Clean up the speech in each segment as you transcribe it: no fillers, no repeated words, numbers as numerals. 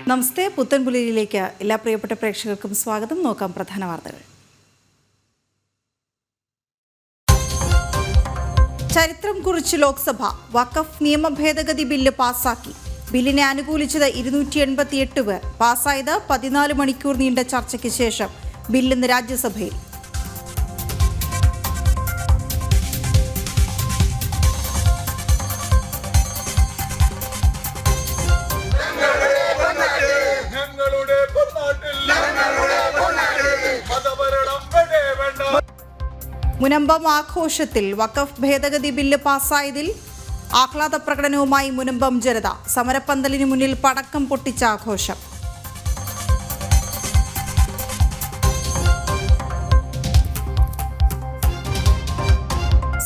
നമസ്തേ, പുത്തൻപുലരിയിലേക്ക് എല്ലാ പ്രിയപ്പെട്ട പ്രേക്ഷകർക്കും സ്വാഗതം. നോക്കാം പ്രധാന വാർത്തകൾ. ചരിത്രം കുറിച്ച് ലോക്സഭ. വഖഫ് നിയമ ഭേദഗതി ബില്ല് പാസാക്കി. ബില്ലിനെ അനുകൂലിച്ചത് 288 പേർ. പാസായത് 14 മണിക്കൂർ നീണ്ട ചർച്ചയ്ക്ക് ശേഷം. ബില്ല് ഇന്ന് രാജ്യസഭയിൽ. മുനമ്പം ആഘോഷത്തിൽ. വഖഫ് ഭേദഗതി ബില്ല് പാസായതിൽ ആഹ്ലാദ പ്രകടനവുമായി മുനമ്പം ജനത. സമരപ്പന്തലിന് മുന്നിൽ പടക്കം പൊട്ടിച്ച ആഘോഷം.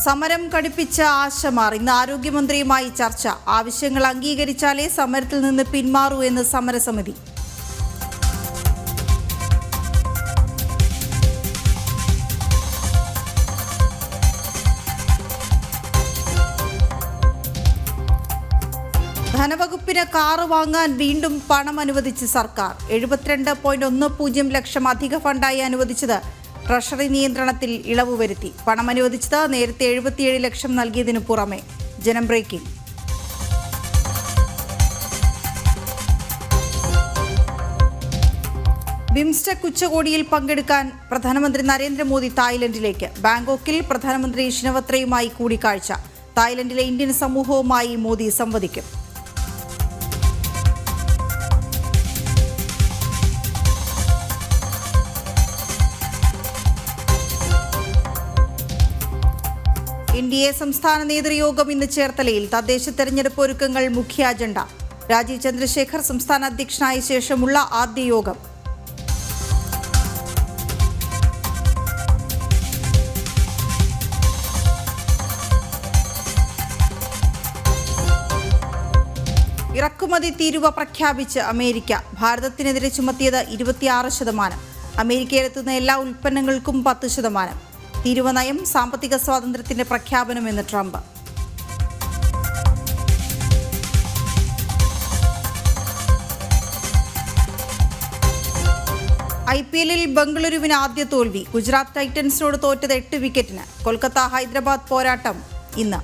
സമരം കടുപ്പിച്ച ആശമാർ. ഇന്ന് ആരോഗ്യമന്ത്രിയുമായി ചർച്ച. ആവശ്യങ്ങൾ അംഗീകരിച്ചാലേ സമരത്തിൽ നിന്ന് പിന്മാറൂ എന്ന് സമരസമിതി. ധനവകുപ്പിന് കാറ് വാങ്ങാൻ വീണ്ടും പണം അനുവദിച്ച് സർക്കാർ. 72.10 ലക്ഷം അധിക ഫണ്ടായി അനുവദിച്ചത്. ട്രഷറി നിയന്ത്രണത്തിൽ ഇളവ് വരുത്തി. പണം അനുവദിച്ചത് നേരത്തെ 77 ലക്ഷം നൽകിയതിനു പുറമെ. ജനം ബ്രേക്കിംഗ്. ബിംസ്റ്റെക് ഉച്ചകോടിയിൽ പങ്കെടുക്കാൻ പ്രധാനമന്ത്രി നരേന്ദ്രമോദി തായ്ലൻഡിലേക്ക്. ബാങ്കോക്കിൽ പ്രധാനമന്ത്രി ഷിനവത്രയുമായി കൂടിക്കാഴ്ച. തായ്ലൻഡിലെ ഇന്ത്യൻ സമൂഹവുമായി മോദി സംവദിക്കും. NDA സംസ്ഥാന നേതൃയോഗം ഇന്ന് ചേർത്തലയിൽ. തദ്ദേശ തെരഞ്ഞെടുപ്പ് ഒരുക്കങ്ങൾ മുഖ്യ അജണ്ട. രാജീവ് ചന്ദ്രശേഖർ സംസ്ഥാന അധ്യക്ഷനായ ശേഷമുള്ള ആദ്യ യോഗം. ഇറക്കുമതി തീരുവ പ്രഖ്യാപിച്ച് അമേരിക്ക. ഭാരതത്തിനെതിരെ ചുമത്തിയത് 26%. അമേരിക്കയിലെത്തുന്ന എല്ലാ ഉൽപ്പന്നങ്ങൾക്കും 10%. തീരുവ നയം സാമ്പത്തിക സ്വാതന്ത്ര്യത്തിന്റെ പ്രഖ്യാപനമെന്ന് ട്രംപ്. IPL-ൽ ബംഗളൂരുവിന് ആദ്യ തോൽവി. ഗുജറാത്ത് ടൈറ്റൻസിനോട് തോറ്റത് 8 വിക്കറ്റിന്. കൊൽക്കത്ത ഹൈദരാബാദ് പോരാട്ടം ഇന്ന്.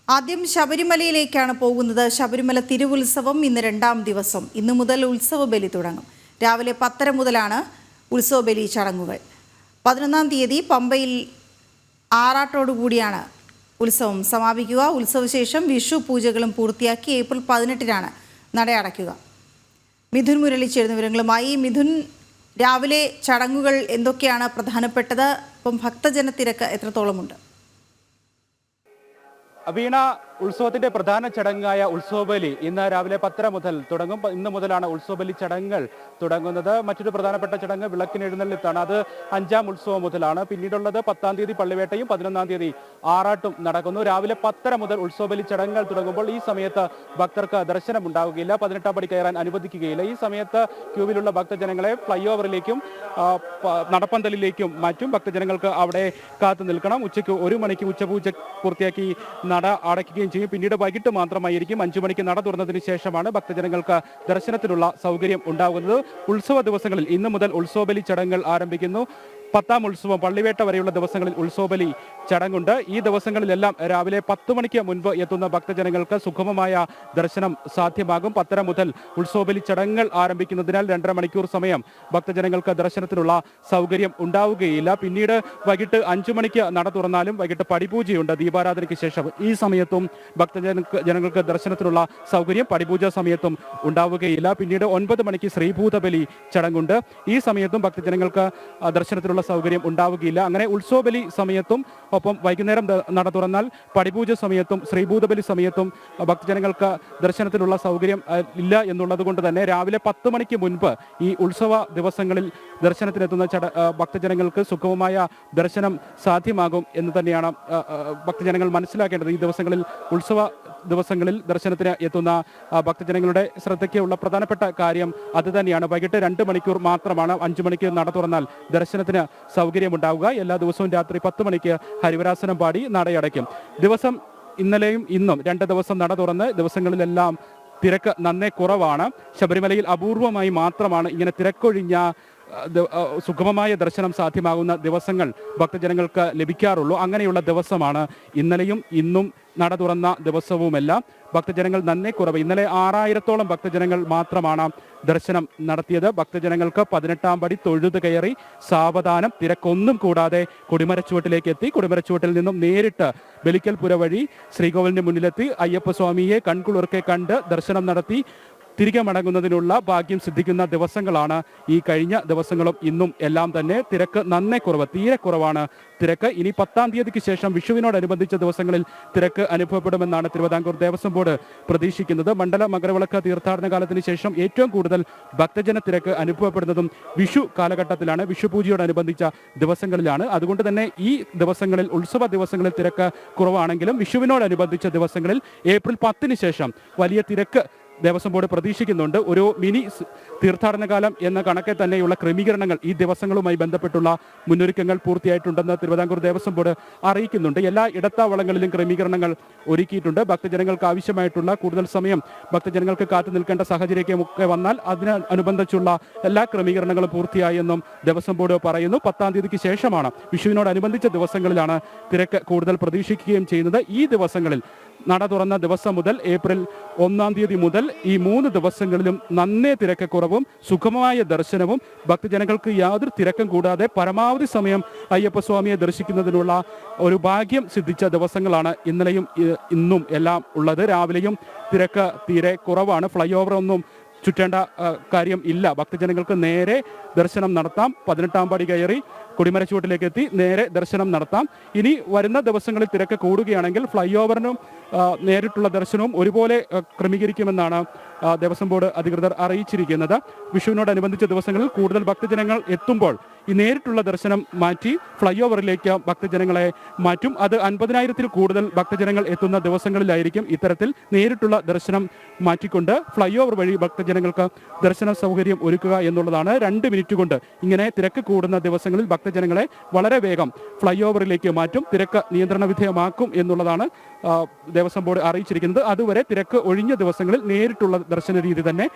ആദ്യം ശബരിമലയിലേക്കാണ് പോകുന്നത്. ശബരിമല തിരുവുത്സവം ഇന്ന് 2ാം ദിവസം. ഇന്നു മുതൽ ഉത്സവ ബലി തുടങ്ങും. രാവിലെ 10:30 മുതലാണ് ഉത്സവ ബലി ചടങ്ങുകൾ. 11ാം തീയതി പമ്പയിൽ ആറാട്ടോടുകൂടിയാണ് ഉത്സവം സമാപിക്കുക. ഉത്സവശേഷം വിഷു പൂജകളും പൂർത്തിയാക്കി ഏപ്രിൽ 18-നാണ് നട അടയ്ക്കുക. മിഥുൻ മുരളി ചേരുന്ന വിവരങ്ങളുമായി. മിഥുൻ, രാവിലെ ചടങ്ങുകൾ എന്തൊക്കെയാണ് പ്രധാനപ്പെട്ടത്? ഇപ്പം ഭക്തജന തിരക്ക് എത്രത്തോളമുണ്ട്? വീണ, ഉത്സവത്തിന്റെ പ്രധാന ചടങ്ങായ ഉത്സവബലി ഇന്ന് രാവിലെ 10:30 മുതൽ തുടങ്ങും. ഇന്ന് മുതലാണ് ഉത്സവബലി ചടങ്ങുകൾ തുടങ്ങുന്നത്. മറ്റൊരു പ്രധാനപ്പെട്ട ചടങ്ങ് വിളക്കിനെഴുന്നള്ളിത്താണ്. അത് 5ാം ഉത്സവം മുതലാണ്. പിന്നീടുള്ളത് 10ാം തീയതി പള്ളിവേട്ടയും 11ാം തീയതി ആറാട്ടും നടക്കുന്നു. രാവിലെ 10:30 മുതൽ ഉത്സവബലി ചടങ്ങുകൾ തുടങ്ങുമ്പോൾ ഈ സമയത്ത് ഭക്തർക്ക് ദർശനം ഉണ്ടാവുകയില്ല. 18ാം പടി കയറാൻ അനുവദിക്കുകയില്ല. ഈ സമയത്ത് ക്യൂവിലുള്ള ഭക്തജനങ്ങളെ ഫ്ലൈ ഓവറിലേക്കും നടപ്പന്തലിലേക്കും മറ്റും ഭക്തജനങ്ങൾക്ക് അവിടെ കാത്തു നിൽക്കണം. ഉച്ചയ്ക്ക് 1 മണിക്ക് ഉച്ചപൂജ പൂർത്തിയാക്കി നട അടയ്ക്കുകയും ചെയ്യും. പിന്നീട് വൈകിട്ട് മാത്രമായിരിക്കും. 5 മണിക്ക് നട തുറന്നതിന് ശേഷമാണ് ഭക്തജനങ്ങൾക്ക് ദർശനത്തിനുള്ള സൗകര്യം ഉണ്ടാകുന്നത്. ഉത്സവ ദിവസങ്ങളിൽ ഇന്നു മുതൽ ഉത്സവബലി ചടങ്ങുകൾ ആരംഭിക്കുന്നു. 10ാം ഉത്സവം പള്ളിവേട്ട വരെയുള്ള ദിവസങ്ങളിൽ ഉത്സവബലി ചടങ്ങുണ്ട്. ഈ ദിവസങ്ങളിലെല്ലാം രാവിലെ 10 മണിക്ക് മുൻപ് എത്തുന്ന ഭക്തജനങ്ങൾക്ക് സുഗമമായ ദർശനം സാധ്യമാകും. 10:30 മുതൽ ഉത്സവബലി ചടങ്ങുകൾ ആരംഭിക്കുന്നതിനാൽ 2.5 മണിക്കൂർ സമയം ഭക്തജനങ്ങൾക്ക് ദർശനത്തിനുള്ള സൗകര്യം ഉണ്ടാവുകയില്ല. പിന്നീട് വൈകിട്ട് 5 മണിക്ക് നട തുറന്നാലും വൈകിട്ട് പടിപൂജയുണ്ട് ദീപാരാധനയ്ക്ക് ശേഷം. ഈ സമയത്തും ജനങ്ങൾക്ക് ദർശനത്തിനുള്ള സൗകര്യം പടിപൂജ സമയത്തും ഉണ്ടാവുകയില്ല. പിന്നീട് 9 മണിക്ക് ശ്രീഭൂതബലി ചടങ്ങുണ്ട്. ഈ സമയത്തും ഭക്തജനങ്ങൾക്ക് ദർശനത്തിനുള്ള ദർശനത്തിനുള്ള സൗകര്യം ഉണ്ടാവുകയില്ല. അങ്ങനെ ഉത്സവബലി സമയത്തും ഒപ്പം വൈകുന്നേരം നട തുറന്നാൽ പടിപൂജ സമയത്തും ശ്രീഭൂതബലി സമയത്തും ഭക്തജനങ്ങൾക്ക് ദർശനത്തിനുള്ള സൗകര്യം ഇല്ല എന്നുള്ളത് കൊണ്ട് തന്നെ രാവിലെ 10 മണിക്ക് മുൻപ് ഈ ഉത്സവ ദിവസങ്ങളിൽ ദർശനത്തിനെത്തുന്ന ഭക്തജനങ്ങൾക്ക് സുഗമമായ ദർശനം സാധ്യമാകും എന്ന് തന്നെയാണ് ഭക്തജനങ്ങൾ മനസ്സിലാക്കേണ്ടത്. ഈ ദിവസങ്ങളിൽ ഉത്സവ ദിവസങ്ങളിൽ ദർശനത്തിന് എത്തുന്ന ഭക്തജനങ്ങളുടെ ശ്രദ്ധയ്ക്ക് ഉള്ള പ്രധാനപ്പെട്ട കാര്യം അത് തന്നെയാണ്. വൈകിട്ട് 2 മണിക്കൂർ മാത്രമാണ് 5 മണിക്ക് നട തുറന്നാൽ ദർശനത്തിന് സൗകര്യമുണ്ടാവുക. എല്ലാ ദിവസവും രാത്രി 10 മണിക്ക് ഹരിവരാസനം പാടി നടയടയ്ക്കും. ദിവസം ഇന്നലെയും ഇന്നും 2 ദിവസം നട തുറന്ന് ദിവസങ്ങളിലെല്ലാം തിരക്ക് നന്നേ കുറവാണ്. ശബരിമലയിൽ അപൂർവമായി മാത്രമാണ് ഇങ്ങനെ തിരക്കൊഴിഞ്ഞ സുഗമമായ ദർശനം സാധ്യമാകുന്ന ദിവസങ്ങൾ ഭക്തജനങ്ങൾക്ക് ലഭിക്കാറുള്ളൂ. അങ്ങനെയുള്ള ദിവസമാണ് ഇന്നലെയും ഇന്നും നട തുറന്ന ദിവസവുമെല്ലാം. ഭക്തജനങ്ങൾ നന്നേ കുറവ്. ഇന്നലെ 6000-ഓളം ഭക്തജനങ്ങൾ മാത്രമാണ് ദർശനം നടത്തിയത്. ഭക്തജനങ്ങൾക്ക് 18-ാം പടി തൊഴുത് കയറി സാവധാനം തിരക്കൊന്നും കൂടാതെ കൊടിമരച്ചുവട്ടിലേക്ക് എത്തി. കൊടിമരച്ചുവട്ടിൽ നിന്നും നേരിട്ട് ബലിക്കൽപുര വഴി ശ്രീകോവിലിന് മുന്നിലെത്തി അയ്യപ്പസ്വാമിയെ കൺകുളിർക്കെ കണ്ട് ദർശനം നടത്തി തിരികെ മടങ്ങുന്നതിനുള്ള ഭാഗ്യം സിദ്ധിക്കുന്ന ദിവസങ്ങളാണ് ഈ കഴിഞ്ഞ ദിവസങ്ങളും ഇന്നും എല്ലാം തന്നെ. തിരക്ക് നന്നേ കുറവ്, തീരെ കുറവാണ് തിരക്ക്. ഇനി 10-ാം തീയതിക്ക് ശേഷം വിഷുവിനോടനുബന്ധിച്ച ദിവസങ്ങളിൽ തിരക്ക് അനുഭവപ്പെടുമെന്നാണ് തിരുവിതാംകൂർ ദേവസ്വം ബോർഡ് പ്രതീക്ഷിക്കുന്നത്. മണ്ഡല മകരവിളക്ക് തീർത്ഥാടന കാലത്തിന് ശേഷം ഏറ്റവും കൂടുതൽ ഭക്തജന തിരക്ക് അനുഭവപ്പെടുന്നതും വിഷു കാലഘട്ടത്തിലാണ്, വിഷു പൂജയോടനുബന്ധിച്ച ദിവസങ്ങളിലാണ്. അതുകൊണ്ട് തന്നെ ഈ ദിവസങ്ങളിൽ ഉത്സവ ദിവസങ്ങളിൽ തിരക്ക് കുറവാണെങ്കിലും വിഷുവിനോടനുബന്ധിച്ച ദിവസങ്ങളിൽ ഏപ്രിൽ 10-ന് ശേഷം വലിയ തിരക്ക് ദേവസ്വം ബോർഡ് പ്രതീക്ഷിക്കുന്നുണ്ട്. ഒരു മിനി തീർത്ഥാടന കാലം എന്ന കണക്കെ തന്നെയുള്ള ക്രമീകരണങ്ങൾ ഈ ദിവസങ്ങളുമായി ബന്ധപ്പെട്ടുള്ള മുന്നൊരുക്കങ്ങൾ പൂർത്തിയായിട്ടുണ്ടെന്ന് തിരുവിതാംകൂർ ദേവസ്വം ബോർഡ് അറിയിക്കുന്നുണ്ട്. എല്ലാ ഇടത്താവളങ്ങളിലും ക്രമീകരണങ്ങൾ ഒരുക്കിയിട്ടുണ്ട്. ഭക്തജനങ്ങൾക്ക് ആവശ്യമായിട്ടുള്ള കൂടുതൽ സമയം ഭക്തജനങ്ങൾക്ക് കാത്തു നിൽക്കേണ്ട സാഹചര്യമൊക്കെ വന്നാൽ അതിനനുബന്ധിച്ചുള്ള എല്ലാ ക്രമീകരണങ്ങളും പൂർത്തിയായെന്നും ദേവസ്വം ബോർഡ് പറയുന്നു. 10-ാം തീയതിക്ക് ശേഷമാണ്, വിഷുവിനോടനുബന്ധിച്ച ദിവസങ്ങളിലാണ് തിരക്ക് കൂടുതൽ പ്രതീക്ഷിക്കുകയും ചെയ്യുന്നത്. ഈ ദിവസങ്ങളിൽ നട തുറന്ന ദിവസം മുതൽ ഏപ്രിൽ 1-ാം തീയതി മുതൽ ഈ 3 ദിവസങ്ങളിലും നന്നേ തിരക്ക് കുറവും സുഗമമായ ദർശനവും ഭക്തജനങ്ങൾക്ക് യാതൊരു തിരക്കും കൂടാതെ പരമാവധി സമയം അയ്യപ്പസ്വാമിയെ ദർശിക്കുന്നതിനുള്ള ഒരു ഭാഗ്യം സിദ്ധിച്ച ദിവസങ്ങളാണ് ഇന്നലെയും ഇന്നും എല്ലാം ഉള്ളത്. രാവിലെയും തിരക്ക് തീരെ കുറവാണ്. ഫ്ലൈ ഓവർ ഒന്നും ചുറ്റേണ്ട കാര്യം ഇല്ല. ഭക്തജനങ്ങൾക്ക് നേരെ ദർശനം നടത്താം. 18-ാം പടി കയറി കൊടിമരച്ചുവട്ടിലേക്ക് എത്തി നേരെ ദർശനം നടത്താം. ഇനി വരുന്ന ദിവസങ്ങളിൽ തിരക്ക് കൂടുകയാണെങ്കിൽ ഫ്ലൈ ഓവറിനും നേരിട്ടുള്ള ദർശനവും ഒരുപോലെ ക്രമീകരിക്കുമെന്നാണ് ദേവസ്വം ബോർഡ് അധികൃതർ അറിയിച്ചിരിക്കുന്നത്. വിഷുവിനോടനുബന്ധിച്ച ദിവസങ്ങളിൽ കൂടുതൽ ഭക്തജനങ്ങൾ എത്തുമ്പോൾ ഈ നേരിട്ടുള്ള ദർശനം മാറ്റി ഫ്ലൈ ഓവറിലേക്ക് ഭക്തജനങ്ങളെ മാറ്റും. അത് 50,000-ൽ കൂടുതൽ ഭക്തജനങ്ങൾ എത്തുന്ന ദിവസങ്ങളിലായിരിക്കും ഇത്തരത്തിൽ നേരിട്ടുള്ള ദർശനം മാറ്റിക്കൊണ്ട് ഫ്ലൈ ഓവർ വഴി ഭക്തജനങ്ങൾക്ക് ദർശന സൗകര്യം ഒരുക്കുക എന്നുള്ളതാണ്. 2 മിനിറ്റ് കൊണ്ട് ഇങ്ങനെ തിരക്ക് കൂടുന്ന ദിവസങ്ങളിൽ ഭക്തജനങ്ങളെ വളരെ വേഗം ഫ്ലൈ ഓവറിലേക്ക് മാറ്റും, തിരക്ക് നിയന്ത്രണ വിധേയമാക്കും എന്നുള്ളതാണ് ദേവസ്വം ബോർഡ് അറിയിച്ചിരിക്കുന്നത്. അതുവരെ തിരക്ക് ഒഴിഞ്ഞ ദിവസങ്ങളിൽ നേരിട്ടുള്ള ദർശന രീതി തന്നെ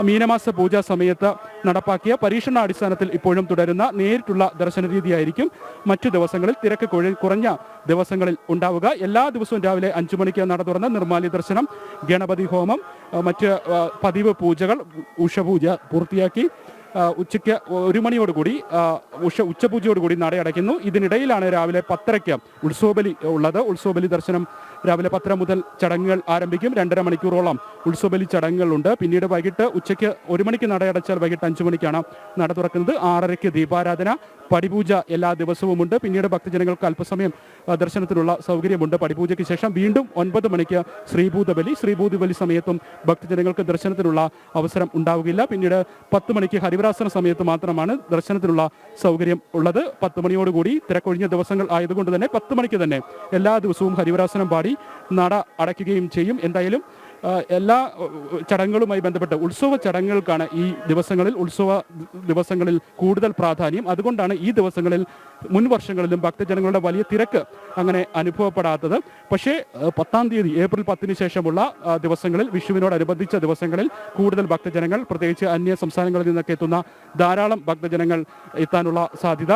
മീനമാസ പൂജാ സമയത്ത് നടപ്പാക്കിയ പരീക്ഷണാടിസ്ഥാനത്തിൽ ഇപ്പോഴും തുടരുന്ന നേരിട്ടുള്ള ദർശന രീതിയായിരിക്കും മറ്റു ദിവസങ്ങളിൽ തിരക്ക് കുറഞ്ഞ ദിവസങ്ങളിൽ ഉണ്ടാവുക. എല്ലാ ദിവസവും രാവിലെ 5 മണിക്ക് നട തുറന്ന് നിർമ്മാല്യ ദർശനം, ഗണപതി ഹോമം, മറ്റ് പതിവ് പൂജകൾ, ഉഷപൂജ പൂർത്തിയാക്കി ഉച്ചയ്ക്ക് 1 മണിയോടുകൂടി ഉച്ചപൂജയോടുകൂടി നടയടയ്ക്കുന്നു. ഇതിനിടയിലാണ് രാവിലെ 10:30 ഉത്സവബലി ഉള്ളത്. ഉത്സവബലി ദർശനം രാവിലെ 10 മുതൽ ചടങ്ങുകൾ ആരംഭിക്കും. 2.5 മണിക്കൂറോളം ഉത്സവബലി ചടങ്ങുകളുണ്ട്. പിന്നീട് വൈകിട്ട് ഉച്ചയ്ക്ക് 1 മണിക്ക് നടയടച്ചാൽ വൈകിട്ട് 5 മണിക്കാണ് നട തുറക്കുന്നത്. 6:30 ദീപാരാധന, പടിപൂജ എല്ലാ ദിവസവുമുണ്ട്. പിന്നീട് ഭക്തജനങ്ങൾക്ക് അല്പസമയം ദർശനത്തിനുള്ള സൗകര്യമുണ്ട്. പടിപൂജയ്ക്ക് ശേഷം വീണ്ടും 9 മണിക്ക് ശ്രീഭൂതബലി സമയത്തും ഭക്തജനങ്ങൾക്ക് ദർശനത്തിനുള്ള അവസരം ഉണ്ടാവുകയില്ല. പിന്നീട് 10 മണിക്ക് ഹരിവരാസന സമയത്ത് മാത്രമാണ് ദർശനത്തിനുള്ള സൗകര്യം ഉള്ളത്. 10 മണിയോടുകൂടി തിരക്കൊഴിഞ്ഞ ദിവസങ്ങൾ ആയതുകൊണ്ട് തന്നെ 10 മണിക്ക് തന്നെ എല്ലാ ദിവസവും ഹരിവരാസനം പാടി നട അടയ്ക്കുകയും ചെയ്യും. എന്തായാലും എല്ലാ ചടങ്ങുകളുമായി ബന്ധപ്പെട്ട് ഉത്സവ ചടങ്ങുകൾക്കാണ് ഈ ദിവസങ്ങളിൽ കൂടുതൽ പ്രാധാന്യം. അതുകൊണ്ടാണ് ഈ ദിവസങ്ങളിൽ മുൻ വർഷങ്ങളിലും ഭക്തജനങ്ങളുടെ വലിയ തിരക്ക് അങ്ങനെ അനുഭവപ്പെടാത്തത്. പക്ഷേ 10-ാം തീയതി ഏപ്രിൽ 10-ന് ശേഷമുള്ള ദിവസങ്ങളിൽ, വിഷുവിനോടനുബന്ധിച്ച ദിവസങ്ങളിൽ കൂടുതൽ ഭക്തജനങ്ങൾ, പ്രത്യേകിച്ച് അന്യ സംസ്ഥാനങ്ങളിൽ നിന്നൊക്കെ എത്തുന്ന ധാരാളം ഭക്തജനങ്ങൾ എത്താനുള്ള സാധ്യത,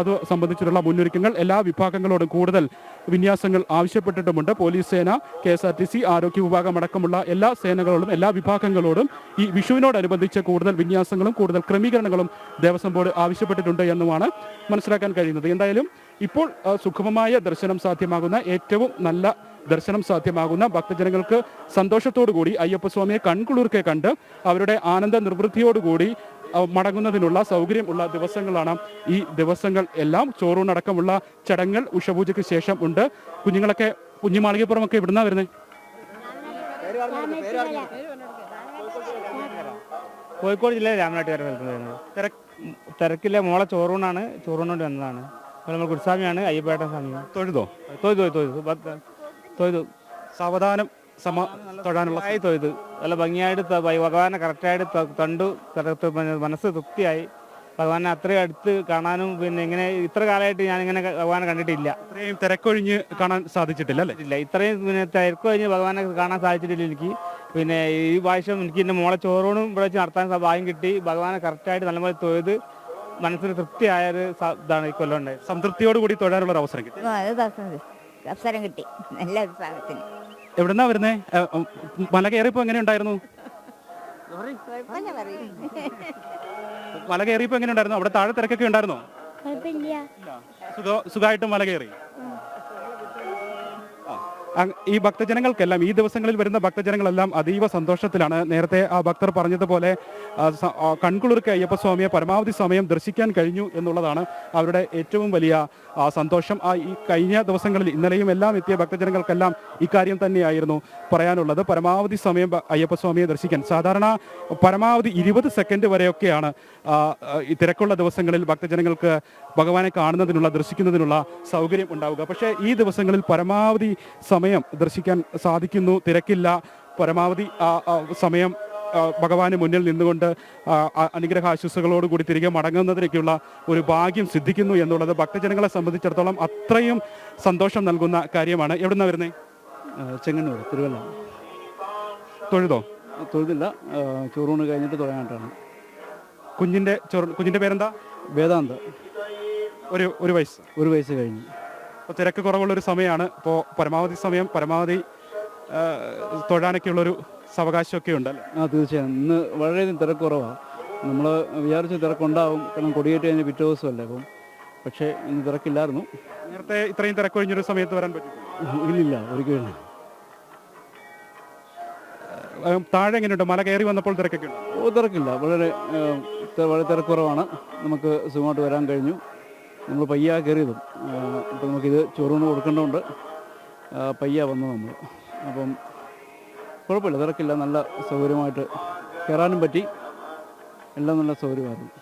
അത് സംബന്ധിച്ചിട്ടുള്ള മുന്നൊരുക്കങ്ങൾ എല്ലാ വിഭാഗങ്ങളോടും കൂടുതൽ വിന്യാസങ്ങൾ ആവശ്യപ്പെട്ടിട്ടുമുണ്ട്. പോലീസ് സേന, KSRTC, ആരോഗ്യ വിഭാഗം അടക്കമുള്ള എല്ലാ സേനകളോടും എല്ലാ വിഭാഗങ്ങളോടും ഈ വിഷുവിനോടനുബന്ധിച്ച് കൂടുതൽ വിന്യാസങ്ങളും കൂടുതൽ ക്രമീകരണങ്ങളും ദേവസ്വം ബോർഡ് ആവശ്യപ്പെട്ടിട്ടുണ്ട് എന്നുമാണ് മനസ്സിലാക്കാൻ കഴിയുന്നത്. എന്തായാലും ഇപ്പോൾ സുഗമമായ ദർശനം സാധ്യമാകുന്ന, ഏറ്റവും നല്ല ദർശനം സാധ്യമാകുന്ന, ഭക്തജനങ്ങൾക്ക് സന്തോഷത്തോടുകൂടി അയ്യപ്പസ്വാമിയെ കൺകുളിർക്കെ കണ്ട് അവരുടെ ആനന്ദ നിർവൃത്തിയോടുകൂടി മടങ്ങുന്നതിനുള്ള സൗകര്യം ഉള്ള ദിവസങ്ങളാണ് ഈ ദിവസങ്ങൾ എല്ലാം. ചോറൂണടക്കമുള്ള ചടങ്ങുകൾ ഉഷപൂജയ്ക്ക് ശേഷം ഉണ്ട്. കുഞ്ഞുങ്ങളൊക്കെ കുഞ്ഞുമാളികപ്പുറമൊക്കെ ഇവിടുന്നാ വരുന്നത്? കോഴിക്കോട് ജില്ലയിലെ രാമനാട്ടുകാര തിരക്കിലെ മോളെ ചോറൂണാണ്, ചോറൂണോണ്ട് വന്നതാണ്. നമ്മൾ ഗുരുസ്വാമിയാണ്, അയ്യപ്പേട്ടൻ സ്വാമിയാണ്. തൊഴുതോ? തൊഴുതു സാവധാനം തൊഴാനുള്ള തൊഴുത് നല്ല ഭംഗിയായിട്ട് ഭഗവാനെ കറക്റ്റായിട്ട് കണ്ടു. മനസ്സ് തൃപ്തിയായി. ഭഗവാനെ അത്രയും അടുത്ത് കാണാനും പിന്നെ ഇങ്ങനെ ഇത്ര കാലമായിട്ട് ഞാൻ ഇങ്ങനെ ഭഗവാനെ കണ്ടിട്ടില്ല. ഇത്രയും തിരക്കൊഴിഞ്ഞ് കാണാൻ സാധിച്ചിട്ടില്ല അല്ലേ? ഇല്ല, ഇത്രയും പിന്നെ തിരക്കൊഴിഞ്ഞ് ഭഗവാനെ കാണാൻ സാധിച്ചിട്ടില്ല എനിക്ക്. പിന്നെ ഈ പ്രാവശ്യം എനിക്ക് എൻ്റെ മോളെ ചോറൂണും ഇവിടെ വെച്ച് നടത്താൻ ഭാഗ്യം കിട്ടി. ഭഗവാനെ കറക്റ്റായിട്ട് നല്ലപോലെ തൊഴുത് മനസ്സിന് തൃപ്തിയായൊരു ഇതാണ് ഈ കൊല്ലം ഉണ്ടായത്. സംതൃപ്തിയോടുകൂടി തൊഴാനുള്ള ഒരു അവസരം കിട്ടി. അവസരം കിട്ടി. നല്ല അഭിപ്രായത്തിന്. എവിടുന്നാ വരുന്നേ? മല കയറിയപ്പോ എങ്ങനെ ഉണ്ടായിരുന്നു? മല കയറിയപ്പോ എങ്ങനെ ഉണ്ടായിരുന്നു? അവിടെ താഴെ തിരക്കൊക്കെ ഉണ്ടായിരുന്നോ? സുഖമായിട്ട് മല കയറി. ഈ ഭക്തജനങ്ങൾക്കെല്ലാം ഈ ദിവസങ്ങളിൽ വരുന്ന ഭക്തജനങ്ങളെല്ലാം അതീവ സന്തോഷത്തിലാണ്. നേരത്തെ ആ ഭക്തർ പറഞ്ഞതുപോലെ കൺകുളിർക്ക് അയ്യപ്പസ്വാമിയെ പരമാവധി സമയം ദർശിക്കാൻ കഴിഞ്ഞു എന്നുള്ളതാണ് അവരുടെ ഏറ്റവും വലിയ സന്തോഷം. ഈ കഴിഞ്ഞ ദിവസങ്ങളിൽ ഇന്നലെയും എല്ലാം എത്തിയ ഭക്തജനങ്ങൾക്കെല്ലാം ഇക്കാര്യം തന്നെയായിരുന്നു പറയാനുള്ളത്. പരമാവധി സമയം അയ്യപ്പസ്വാമിയെ ദർശിക്കാൻ സാധാരണ പരമാവധി 20 സെക്കൻഡ് വരെയൊക്കെയാണ് ഈ തിരക്കുള്ള ദിവസങ്ങളിൽ ഭക്തജനങ്ങൾക്ക് ഭഗവാനെ കാണുന്നതിനുള്ള ദർശിക്കുന്നതിനുള്ള സൗകര്യം ഉണ്ടാവുക. പക്ഷേ ഈ ദിവസങ്ങളിൽ പരമാവധി സമയം ദർശിക്കാൻ സാധിക്കുന്നു. തിരക്കില്ല. പരമാവധി സമയം ഭഗവാന് മുന്നിൽ നിന്നുകൊണ്ട് അനുഗ്രഹാശുസ്സുകളോടുകൂടി തിരികെ മടങ്ങുന്നതിനൊക്കെയുള്ള ഒരു ഭാഗ്യം സിദ്ധിക്കുന്നു എന്നുള്ളത് ഭക്തജനങ്ങളെ സംബന്ധിച്ചിടത്തോളം അത്രയും സന്തോഷം നൽകുന്ന കാര്യമാണ്. എവിടുന്നാ വരുന്നേ? ചെങ്ങന്നൂർ, തിരുവല്ല. തൊഴുതോ? തൊഴുതില്ല, ചോറൂണ് കഴിഞ്ഞിട്ട് തൊഴാനായിട്ടാണ്. കുഞ്ഞിന്റെ പേരെന്താ? വേദാന്ത. ഒരു വയസ്സ്. 1 വയസ്സ് കഴിഞ്ഞു. അപ്പോൾ തിരക്ക് കുറവുള്ളൊരു സമയമാണ്. ഇപ്പോൾ പരമാവധി സമയം പരമാവധി തൊഴാനൊക്കെയുള്ളൊരു സാവകാശമൊക്കെ ഉണ്ടല്ലോ. തീർച്ചയായും ഇന്ന് വളരെയധികം തിരക്ക് കുറവാണ്. നമ്മൾ വിചാരിച്ച തിരക്കുണ്ടാവും, കാരണം കൊടിയേറ്റ് കഴിഞ്ഞ് പിറ്റേ ദിവസമല്ലേ. അപ്പം പക്ഷേ ഇന്ന് തിരക്കില്ലായിരുന്നു. നേരത്തെ ഇത്രയും തിരക്കൊഴിഞ്ഞൊരു സമയത്ത് വരാൻ പറ്റും? ഇല്ലില്ല, ഒരിക്കലും. താഴെ എങ്ങനെയുണ്ട്? മല കയറി വന്നപ്പോൾ തിരക്കൊക്കെ ഉണ്ട്? തിരക്കില്ല, വളരെ തിരക്ക് കുറവാണ്. നമുക്ക് സുഖമായിട്ട് വരാൻ കഴിഞ്ഞു. നമ്മൾ പയ്യ കയറിയതും അപ്പോൾ നമുക്കിത് ചോറൂണ് കൊടുക്കേണ്ടതുകൊണ്ട് പയ്യ വന്നു നമ്മൾ. അപ്പം കുഴപ്പമില്ല, തിരക്കില്ല, നല്ല സൗകര്യമായിട്ട് കയറാനും പറ്റി. എല്ലാം നല്ല സൗകര്യമായിരുന്നു.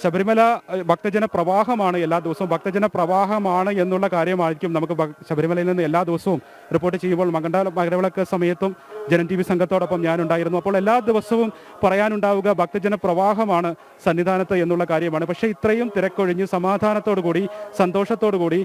ശബരിമല ഭക്തജന പ്രവാഹമാണ്. എല്ലാ ദിവസവും ഭക്തജന പ്രവാഹമാണ് എന്നുള്ള കാര്യമായിരിക്കും നമുക്ക് ശബരിമലയിൽ നിന്ന് എല്ലാ ദിവസവും റിപ്പോർട്ട് ചെയ്യുമ്പോൾ. മകരവിളക്ക് സമയത്തും ജനം TV സംഘത്തോടൊപ്പം ഞാനുണ്ടായിരുന്നു. അപ്പോൾ എല്ലാ ദിവസവും പറയാനുണ്ടാവുക ഭക്തജന പ്രവാഹമാണ് സന്നിധാനത്ത് എന്നുള്ള കാര്യമാണ്. പക്ഷേ ഇത്രയും തിരക്കൊഴിഞ്ഞ് സമാധാനത്തോടുകൂടി സന്തോഷത്തോടുകൂടി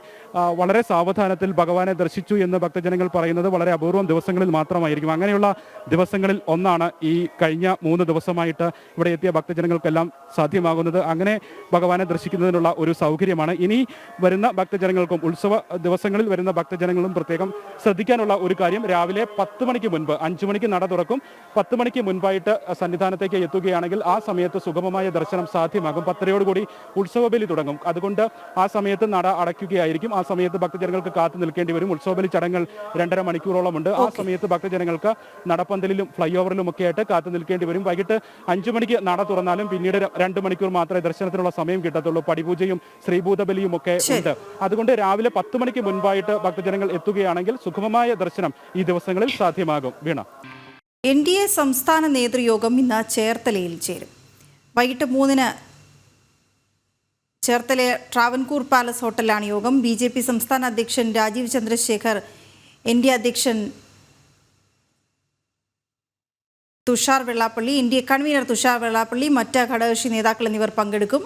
വളരെ സാവധാനത്തിൽ ഭഗവാനെ ദർശിച്ചു എന്ന് ഭക്തജനങ്ങൾ പറയുന്നത് വളരെ അപൂർവം ദിവസങ്ങളിൽ മാത്രമായിരിക്കും. അങ്ങനെയുള്ള ദിവസങ്ങളിൽ ഒന്നാണ് ഈ കഴിഞ്ഞ 3 ദിവസമായിട്ട് ഇവിടെ എത്തിയ ഭക്തജനങ്ങൾക്കെല്ലാം സാധ്യമാകുന്നത്. അങ്ങനെ ഭഗവാനെ ദർശിക്കുന്നതിനുള്ള ഒരു സൗകര്യമാണ്. ഇനി വരുന്ന ഭക്തജനങ്ങൾക്കും ഉത്സവ ദിവസങ്ങളിൽ വരുന്ന ഭക്തജനങ്ങളും പ്രത്യേകം ശ്രദ്ധിക്കാനുള്ള ഒരു കാര്യം, രാവിലെ 10 മണിക്ക് മുൻപ്, 5 മണിക്ക് നട തുറക്കും, 10 മണിക്ക് മുൻപായിട്ട് സന്നിധാനത്തേക്ക് എത്തുകയാണെങ്കിൽ ആ സമയത്ത് സുഗമമായ ദർശനം സാധ്യമാകും. 10:30യോടുകൂടി ഉത്സവബലി തുടങ്ങും. അതുകൊണ്ട് ആ സമയത്ത് നട അടയ്ക്കുകയായിരിക്കും. ആ സമയത്ത് ഭക്തജനങ്ങൾക്ക് കാത്തു നിൽക്കേണ്ടി വരും. ഉത്സവബലി ചടങ്ങുകൾ 2.5 മണിക്കൂറോളം ഉണ്ട്. ആ സമയത്ത് ഭക്തജനങ്ങൾക്ക് നടപ്പന്തലിലും ഫ്ലൈ ഓവറിലും ഒക്കെ ആയിട്ട് കാത്തു നിൽക്കേണ്ടി വരും. വൈകിട്ട് 5 മണിക്ക് നട തുറന്നാലും പിന്നീട് 2 മണിക്കൂർ മാത്രമേ ദർശനത്തിനുള്ള സമയം കിട്ടത്തുള്ളൂ. പടിപൂജയും ശ്രീഭൂതബലിയും ഒക്കെ ഉണ്ട്. അതുകൊണ്ട് രാവിലെ 10 മണിക്ക് മുൻപായിട്ട് ഭക്തജനങ്ങൾ എത്തുകയാണെങ്കിൽ സുഗമമായ ദർശനം ഈ ദിവസങ്ങളിൽ സാധ്യമാകും. വീണ, NDA സംസ്ഥാന നേതൃയോഗം ഇന്ന് ചേർത്തലയിൽ ചേരും. വൈകിട്ട് 3-ന് ചേർത്തല ട്രാവൻകൂർ പാലസ് ഹോട്ടലിലാണ് യോഗം. BJP സംസ്ഥാന അധ്യക്ഷൻ രാജീവ് ചന്ദ്രശേഖർ, NDA അധ്യക്ഷൻ തുഷാർ വെള്ളാപ്പള്ളി, NDA കൺവീനർ തുഷാർ വെള്ളാപ്പള്ളി, മറ്റ് ഘടകകക്ഷി നേതാക്കൾ എന്നിവർ പങ്കെടുക്കും.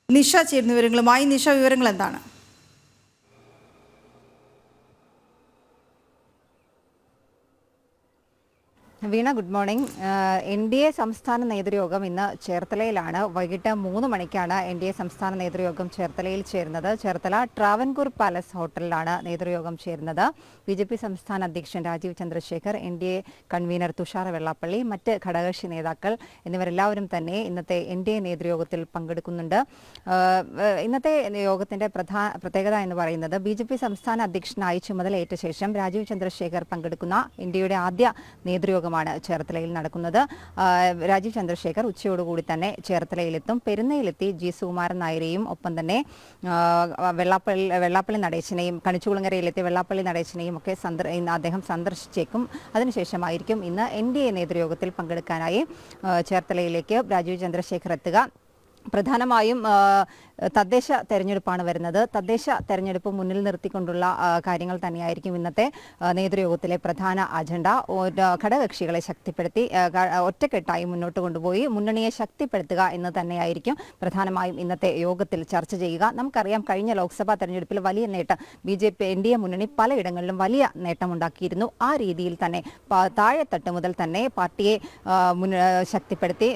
നിഷ ചേരുന്ന വിവരങ്ങളുമായി. നിഷ, വിവരങ്ങൾ എന്താണ്? വീണ, ഗുഡ് മോർണിംഗ്. NDA സംസ്ഥാന നേതൃയോഗം ഇന്ന് ചേർത്തലയിലാണ്. വൈകിട്ട് 3 മണിക്കാണ് NDA സംസ്ഥാന നേതൃയോഗം ചേർത്തലയിൽ ചേരുന്നത്. ചേർത്തല ട്രാവൻകൂർ പാലസ് ഹോട്ടലിലാണ് നേതൃയോഗം ചേരുന്നത്. BJP സംസ്ഥാന അധ്യക്ഷൻ രാജീവ് ചന്ദ്രശേഖർ, NDA കൺവീനർ തുഷാർ വെള്ളാപ്പള്ളി, മറ്റ് ഘടകകക്ഷി നേതാക്കൾ എന്നിവരെല്ലാവരും തന്നെ ഇന്നത്തെ NDA നേതൃയോഗത്തിൽ പങ്കെടുക്കുന്നുണ്ട്. ഇന്നത്തെ യോഗത്തിന്റെ പ്രത്യേകത എന്ന് പറയുന്നത് BJP സംസ്ഥാന അധ്യക്ഷനായി ചുമതലയേറ്റ ശേഷം രാജീവ് ചന്ദ്രശേഖർ പങ്കെടുക്കുന്ന NDAയുടെ ആദ്യ നേതൃയോഗമാണ് നേതൃയോഗമാണ് ചേർത്തലയിൽ നടക്കുന്നത്. രാജീവ് ചന്ദ്രശേഖർ ഉച്ചയോടുകൂടി തന്നെ ചേർത്തലയിലെത്തും. പെരുന്നയിലെത്തി ജി സുകുമാരൻ നായരെയും ഒപ്പം തന്നെ വെള്ളാപ്പള്ളി നടേശനെയും, കണിച്ചുകുളങ്ങരയിലെത്തി വെള്ളാപ്പള്ളി നടേശനെയും ഒക്കെ ഇന്ന് അദ്ദേഹം സന്ദർശിച്ചേക്കും. അതിനുശേഷമായിരിക്കും ഇന്ന് NDA നേതൃയോഗത്തിൽ പങ്കെടുക്കാനായി ചേർത്തലയിലേക്ക് രാജീവ് ചന്ദ്രശേഖർ എത്തുക. പ്രധാനമായും തദ്ദേശ തെരഞ്ഞെടുപ്പാണ് വരുന്നത്. തദ്ദേശ തെരഞ്ഞെടുപ്പ് മുന്നിൽ നിർത്തിക്കൊണ്ടുള്ള കാര്യങ്ങൾ തന്നെയായിരിക്കും ഇന്നത്തെ നേതൃയോഗത്തിലെ പ്രധാന അജണ്ട. ഘടകകക്ഷികളെ ശക്തിപ്പെടുത്തി ഒറ്റക്കെട്ടായി മുന്നോട്ട് കൊണ്ടുപോയി മുന്നണിയെ ശക്തിപ്പെടുത്തുക എന്ന് തന്നെയായിരിക്കും പ്രധാനമായും ഇന്നത്തെ യോഗത്തിൽ ചർച്ച ചെയ്യുക. നമുക്കറിയാം, കഴിഞ്ഞ ലോക്സഭാ തെരഞ്ഞെടുപ്പിൽ വലിയ നേട്ടം BJP NDA മുന്നണി പലയിടങ്ങളിലും വലിയ നേട്ടമുണ്ടാക്കിയിരുന്നു. ആ രീതിയിൽ തന്നെ താഴെത്തട്ട് മുതൽ തന്നെ പാർട്ടിയെ ശക്തിപ്പെടുത്തി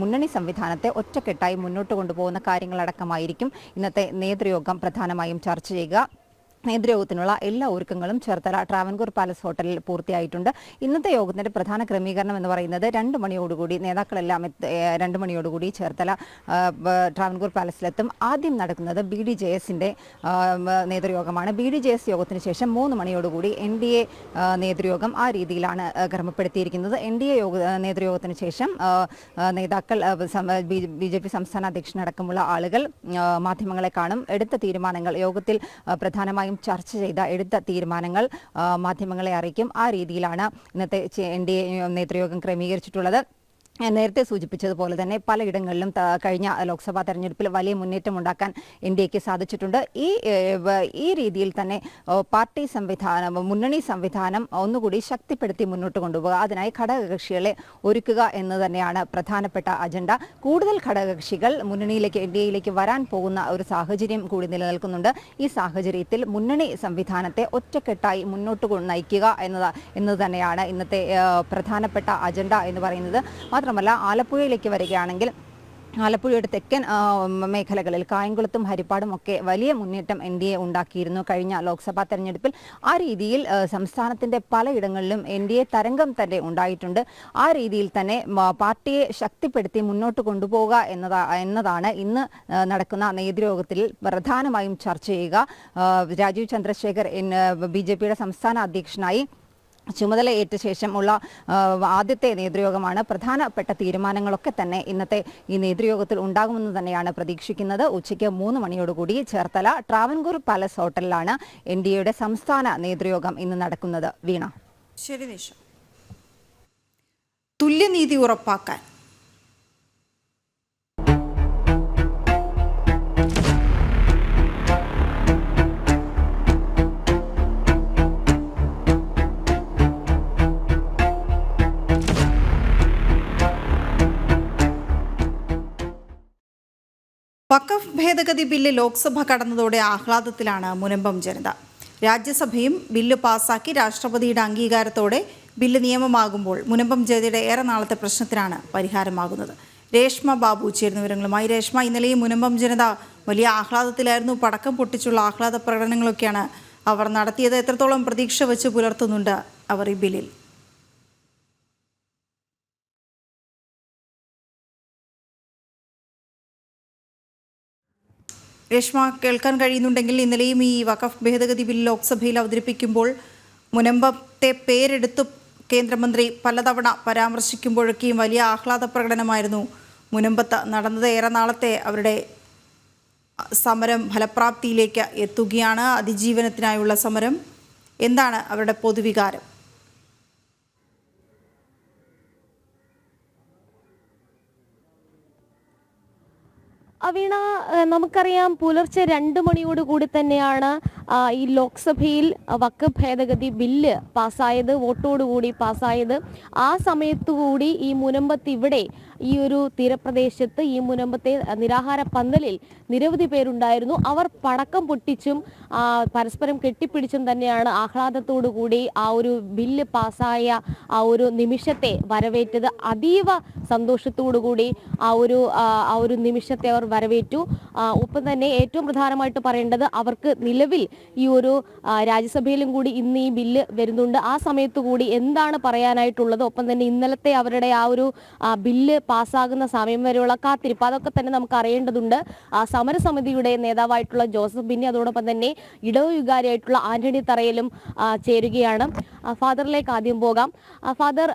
മുന്നണി സംവിധാനത്തെ ഒറ്റക്കെട്ടായി മുന്നോട്ട് കൊണ്ടുപോകുന്ന കാര്യങ്ങളടക്കമായിരിക്കും ഇന്നത്തെ നേതൃയോഗം പ്രധാനമായും ചർച്ച ചെയ്യുക. നേതൃയോഗത്തിനുള്ള എല്ലാ ഒരുക്കങ്ങളും ചേർത്തല ട്രാവൻകൂർ പാലസ് ഹോട്ടലിൽ പൂർത്തിയായിട്ടുണ്ട്. ഇന്നത്തെ യോഗത്തിന്റെ പ്രധാന ക്രമീകരണം എന്ന് പറയുന്നത് 2 മണിയോടുകൂടി നേതാക്കളെല്ലാം 2 മണിയോടുകൂടി ചേർത്തല ട്രാവൻകൂർ പാലസിലെത്തും. ആദ്യം നടക്കുന്നത് BDJSന്റെ നേതൃയോഗമാണ്. BDJS യോഗത്തിന് ശേഷം 3 മണിയോടുകൂടി NDA നേതൃയോഗം. ആ രീതിയിലാണ് ക്രമപ്പെടുത്തിയിരിക്കുന്നത്. NDA നേതൃയോഗത്തിന് ശേഷം നേതാക്കൾ, BJP സംസ്ഥാന അധ്യക്ഷനടക്കമുള്ള ആളുകൾ മാധ്യമങ്ങളെ കാണും. എടുത്ത തീരുമാനങ്ങൾ യോഗത്തിൽ പ്രധാനമായും ചർച്ച ചെയ്ത എടുത്ത തീരുമാനങ്ങൾ മാധ്യമങ്ങളെ അറിയിക്കും. ആ രീതിയിലാണ് ഇന്നത്തെ NDA നേതൃയോഗം ക്രമീകരിച്ചിട്ടുള്ളത്. നേരത്തെ സൂചിപ്പിച്ചതുപോലെ തന്നെ പലയിടങ്ങളിലും കഴിഞ്ഞ ലോക്സഭാ തെരഞ്ഞെടുപ്പിൽ വലിയ മുന്നേറ്റം ഉണ്ടാക്കാൻ NDAക്ക് സാധിച്ചിട്ടുണ്ട്. ഈ രീതിയിൽ തന്നെ പാർട്ടി സംവിധാനം, മുന്നണി സംവിധാനം ഒന്നുകൂടി ശക്തിപ്പെടുത്തി മുന്നോട്ട് കൊണ്ടുപോകുക, അതിനായി ഘടകകക്ഷികളെ ഒരുക്കുക എന്ന് തന്നെയാണ് പ്രധാനപ്പെട്ട അജണ്ട. കൂടുതൽ ഘടകകക്ഷികൾ മുന്നണിയിലേക്ക് NDAയിലേക്ക് വരാൻ പോകുന്ന ഒരു സാഹചര്യം കൂടി നിലനിൽക്കുന്നുണ്ട്. ഈ സാഹചര്യത്തിൽ മുന്നണി സംവിധാനത്തെ ഒറ്റക്കെട്ടായി മുന്നോട്ട് നയിക്കുക എന്നത് തന്നെയാണ് ഇന്നത്തെ പ്രധാനപ്പെട്ട അജണ്ട എന്ന് പറയുന്നത്. മാത്രമല്ല, ആലപ്പുഴയിലേക്ക് വരികയാണെങ്കിൽ ആലപ്പുഴയുടെ തെക്കൻ മേഖലകളിൽ കായംകുളത്തും ഹരിപ്പാടും ഒക്കെ വലിയ മുന്നേറ്റം NDA ഉണ്ടാക്കിയിരുന്നു കഴിഞ്ഞ ലോക്സഭാ തെരഞ്ഞെടുപ്പിൽ. ആ രീതിയിൽ സംസ്ഥാനത്തിന്റെ പലയിടങ്ങളിലും NDA തരംഗം തന്നെ ഉണ്ടായിട്ടുണ്ട്. ആ രീതിയിൽ തന്നെ പാർട്ടിയെ ശക്തിപ്പെടുത്തി മുന്നോട്ട് കൊണ്ടുപോകുക എന്നതാണ് ഇന്ന് നടക്കുന്ന നേതൃയോഗത്തിൽ പ്രധാനമായും ചർച്ച ചെയ്യുക. രാജീവ് ചന്ദ്രശേഖർ BJPയുടെ സംസ്ഥാന അധ്യക്ഷനായി ചുമതലയേറ്റ ശേഷമുള്ള ആദ്യത്തെ നേതൃയോഗമാണ്. പ്രധാനപ്പെട്ട തീരുമാനങ്ങളൊക്കെ തന്നെ ഇന്നത്തെ ഈ നേതൃയോഗത്തിൽ ഉണ്ടാകുമെന്ന് തന്നെയാണ് പ്രതീക്ഷിക്കുന്നത്. ഉച്ചയ്ക്ക് 3 മണിയോടുകൂടി ചേർത്തല ട്രാവൻകൂർ പാലസ് ഹോട്ടലിലാണ് NDAയുടെ സംസ്ഥാന നേതൃയോഗം ഇന്ന് നടക്കുന്നത്. വീണ. ശരി നിഷ. തുല്യനീതി ഉറപ്പാക്കാൻ വഖഫ് ഭേദഗതി ബില്ല് ലോക്സഭ കടന്നതോടെ ആഹ്ലാദത്തിലാണ് മുനമ്പം ജനത. രാജ്യസഭയും ബില്ല് പാസാക്കി രാഷ്ട്രപതിയുടെ അംഗീകാരത്തോടെ ബില്ല് നിയമമാകുമ്പോൾ മുനമ്പം ജനതയുടെ ഏറെ നാളത്തെ പ്രശ്നത്തിനാണ് പരിഹാരമാകുന്നത്. രേഷ്മ ബാബു ചേരുന്ന വിവരങ്ങളുമായി. രേഷ്മ, ഇന്നലെയും മുനമ്പം ജനത വലിയ ആഹ്ലാദത്തിലായിരുന്നു. പടക്കം പൊട്ടിച്ചുള്ള ആഹ്ലാദ പ്രകടനങ്ങളൊക്കെയാണ് അവർ നടത്തിയത്. എത്രത്തോളം പ്രതീക്ഷ വെച്ച് പുലർത്തുന്നുണ്ട് അവർ ഈ ബില്ലിൽ? രേഷ്മ, കേൾക്കാൻ കഴിയുന്നുണ്ടെങ്കിൽ ഇന്നലെയും ഈ വഖഫ് ഭേദഗതി ബിൽ ലോക്സഭയിൽ അവതരിപ്പിക്കുമ്പോൾ മുനമ്പത്തെ പേരെടുത്തു കേന്ദ്രമന്ത്രി പലതവണ പരാമർശിക്കുമ്പോഴൊക്കെയും വലിയ ആഹ്ലാദ പ്രകടനമായിരുന്നു മുനമ്പത്ത് നടന്നത്. ഏറെ നാളത്തെ അവരുടെ സമരം ഫലപ്രാപ്തിയിലേക്ക് എത്തുകയാണ്. അതിജീവനത്തിനായുള്ള സമരം. എന്താണ് അവരുടെ പൊതുവികാരം? വീണ, നമുക്കറിയാം പുലർച്ചെ 2 മണിയോടുകൂടി തന്നെയാണ് ഈ ലോക്സഭയിൽ വഖഫ് ഭേദഗതി ബില്ല് പാസ്സായത്, വോട്ടോടുകൂടി പാസ്സായത്. ആ സമയത്തുകൂടി ഈ മുനമ്പത്ത് ഇവിടെ ഈ ഒരു തീരപ്രദേശത്ത് ഈ മുനമ്പത്തെ നിരാഹാര പന്തലിൽ നിരവധി പേരുണ്ടായിരുന്നു. അവർ പടക്കം പൊട്ടിച്ചും പരസ്പരം കെട്ടിപ്പിടിച്ചും തന്നെയാണ് ആഹ്ലാദത്തോടുകൂടി ആ ഒരു ബില്ല് പാസ്സായ ആ ഒരു നിമിഷത്തെ വരവേറ്റത്. അതീവ സന്തോഷത്തോടുകൂടി ആ ഒരു നിമിഷത്തെ അവർ വരവേറ്റു. ഒപ്പം തന്നെ ഏറ്റവും പ്രധാനമായിട്ട് പറയേണ്ടത്, അവർക്ക് നിലവിൽ ഈ ഒരു രാജ്യസഭയിലും കൂടി ഇന്ന് ഈ ബില്ല് വരുന്നുണ്ട്. ആ സമയത്ത് കൂടി എന്താണ് പറയാനായിട്ടുള്ളത്, ഒപ്പം തന്നെ ഇന്നലത്തെ അവരുടെ ആ ഒരു ബില്ല് പാസ്സാകുന്ന സമയം വരെയുള്ള കാത്തിരിപ്പ്, അതൊക്കെ തന്നെ നമുക്ക് അറിയേണ്ടതുണ്ട്. സമരസമിതിയുടെ നേതാവായിട്ടുള്ള ജോസഫ് ബിന്നി, അതോടൊപ്പം തന്നെ ഇടവ വികാരിയായിട്ടുള്ള ആന്റണി തറയിലും ചേരുകയാണ്. ഫാദറിലേക്ക് ആദ്യം പോകാം. ഫാദർ,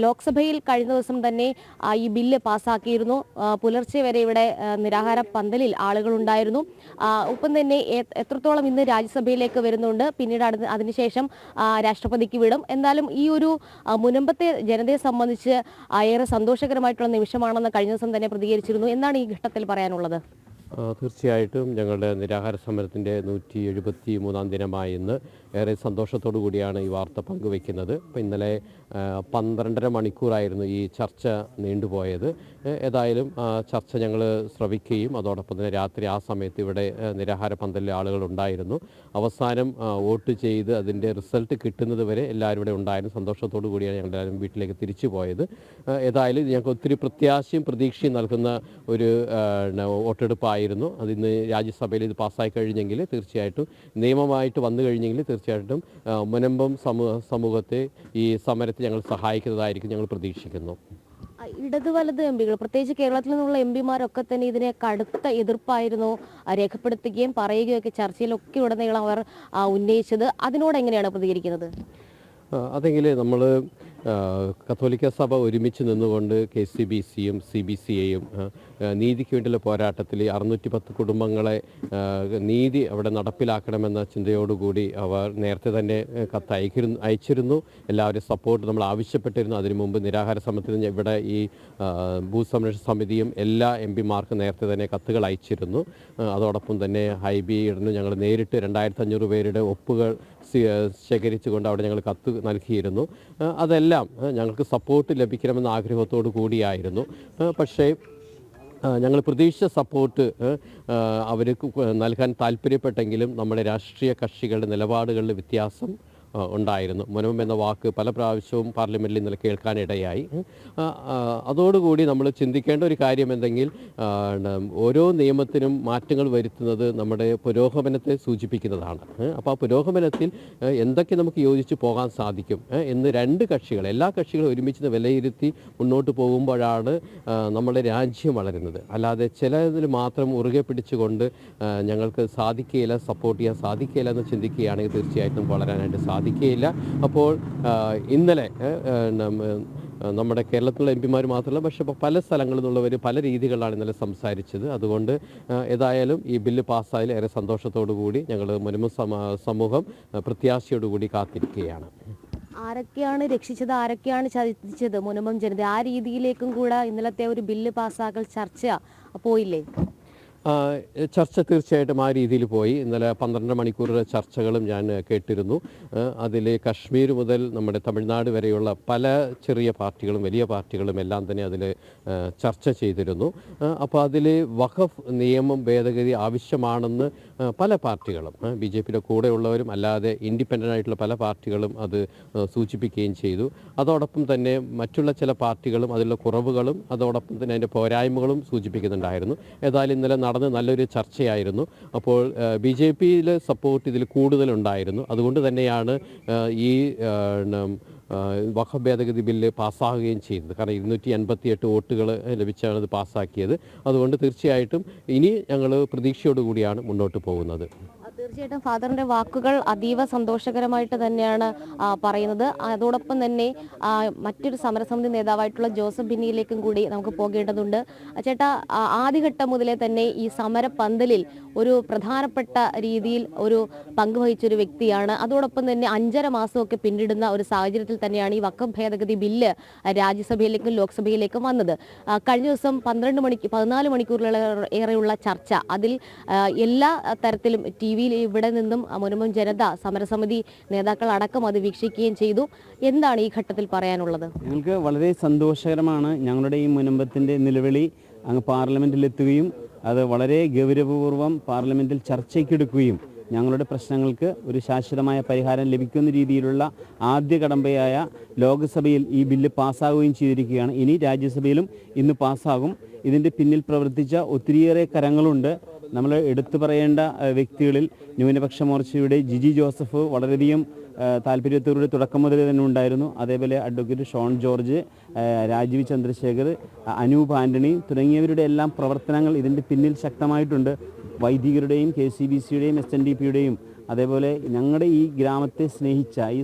ലോക്സഭയിൽ കഴിഞ്ഞ ദിവസം തന്നെ ഈ ബില്ല് പാസ്സാക്കിയിരുന്നു. പുലർച്ചെ വരെ ഇവിടെ നിരാഹാര പന്തലിൽ ആളുകളുണ്ടായിരുന്നു. ഒപ്പം തന്നെ എത്രത്തോളം ഇന്ന് രാജ്യസഭയിലേക്ക് വരുന്നുണ്ട്, പിന്നീട് അതിനുശേഷം രാഷ്ട്രപതിക്ക് വിടും. എന്നാലും ഈ ഒരു മുനമ്പത്തെ ജനതയെ സംബന്ധിച്ച് ഏറെ സന്തോഷകരമായിട്ടുള്ള നിമിഷമാണെന്ന് കഴിഞ്ഞ ദിവസം തന്നെ പ്രതികരിച്ചിരുന്നു. എന്താണ് ഈ ഘട്ടത്തിൽ പറയാനുള്ളത്? തീർച്ചയായിട്ടും ഞങ്ങളുടെ നിരാഹാര സമരത്തിൻ്റെ 173-ാം ദിനമായ ഇന്ന് ഏറെ സന്തോഷത്തോടു കൂടിയാണ് ഈ വാർത്ത പങ്കുവയ്ക്കുന്നത്. അപ്പോൾ ഇന്നലെ 12.5 മണിക്കൂറായിരുന്നു ഈ ചർച്ച നീണ്ടുപോയത്. ഏതായാലും ചർച്ച ഞങ്ങൾ ശ്രവിക്കുകയും അതോടൊപ്പം തന്നെ രാത്രി ആ സമയത്ത് ഇവിടെ നിരാഹാര പന്തലിലെ ആളുകളുണ്ടായിരുന്നു. അവസാനം വോട്ട് ചെയ്ത് അതിൻ്റെ റിസൾട്ട് കിട്ടുന്നത് വരെ എല്ലാവരും ഇവിടെ ഉണ്ടായിരുന്നു. സന്തോഷത്തോടു കൂടിയാണ് ഞങ്ങളെല്ലാവരും വീട്ടിലേക്ക് തിരിച്ചു പോയത്. ഏതായാലും ഞങ്ങൾക്ക് ഒത്തിരി പ്രത്യാശയും പ്രതീക്ഷയും നൽകുന്ന ഒരു വോട്ടെടുപ്പായിരുന്നു. അതിന്ന് രാജ്യസഭയിൽ ഇത് പാസ്സായി കഴിഞ്ഞെങ്കിൽ തീർച്ചയായിട്ടും നിയമമായിട്ട് വന്നു കഴിഞ്ഞെങ്കിൽ തീർച്ചയായിട്ടും മുനമ്പം സമൂഹത്തെ ഈ സമരത്തെ ഞങ്ങൾ സഹായിക്കുന്നതായിരിക്കും ഞങ്ങൾ പ്രതീക്ഷിക്കുന്നു. ഇടത് വലത് എംപികൾ, പ്രത്യേകിച്ച് കേരളത്തിൽ നിന്നുള്ള എംപിമാരൊക്കെ തന്നെ ഇതിനെ കടുത്ത എതിർപ്പായിരുന്നു രേഖപ്പെടുത്തുകയും പറയുകയൊക്കെ ചർച്ചയിലൊക്കെ ഉടനീളം അവർ ഉന്നയിച്ചത്. അതിനോട് എങ്ങനെയാണ് പ്രതികരിക്കുന്നത്? അതെങ്കിൽ നമ്മൾ കത്തോലിക്ക സഭ ഒരുമിച്ച് നിന്നുകൊണ്ട് KCBCയും CBCയെയും നീതിക്ക് വേണ്ടിയുള്ള പോരാട്ടത്തിൽ 610 കുടുംബങ്ങളെ നീതി അവിടെ നടപ്പിലാക്കണമെന്ന ചിന്തയോടുകൂടി അവർ നേരത്തെ തന്നെ കത്ത് അയച്ചിരുന്നു. എല്ലാവരും സപ്പോർട്ട് നമ്മൾ ആവശ്യപ്പെട്ടിരുന്നു. അതിനു മുമ്പ് നിരാഹാര സമരത്തിന് ഇവിടെ ഈ ഭൂസംരക്ഷണ സമിതിയും എല്ലാ MPമാർക്കും നേരത്തെ തന്നെ കത്തുകൾ അയച്ചിരുന്നു. അതോടൊപ്പം തന്നെ ഹൈബിയിടുന്നു ഞങ്ങൾ നേരിട്ട് 2500 പേരുടെ ഒപ്പുകൾ ശേഖരിച്ചുകൊണ്ട് അവിടെ ഞങ്ങൾ കത്ത് നൽകിയിരുന്നു. അതെല്ലാം ഞങ്ങൾക്ക് സപ്പോർട്ട് ലഭിക്കണമെന്ന ആഗ്രഹത്തോടു കൂടിയായിരുന്നു. പക്ഷേ ഞങ്ങൾ പ്രതീക്ഷിച്ച സപ്പോർട്ട് അവർക്ക് നൽകാൻ താല്പര്യപ്പെട്ടെങ്കിലും നമ്മുടെ രാഷ്ട്രീയ കക്ഷികളുടെ നിലപാടുകളിൽ വ്യത്യാസം ഉണ്ടായിരുന്നു. മുനമ്പം എന്ന വാക്ക് പല പ്രാവശ്യവും പാർലമെൻറ്റിൽ ഇന്നലെ കേൾക്കാനിടയായി. അതോടുകൂടി നമ്മൾ ചിന്തിക്കേണ്ട ഒരു കാര്യം എന്തെങ്കിൽ ഓരോ നിയമത്തിനും മാറ്റങ്ങൾ വരുത്തുന്നത് നമ്മുടെ പുരോഗമനത്തെ സൂചിപ്പിക്കുന്നതാണ്. അപ്പോൾ ആ പുരോഗമനത്തിൽ എന്തൊക്കെ നമുക്ക് യോജിച്ച് പോകാൻ സാധിക്കും എന്ന് രണ്ട് കക്ഷികൾ, എല്ലാ കക്ഷികളും ഒരുമിച്ച് വിലയിരുത്തി മുന്നോട്ട് പോകുമ്പോഴാണ് നമ്മുടെ രാജ്യം വളരുന്നത്. അല്ലാതെ ചിലതിൽ മാത്രം ഉറുകെ പിടിച്ചുകൊണ്ട് ഞങ്ങൾക്ക് സാധിക്കുകയില്ല, സപ്പോർട്ട് ചെയ്യാൻ സാധിക്കുകയില്ല എന്ന് ചിന്തിക്കുകയാണെങ്കിൽ തീർച്ചയായിട്ടും വളരാനായിട്ട് സാധിക്കില്ല. അപ്പോൾ ഇന്നലെ നമ്മുടെ കേരളത്തിലുള്ള MPമാർ മാത്രമല്ല, പക്ഷേ പല സ്ഥലങ്ങളിൽ നിന്നുള്ളവർ പല രീതികളിലാണ് ഇന്നലെ സംസാരിച്ചത്. അതുകൊണ്ട് ഏതായാലും ഈ ബില്ല് പാസ്സായാലും ഏറെ സന്തോഷത്തോടു കൂടി ഞങ്ങൾ മുനമ്പം സമൂഹം പ്രത്യാശയോടുകൂടി കാത്തിരിക്കുകയാണ്. ആരൊക്കെയാണ് രക്ഷിച്ചത്, ആരൊക്കെയാണ് ചതിച്ചത് മുനമ്പം ജനത, ആ രീതിയിലേക്കും കൂടെ ഇന്നലത്തെ ഒരു ബില്ല് പാസ്സാക്കൽ ചർച്ച പോയില്ലേ? ചർച്ച തീർച്ചയായിട്ടും ആ രീതിയിൽ പോയി. ഇന്നലെ 12 മണിക്കൂർ ചർച്ചകളും ഞാൻ കേട്ടിരുന്നു. അതിൽ കശ്മീർ മുതൽ നമ്മുടെ തമിഴ്നാട് വരെയുള്ള പല ചെറിയ പാർട്ടികളും വലിയ പാർട്ടികളും എല്ലാം തന്നെ അതിൽ ചർച്ച ചെയ്തിരുന്നു. അപ്പോൾ അതിൽ വഖഫ് നിയമം ഭേദഗതി ആവശ്യമാണെന്ന് പല പാർട്ടികളും, BJPയുടെ കൂടെയുള്ളവരും അല്ലാതെ ഇൻഡിപെൻഡൻ്റ് ആയിട്ടുള്ള പല പാർട്ടികളും അത് സൂചിപ്പിക്കുകയും ചെയ്തു. അതോടൊപ്പം തന്നെ മറ്റുള്ള ചില പാർട്ടികളും അതിലുള്ള കുറവുകളും അതോടൊപ്പം തന്നെ അതിൻ്റെ പോരായ്മകളും സൂചിപ്പിക്കുന്നുണ്ടായിരുന്നു. ഏതായാലും ഇന്നലെ നടന്ന് നല്ലൊരു ചർച്ചയായിരുന്നു. അപ്പോൾ BJPയിൽ സപ്പോർട്ട് ഇതിൽ കൂടുതലുണ്ടായിരുന്നു. അതുകൊണ്ട് തന്നെയാണ് ഈ വഖഫ് ഭേദഗതി ബില്ല് പാസ്സാകുകയും ചെയ്തത്. കാരണം 288 വോട്ടുകൾ ലഭിച്ചാണ് ഇത് പാസ്സാക്കിയത്. അതുകൊണ്ട് തീർച്ചയായിട്ടും ഇനി ഞങ്ങൾ പ്രതീക്ഷയോടുകൂടിയാണ് മുന്നോട്ട് പോകുന്നത്. തീർച്ചയായിട്ടും ഫാദറിന്റെ വാക്കുകൾ അതീവ സന്തോഷകരമായിട്ട് തന്നെയാണ് പറയുന്നത്. അതോടൊപ്പം തന്നെ മറ്റൊരു സമരസമിതി നേതാവായിട്ടുള്ള ജോസഫ് ബിന്നിയിലേക്കും കൂടി നമുക്ക് പോകേണ്ടതുണ്ട്. ചേട്ടാ, ആദ്യഘട്ടം മുതലേ തന്നെ ഈ സമര പന്തലിൽ ഒരു പ്രധാനപ്പെട്ട രീതിയിൽ ഒരു പങ്കുവഹിച്ചൊരു വ്യക്തിയാണ്. അതോടൊപ്പം തന്നെ 5.5 മാസമൊക്കെ പിന്നിടുന്ന ഒരു സാഹചര്യത്തിൽ തന്നെയാണ് ഈ വഖഫ് ഭേദഗതി ബില്ല് രാജ്യസഭയിലേക്കും ലോക്സഭയിലേക്കും വന്നത്. കഴിഞ്ഞ ദിവസം 14 മണിക്കൂറിലേറെയുള്ള ചർച്ച, അതിൽ എല്ലാ തരത്തിലും TV ഇവിടെ നിന്നും മുനമ്പം ജനത, സമരസമിതി നേതാക്കൾ അടക്കം അത് വീക്ഷിക്കുകയും ചെയ്തു. എന്താണ് ഈ ഘട്ടത്തിൽ പറയാനുള്ളത്? ഞങ്ങൾക്ക് വളരെ സന്തോഷകരമാണ്. ഞങ്ങളുടെ ഈ മുനമ്പത്തിൻ്റെ നിലവിളി അങ്ങ് പാർലമെൻറ്റിലെത്തുകയും അത് വളരെ ഗൗരവപൂർവ്വം പാർലമെൻറ്റിൽ ചർച്ചയ്ക്കെടുക്കുകയും ഞങ്ങളുടെ പ്രശ്നങ്ങൾക്ക് ഒരു ശാശ്വതമായ പരിഹാരം ലഭിക്കുന്ന രീതിയിലുള്ള ആദ്യ കടമ്പയായ ലോക്സഭയിൽ ഈ ബില്ല് പാസ്സാവുകയും ചെയ്തിരിക്കുകയാണ്. ഇനി രാജ്യസഭയിലും ഇന്ന് പാസ്സാകും. ഇതിൻ്റെ പിന്നിൽ പ്രവർത്തിച്ച ഒത്തിരിയേറെ കരങ്ങളുണ്ട്. നമ്മൾ എടുത്തു പറയേണ്ട വ്യക്തികളിൽ ന്യൂനപക്ഷ മോർച്ചയുടെ ജിജി ജോസഫ് വളരെയധികം താല്പര്യത്തോടെ തുടക്കം മുതൽ തന്നെ ഉണ്ടായിരുന്നു. അതേപോലെ അഡ്വക്കേറ്റ് ഷോൺ ജോർജ്, രാജീവ് ചന്ദ്രശേഖർ, അനൂപ് ആൻ്റണി തുടങ്ങിയവരുടെ എല്ലാം പ്രവർത്തനങ്ങൾ ഇതിൻ്റെ പിന്നിൽ ശക്തമായിട്ടുണ്ട്. വൈദികരുടെയും KCBCയുടെയും SNDPയുടെയും അതേപോലെ ഞങ്ങളുടെ ഈ ഗ്രാമത്തെ സ്നേഹിച്ച, ഈ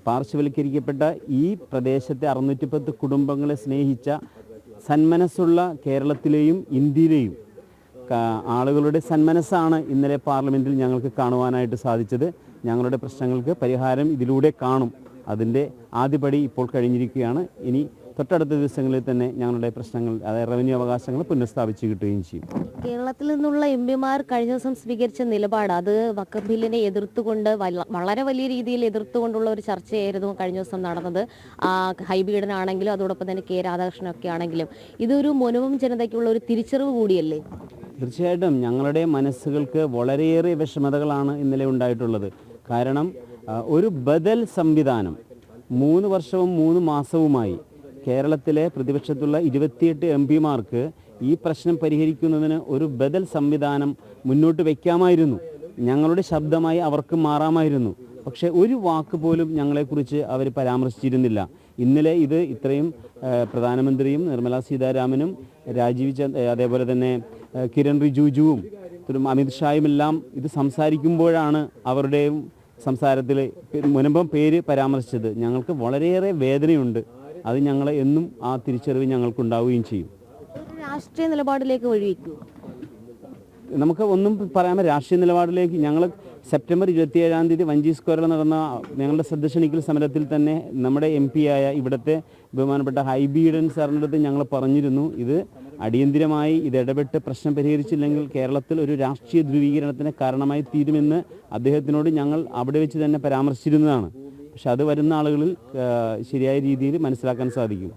പാർശ്വവൽക്കരിക്കപ്പെട്ട ഈ പ്രദേശത്തെ 610 കുടുംബങ്ങളെ സ്നേഹിച്ച സന്മനസ്സുള്ള കേരളത്തിലെയും ഇന്ത്യയിലെയും ആളുകളുടെ സന്മനസ്സാണ് ഇന്നലെ പാർലമെൻറ്റിൽ ഞങ്ങൾക്ക് കാണുവാനായിട്ട് സാധിച്ചത്. ഞങ്ങളുടെ പ്രശ്നങ്ങൾക്ക് പരിഹാരം ഇതിലൂടെ കാണും. അതിൻ്റെ ആദ്യപടി ഇപ്പോൾ കഴിഞ്ഞിരിക്കുകയാണ്. ഇനി തൊട്ടടുത്ത ദിവസങ്ങളിൽ തന്നെ ഞങ്ങളുടെ പ്രശ്നങ്ങൾ, അതായത് റവന്യൂ അവകാശങ്ങൾ പുനഃസ്ഥാപിച്ച് കിട്ടുകയും ചെയ്യും. കേരളത്തിൽ നിന്നുള്ള MP-മാർ കഴിഞ്ഞ ദിവസം സ്വീകരിച്ച നിലപാട്, അത് വഖഫ് ബില്ലിനെ എതിർത്തുകൊണ്ട് വളരെ വലിയ രീതിയിൽ എതിർത്തുകൊണ്ടുള്ള ഒരു ചർച്ചയായിരുന്നു കഴിഞ്ഞ ദിവസം നടന്നത്. ഹൈബി ഈഡനാണെങ്കിലും അതോടൊപ്പം തന്നെ K. രാധാകൃഷ്ണനൊക്കെ ആണെങ്കിലും ഇതൊരു മുനവം ജനതയ്ക്കുള്ള ഒരു തിരിച്ചറിവ് കൂടിയല്ലേ? തീർച്ചയായിട്ടും ഞങ്ങളുടെ മനസ്സുകൾക്ക് വളരെയേറെ വിഷമതകളാണ് ഇന്നലെ ഉണ്ടായിട്ടുള്ളത്. കാരണം ഒരു ബദൽ സംവിധാനം 3 വർഷവും 3 മാസവുമായി കേരളത്തിലെ പ്രതിപക്ഷത്തുള്ള 28 MP-മാർക്ക് ഈ പ്രശ്നം പരിഹരിക്കുന്നതിന് ഒരു ബദൽ സംവിധാനം മുന്നോട്ട് വയ്ക്കാമായിരുന്നു. ഞങ്ങളുടെ ശബ്ദമായി അവർക്ക് മാറാമായിരുന്നു. പക്ഷേ ഒരു വാക്ക് പോലും ഞങ്ങളെക്കുറിച്ച് അവർ പരാമർശിച്ചിരുന്നില്ല. ഇന്നലെ ഇത് ഇത്രയും പ്രധാനമന്ത്രിയും നിർമ്മലാ സീതാരാമനും അതേപോലെ തന്നെ കിരൺ റിജിജുവും അമിത്ഷായുമെല്ലാം ഇത് സംസാരിക്കുമ്പോഴാണ് അവരുടെയും സംസാരത്തിൽ മുൻപും പേര് പരാമർശിച്ചത്. ഞങ്ങൾക്ക് വളരെയേറെ വേദനയുണ്ട്. അത് ഞങ്ങളെ എന്നും ആ തിരിച്ചറിവ് ഞങ്ങൾക്കുണ്ടാവുകയും ചെയ്യും. രാഷ്ട്രീയ നിലപാടിലേക്ക് വഴിവെക്കൂ? നമുക്ക് ഒന്നും പറയാൻ, രാഷ്ട്രീയ നിലപാടിലേക്ക് ഞങ്ങൾ സെപ്റ്റംബർ 27-ാം തീയതി വഞ്ചി സ്ക്വയറിൽ നടന്ന ഞങ്ങളുടെ ശ്രദ്ധ ക്ഷണിക്കൽ സമരത്തിൽ തന്നെ നമ്മുടെ MP ആയ ഇവിടുത്തെ ബഹുമാനപ്പെട്ട ഹൈബി ഈഡൻ സാറിൻ്റെ അടുത്ത് ഞങ്ങൾ പറഞ്ഞിരുന്നു, ഇത് അടിയന്തിരമായി ഇത് ഇടപെട്ട് പ്രശ്നം പരിഹരിച്ചില്ലെങ്കിൽ കേരളത്തിൽ ഒരു രാഷ്ട്രീയ ധ്രുവീകരണത്തിന് കാരണമായി തീരുമെന്ന് അദ്ദേഹത്തിനോട് ഞങ്ങൾ അവിടെ വെച്ച് തന്നെ പരാമർശിച്ചിരുന്നതാണ്. പക്ഷെ അത് വരുന്ന ആളുകളിൽ ശരിയായ രീതിയിൽ മനസ്സിലാക്കാൻ സാധിക്കും.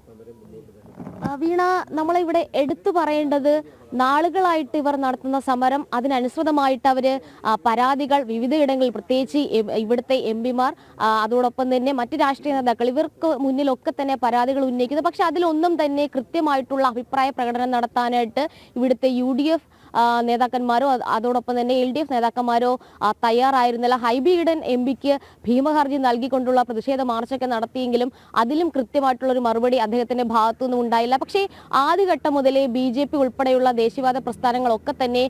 വീണ, നമ്മളിവിടെ എടുത്തു പറയേണ്ടത്, നാളുകളായിട്ട് ഇവർ നടത്തുന്ന സമരം, അതിനനുസൃതമായിട്ട് അവർ പരാതികൾ വിവിധയിടങ്ങളിൽ, പ്രത്യേകിച്ച് ഇവിടുത്തെ MP-മാർ അതോടൊപ്പം തന്നെ മറ്റ് രാഷ്ട്രീയ നേതാക്കൾ, ഇവർക്ക് മുന്നിലൊക്കെ തന്നെ പരാതികൾ ഉന്നയിക്കുന്നത്. പക്ഷെ അതിലൊന്നും തന്നെ കൃത്യമായിട്ടുള്ള അഭിപ്രായ പ്രകടനം നടത്താനായിട്ട് ഇവിടുത്തെ UDF നേതാക്കന്മാരോ അതോടൊപ്പം തന്നെ LDF നേതാക്കന്മാരോ തയ്യാറായിരുന്നില്ല. ഹൈബി ഈഡൻ MP-ക്ക് ഭീമഹർജി നൽകിക്കൊണ്ടുള്ള പ്രതിഷേധ മാർച്ചൊക്കെ നടത്തിയെങ്കിലും അതിലും കൃത്യമായിട്ടുള്ളൊരു മറുപടി അദ്ദേഹത്തിന്റെ ഭാഗത്തുനിന്നും ഉണ്ടായില്ല. പക്ഷേ ആദ്യഘട്ടം മുതലേ BJP ഉൾപ്പെടെയുള്ള ദേശീയവാദ പ്രസ്ഥാനങ്ങളൊക്കെ തന്നെ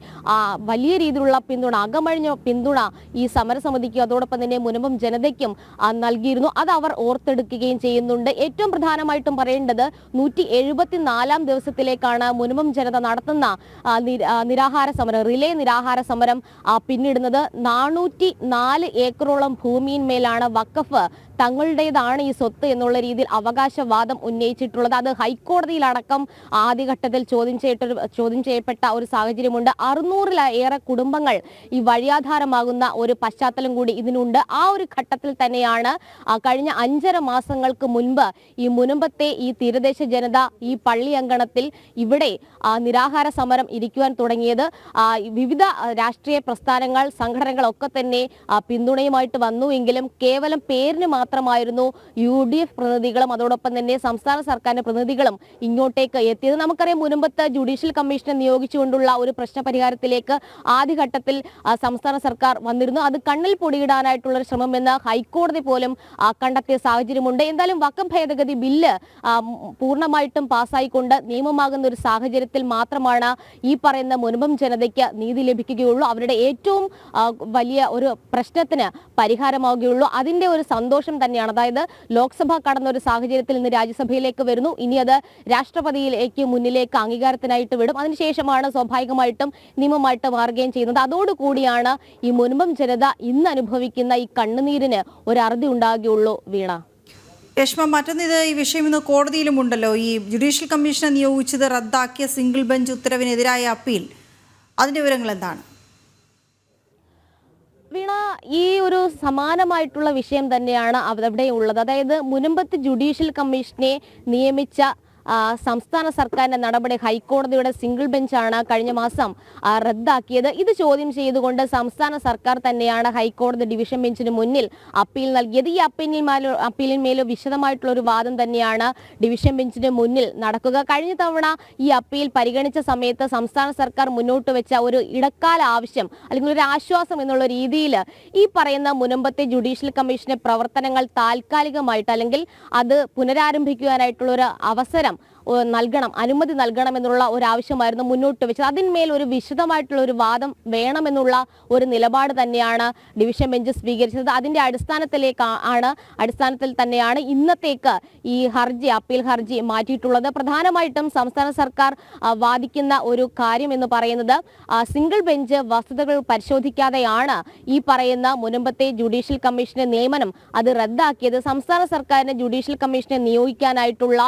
വലിയ രീതിയിലുള്ള പിന്തുണ, അകമഴിഞ്ഞ പിന്തുണ ഈ സമരസമിതിക്കും അതോടൊപ്പം തന്നെ മുനമ്പം ജനതയ്ക്കും നൽകിയിരുന്നു. അത് അവർ ഓർത്തെടുക്കുകയും ചെയ്യുന്നുണ്ട്. ഏറ്റവും പ്രധാനമായിട്ടും പറയേണ്ടത് 174-ാം ദിവസത്തിലേക്കാണ് മുനമ്പം ജനത നടത്തുന്ന നിരാഹാര സമരം, റിലേ നിരാഹാര സമരം പിന്നിടുന്നത്. 404 ഏക്കറോളം ഭൂമിയിന്മേലാണ് വഖഫ് തങ്ങളുടേതാണ് ഈ സ്വത്ത് എന്നുള്ള രീതിയിൽ അവകാശവാദം ഉന്നയിച്ചിട്ടുള്ളത്. അത് ഹൈക്കോടതിയിലടക്കം ആദ്യഘട്ടത്തിൽ ചോദ്യം ചെയ്യപ്പെട്ട ഒരു സാഹചര്യമുണ്ട്. 600-ലേറെ കുടുംബങ്ങൾ ഈ വഴിയാധാരമാകുന്ന ഒരു പശ്ചാത്തലം കൂടി ഇതിനുണ്ട്. ആ ഒരു ഘട്ടത്തിൽ തന്നെയാണ് കഴിഞ്ഞ 5.5 മാസങ്ങൾക്ക് മുൻപ് ഈ മുനമ്പത്തെ ഈ തീരദേശ ജനത ഈ പള്ളി അങ്കണത്തിൽ ഇവിടെ നിരാഹാര സമരം ഇരിക്കുവാൻ തുടങ്ങിയത്. വിവിധ രാഷ്ട്രീയ പ്രസ്ഥാനങ്ങൾ, സംഘടനകളൊക്കെ തന്നെ പിന്തുണയുമായിട്ട് വന്നുവെങ്കിലും കേവലം പേരിന് മാത്രമായിരുന്നു UDF പ്രതിനിധികളും അതോടൊപ്പം തന്നെ സംസ്ഥാന സർക്കാരിന്റെ പ്രതിനിധികളും ഇങ്ങോട്ടേക്ക് എത്തിയത്. നമുക്കറിയാം, മുനമ്പത്ത് ജുഡീഷ്യൽ കമ്മീഷനെ നിയോഗിച്ചുകൊണ്ടുള്ള ഒരു പ്രശ്ന പരിഹാരത്തിലേക്ക് ആദ്യഘട്ടത്തിൽ സംസ്ഥാന സർക്കാർ വന്നിരുന്നു. അത് കണ്ണിൽ പൊടിയിടാനായിട്ടുള്ള ഒരു ശ്രമമെന്ന് ഹൈക്കോടതി പോലും കണ്ടെത്തിയ സാഹചര്യമുണ്ട്. എന്തായാലും വഖഫ് ഭേദഗതി ബില്ല് പൂർണ്ണമായിട്ടും പാസ്സായിക്കൊണ്ട് നിയമമാകുന്ന ഒരു സാഹചര്യത്തിൽ മാത്രമാണ് ഈ പറയുന്ന മുനമ്പം ജനതയ്ക്ക് നീതി ലഭിക്കുകയുള്ളൂ. അവരുടെ ഏറ്റവും വലിയ ഒരു പ്രശ്നത്തിന് പരിഹാരമാവുകയുള്ളൂ. അതിന്റെ ഒരു സന്തോഷം തന്നെയാണ്. അതായത് ലോക്സഭ കടന്ന ഒരു സാഹചര്യത്തിൽ നിന്ന് രാജ്യസഭയിലേക്ക് വരുന്നു. ഇനി അത് രാഷ്ട്രപതിയിലേക്ക് മുന്നിലേക്ക് അംഗീകാരത്തിനായിട്ട് വിടും. അതിനുശേഷമാണ് സ്വാഭാവികമായിട്ടും നിയമമായിട്ട് മാറുകയും ചെയ്യുന്നത്. അതോടുകൂടിയാണ് ഈ മുനമ്പം ജനത ഇന്ന് അനുഭവിക്കുന്ന ഈ കണ്ണുനീരിന് ഒരു അറുതി ഉണ്ടാകുകയുള്ളൂ. വീണ, രശ്മ, മറ്റൊന്നിത് ഈ വിഷയം ഇന്ന് കോടതിയിലും ഉണ്ടല്ലോ. ഈ ജുഡീഷ്യൽ കമ്മീഷനെ നിയോഗിച്ചത് റദ്ദാക്കിയ സിംഗിൾ ബെഞ്ച് ഉത്തരവിനെതിരായ അപ്പീൽ, അതിന്റെ വിവരങ്ങൾ എന്താണ്? വീണ, ഈ ഒരു സമാനമായിട്ടുള്ള വിഷയം തന്നെയാണ് അവിടെ ഉള്ളത്. അതായത് മുനമ്പത്ത് ജുഡീഷ്യൽ കമ്മീഷനെ നിയമിച്ച സംസ്ഥാന സർക്കാരിന്റെ നടപടി ഹൈക്കോടതിയുടെ സിംഗിൾ ബെഞ്ചാണ് കഴിഞ്ഞ മാസം റദ്ദാക്കിയത്. ഇത് ചോദ്യം ചെയ്തുകൊണ്ട് സംസ്ഥാന സർക്കാർ തന്നെയാണ് ഹൈക്കോടതി ഡിവിഷൻ ബെഞ്ചിന് മുന്നിൽ അപ്പീൽ നൽകിയത്. ഈ അപ്പീലിന്മേൽ വിശദമായിട്ടുള്ള ഒരു വാദം തന്നെയാണ് ഡിവിഷൻ ബെഞ്ചിന് മുന്നിൽ നടക്കുക. കഴിഞ്ഞ തവണ ഈ അപ്പീൽ പരിഗണിച്ച സമയത്ത് സംസ്ഥാന സർക്കാർ മുന്നോട്ട് വെച്ച ഒരു ഇടക്കാല ആവശ്യം അല്ലെങ്കിൽ ഒരു ആശ്വാസം എന്നുള്ള രീതിയിൽ ഈ പറയുന്ന മുനമ്പത്തെ ജുഡീഷ്യൽ കമ്മീഷന്റെ പ്രവർത്തനങ്ങൾ താൽക്കാലികമായിട്ട് അല്ലെങ്കിൽ അത് പുനരാരംഭിക്കുവാനായിട്ടുള്ള ഒരു അവസരം നൽകണം, അനുമതി നൽകണം എന്നുള്ള ഒരു ആവശ്യമായിരുന്നു മുന്നോട്ട് വെച്ചത്. അതിന്മേൽ ഒരു വിശദമായിട്ടുള്ള ഒരു വാദം വേണമെന്നുള്ള ഒരു നിലപാട് തന്നെയാണ് ഡിവിഷൻ ബെഞ്ച് സ്വീകരിച്ചത്. അതിന്റെ അടിസ്ഥാനത്തിൽ തന്നെയാണ് ഇന്നത്തേക്ക് ഈ അപ്പീൽ ഹർജി മാറ്റിയിട്ടുള്ളത്. പ്രധാനമായിട്ടും സംസ്ഥാന സർക്കാർ വാദിക്കുന്ന ഒരു കാര്യം എന്ന് പറയുന്നത് സിംഗിൾ ബെഞ്ച് വസ്തുതകൾ പരിശോധിക്കാതെയാണ് ഈ പറയുന്ന മുനമ്പത്തെ ജുഡീഷ്യൽ കമ്മീഷന്റെ നിയമനം അത് റദ്ദാക്കിയത്. സംസ്ഥാന സർക്കാരിന് ജുഡീഷ്യൽ കമ്മീഷനെ നിയോഗിക്കാനായിട്ടുള്ള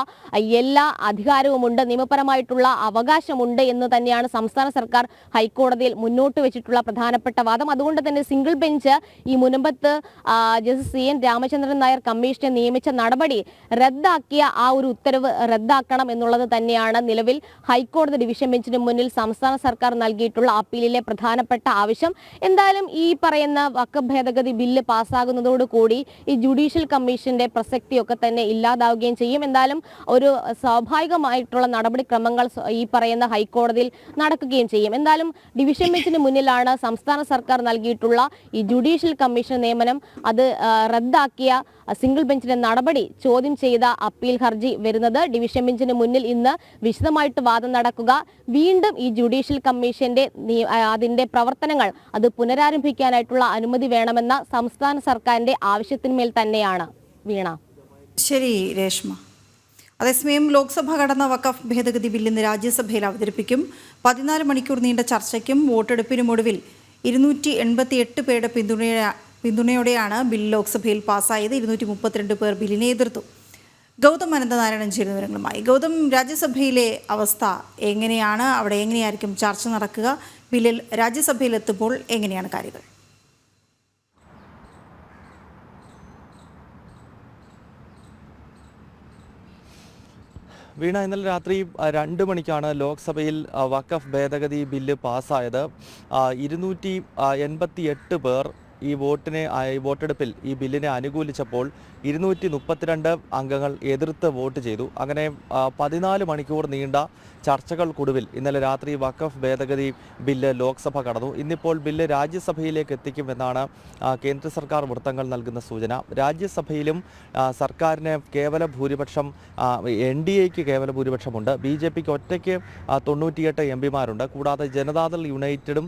എല്ലാ അധികാരവുമുണ്ട്, നിയമപരമായിട്ടുള്ള അവകാശമുണ്ട് എന്ന് തന്നെയാണ് സംസ്ഥാന സർക്കാർ ഹൈക്കോടതിയിൽ മുന്നോട്ട് വെച്ചിട്ടുള്ള പ്രധാനപ്പെട്ട വാദം. അതുകൊണ്ട് തന്നെ സിംഗിൾ ബെഞ്ച് ഈ മുനമ്പത്ത് ജസ്റ്റിസ് CN രാമചന്ദ്രൻ നായർ കമ്മീഷനെ നിയമിച്ച നടപടി റദ്ദാക്കിയ ആ ഒരു ഉത്തരവ് റദ്ദാക്കണം എന്നുള്ളത് തന്നെയാണ് നിലവിൽ ഹൈക്കോടതി ഡിവിഷൻ ബെഞ്ചിന് മുന്നിൽ സംസ്ഥാന സർക്കാർ നൽകിയിട്ടുള്ള അപ്പീലിലെ പ്രധാനപ്പെട്ട ആവശ്യം. എന്തായാലും ഈ പറയുന്ന വഖഫ് ഭേദഗതി ബില്ല് പാസ്സാകുന്നതോടുകൂടി ഈ ജുഡീഷ്യൽ കമ്മീഷന്റെ പ്രസക്തിയൊക്കെ തന്നെ ഇല്ലാതാവുകയും ചെയ്യും. എന്തായാലും ഒരു സ്വാഭാവികമായിട്ടുള്ള നടപടിക്രമങ്ങൾ ഈ പറയുന്ന ഹൈക്കോടതിയിൽ നടക്കുകയും ചെയ്യും. എന്തായാലും ഡിവിഷൻ ബെഞ്ചിന് മുന്നിലാണ് സംസ്ഥാന സർക്കാർ നൽകിയിട്ടുള്ള ഈ ജുഡീഷ്യൽ കമ്മീഷൻ നിയമനം അത് റദ്ദാക്കിയ സിംഗിൾ ബെഞ്ചിന്റെ നടപടി ചോദ്യം ചെയ്ത അപ്പീൽ ഹർജി വരുന്നത്. ഡിവിഷൻ ബെഞ്ചിന് മുന്നിൽ ഇന്ന് വിശദമായിട്ട് വാദം നടക്കുക. വീണ്ടും ഈ ജുഡീഷ്യൽ കമ്മീഷന്റെ അതിന്റെ പ്രവർത്തനങ്ങൾ അത് പുനരാരംഭിക്കാനായിട്ടുള്ള അനുമതി വേണമെന്ന സംസ്ഥാന സർക്കാരിന്റെ ആവശ്യത്തിന്മേൽ തന്നെയാണ്. വീണ. ശരി രേഷ്മ. അതേസമയം ലോക്സഭ കടന്ന വഖഫ് ഭേദഗതി ബിൽ ഇന്ന് രാജ്യസഭയിൽ അവതരിപ്പിക്കും. 14 മണിക്കൂർ നീണ്ട ചർച്ചയ്ക്കും വോട്ടെടുപ്പിനുമൊടുവിൽ 288 പേരുടെ പിന്തുണയോടെയാണ് ബിൽ ലോക്സഭയിൽ പാസ്സായത്. 232 പേർ ബില്ലിനെ എതിർത്തു. ഗൗതം അനന്തനാരായണൻ ചേരുന്ന വിവരങ്ങളുമായി. ഗൗതം, രാജ്യസഭയിലെ അവസ്ഥ എങ്ങനെയാണ്? അവിടെ എങ്ങനെയായിരിക്കും ചർച്ച നടക്കുക? ബില്ലിൽ രാജ്യസഭയിലെത്തുമ്പോൾ എങ്ങനെയാണ് കാര്യങ്ങൾ? വീണ, ഇന്നലെ രാത്രി 2 മണിക്കാണ് ലോക്സഭയിൽ വഖഫ് ഭേദഗതി ബില്ല് പാസ്സായത്. 288 പേർ ഈ വോട്ടെടുപ്പിൽ ഈ ബില്ലിനെ അനുകൂലിച്ചപ്പോൾ 232 അംഗങ്ങൾ എതിർത്ത് വോട്ട് ചെയ്തു. അങ്ങനെ 14 മണിക്കൂർ നീണ്ട ചർച്ചകൾക്കൊടുവിൽ ഇന്നലെ രാത്രി വഖഫ് ഭേദഗതി ബില്ല് ലോക്സഭ കടന്നു. ഇന്നിപ്പോൾ ബില്ല് രാജ്യസഭയിലേക്ക് എത്തിക്കുമെന്നാണ് കേന്ദ്ര സർക്കാർ വൃത്തങ്ങൾ നൽകുന്ന സൂചന. രാജ്യസഭയിലും സർക്കാരിന് കേവല ഭൂരിപക്ഷം, NDAക്ക് കേവല ഭൂരിപക്ഷമുണ്ട്. BJPക്ക് ഒറ്റയ്ക്ക് 98 MPമാരുണ്ട്. കൂടാതെ ജനതാദൾ യുണൈറ്റഡും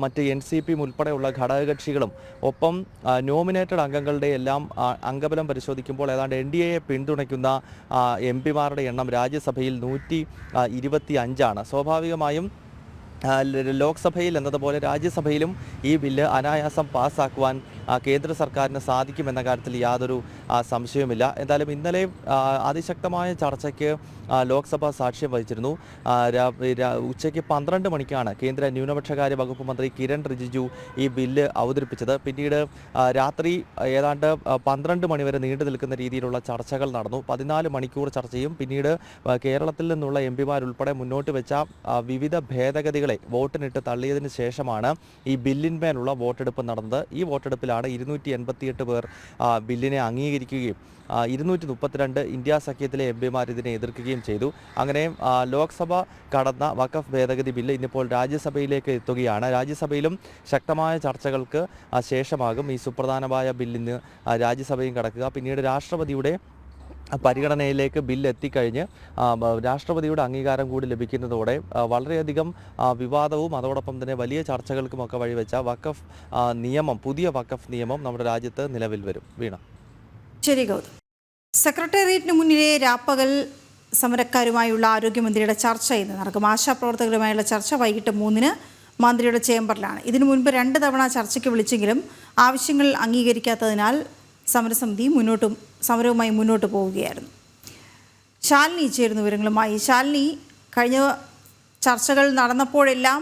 മറ്റ് NCPയും ഉൾപ്പെടെയുള്ള ഘടകകക്ഷികളും ഒപ്പം നോമിനേറ്റഡ് അംഗങ്ങളുടെ എല്ലാം അംഗബലം പരിശോധിക്കുമ്പോൾ ഏതാണ്ട് NDAയെ പിന്തുണയ്ക്കുന്ന MPമാരുടെ എണ്ണം രാജ്യസഭയിൽ 125ആണ്. സ്വാഭാവികമായും ലോക്സഭയിൽ എന്നതുപോലെ രാജ്യസഭയിലും ഈ ബില്ല് അനായാസം പാസ്സാക്കുവാൻ കേന്ദ്ര സർക്കാരിന് സാധിക്കുമെന്ന കാര്യത്തിൽ യാതൊരു സംശയവുമില്ല. എന്തായാലും ഇന്നലെ അതിശക്തമായ ചർച്ചയ്ക്ക് ലോക്സഭ സാക്ഷ്യം വഹിച്ചിരുന്നു. ഉച്ചയ്ക്ക് 12 മണിക്കാണ് കേന്ദ്ര ന്യൂനപക്ഷകാര്യ വകുപ്പ് മന്ത്രി കിരൺ റിജിജു ഈ ബില്ല് അവതരിപ്പിച്ചത്. പിന്നീട് രാത്രി ഏതാണ്ട് 12 മണിവരെ നീണ്ടു നിൽക്കുന്ന രീതിയിലുള്ള ചർച്ചകൾ നടന്നു. 14 മണിക്കൂർ ചർച്ചയും പിന്നീട് കേരളത്തിൽ നിന്നുള്ള MPമാരുൾപ്പെടെ മുന്നോട്ട് വെച്ച വിവിധ ഭേദഗതികളെ വോട്ടിനിട്ട് തള്ളിയതിന് ശേഷമാണ് ഈ ബില്ലിന്മേലുള്ള വോട്ടെടുപ്പ് നടന്നത്. ഈ വോട്ടെടുപ്പിലാണ് 288 പേർ ബില്ലിനെ അംഗീകരിക്കുകയും 232 ഇന്ത്യ സഖ്യത്തിലെ MPമാർ ഇതിനെ എതിർക്കുകയും ചെയ്തു. അങ്ങനെ ലോക്സഭ കടന്ന വഖഫ് ഭേദഗതി ബില്ല് ഇന്നിപ്പോൾ രാജ്യസഭയിലേക്ക് എത്തുകയാണ്. രാജ്യസഭയിലും ശക്തമായ ചർച്ചകൾക്ക് ശേഷമാകും ഈ സുപ്രധാനമായ ബില്ലിന് രാജ്യസഭയും കടക്കുക. പിന്നീട് രാഷ്ട്രപതിയുടെ പരിഗണനയിലേക്ക് ബില്ല് എത്തിക്കഴിഞ്ഞ് രാഷ്ട്രപതിയുടെ അംഗീകാരം കൂടി ലഭിക്കുന്നതോടെ വളരെയധികം വിവാദവും അതോടൊപ്പം തന്നെ വലിയ ചർച്ചകൾക്കുമൊക്കെ വഴിവെച്ച വഖഫ് നിയമം, പുതിയ വഖഫ് നിയമം നമ്മുടെ രാജ്യത്ത് നിലവിൽ വരും. വീണ. ശരി ഗൗതം. സെക്രട്ടേറിയറ്റിന് മുന്നിലെ രാപ്പകൽ സമരക്കാരുമായുള്ള ആരോഗ്യമന്ത്രിയുടെ ചർച്ച ഇന്ന് നടക്കും. ആശാപ്രവർത്തകരുമായുള്ള ചർച്ച വൈകിട്ട് 3-ന് മന്ത്രിയുടെ ചേംബറിലാണ്. ഇതിനു മുൻപ് 2 തവണ ചർച്ചയ്ക്ക് വിളിച്ചെങ്കിലും ആവശ്യങ്ങൾ അംഗീകരിക്കാത്തതിനാൽ സമരവുമായി മുന്നോട്ട് പോവുകയായിരുന്നു. ശാലിനി ചേരുന്ന വിവരങ്ങളുമായി. ശാലിനി, കഴിഞ്ഞ ചർച്ചകൾ നടന്നപ്പോഴെല്ലാം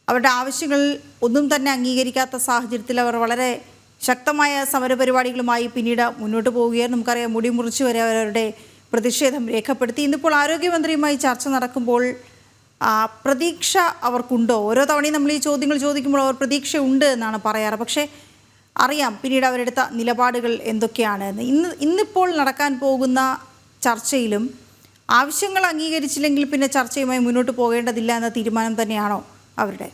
അവരുടെ ആവശ്യങ്ങൾ ഒന്നും തന്നെ അംഗീകരിക്കാത്ത സാഹചര്യത്തിൽ അവർ വളരെ ശക്തമായ സമരപരിപാടികളുമായി പിന്നീട് മുന്നോട്ട് പോവുകയായിരുന്നു. നമുക്കറിയാം, മുടിമുറിച്ച് വരെ അവരുടെ പ്രതിഷേധം രേഖപ്പെടുത്തി. ഇന്നിപ്പോൾ ആരോഗ്യമന്ത്രിയുമായി ചർച്ച നടക്കുമ്പോൾ പ്രതീക്ഷ അവർക്കുണ്ടോ? ഓരോ തവണയും നമ്മൾ ഈ ചോദ്യങ്ങൾ ചോദിക്കുമ്പോൾ അവർ പ്രതീക്ഷയുണ്ട് എന്നാണ് പറയാറ്. പക്ഷേ അറിയാം പിന്നീട് അവരെടുത്ത നിലപാടുകൾ എന്തൊക്കെയാണ് എന്ന്. ഇന്നിപ്പോൾ നടക്കാൻ പോകുന്ന ചർച്ചയിലും ആവശ്യങ്ങൾ അംഗീകരിച്ചില്ലെങ്കിൽ പിന്നെ ചർച്ചയുമായി മുന്നോട്ട് പോകേണ്ടതില്ല എന്ന തീരുമാനം തന്നെയാണോ അവരുടെ?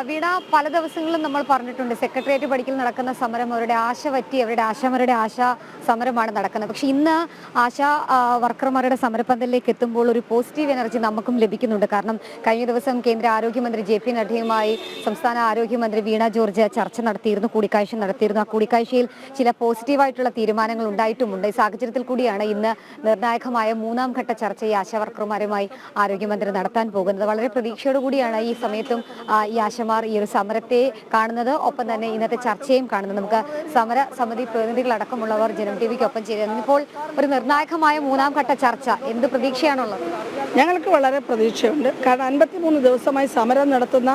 വീണ, പല ദിവസങ്ങളും നമ്മൾ പറഞ്ഞിട്ടുണ്ട് സെക്രട്ടേറിയറ്റ് പടിക്കൽ നടക്കുന്ന സമരം അവരുടെ ആശ പറ്റി, അവരുടെ ആശാമാരുടെ ആശാ സമരമാണ് നടക്കുന്നത്. പക്ഷേ ഇന്ന് ആശാ വർക്കർമാരുടെ സമരപ്പന്തലിലേക്ക് എത്തുമ്പോൾ ഒരു പോസിറ്റീവ് എനർജി നമുക്കും ലഭിക്കുന്നുണ്ട്. കാരണം കഴിഞ്ഞ ദിവസം കേന്ദ്ര ആരോഗ്യമന്ത്രി JP നഡ്ഡയുമായി സംസ്ഥാന ആരോഗ്യമന്ത്രി വീണ ജോർജ് ചർച്ച നടത്തിയിരുന്നു, കൂടിക്കാഴ്ച നടത്തിയിരുന്നു. ആ കൂടിക്കാഴ്ചയിൽ ചില പോസിറ്റീവായിട്ടുള്ള തീരുമാനങ്ങൾ ഉണ്ടായിട്ടുമുണ്ട്. ഈ സാഹചര്യത്തിൽ കൂടിയാണ് ഇന്ന് നിർണായകമായ 3ാം ഘട്ട ചർച്ച ഈ ആശാ വർക്കർമാരുമായി ആരോഗ്യമന്ത്രി നടത്താൻ പോകുന്നത്. വളരെ പ്രതീക്ഷയോടുകൂടിയാണ് ഈ സമയത്തും ഈ ആശമാർ ഈ ഒരു സമരത്തെ കാണുന്നത്, ഒപ്പം തന്നെ ഇന്നത്തെ ചർച്ചയും കാണുന്നത്. നമുക്ക് സമര സമിതി പ്രതിനിധികളടക്കമുള്ളവർ ജനം TVക്കൊപ്പം ചേരുന്നു. ഇപ്പോൾ ഒരു നിർണായകമായ 3ാം ഘട്ട ചർച്ച എന്ത് പ്രതീക്ഷയാണുള്ളത്? ഞങ്ങൾക്ക് വളരെ പ്രതീക്ഷയുണ്ട്. കാരണം 53 ദിവസമായി സമരം നടത്തുന്ന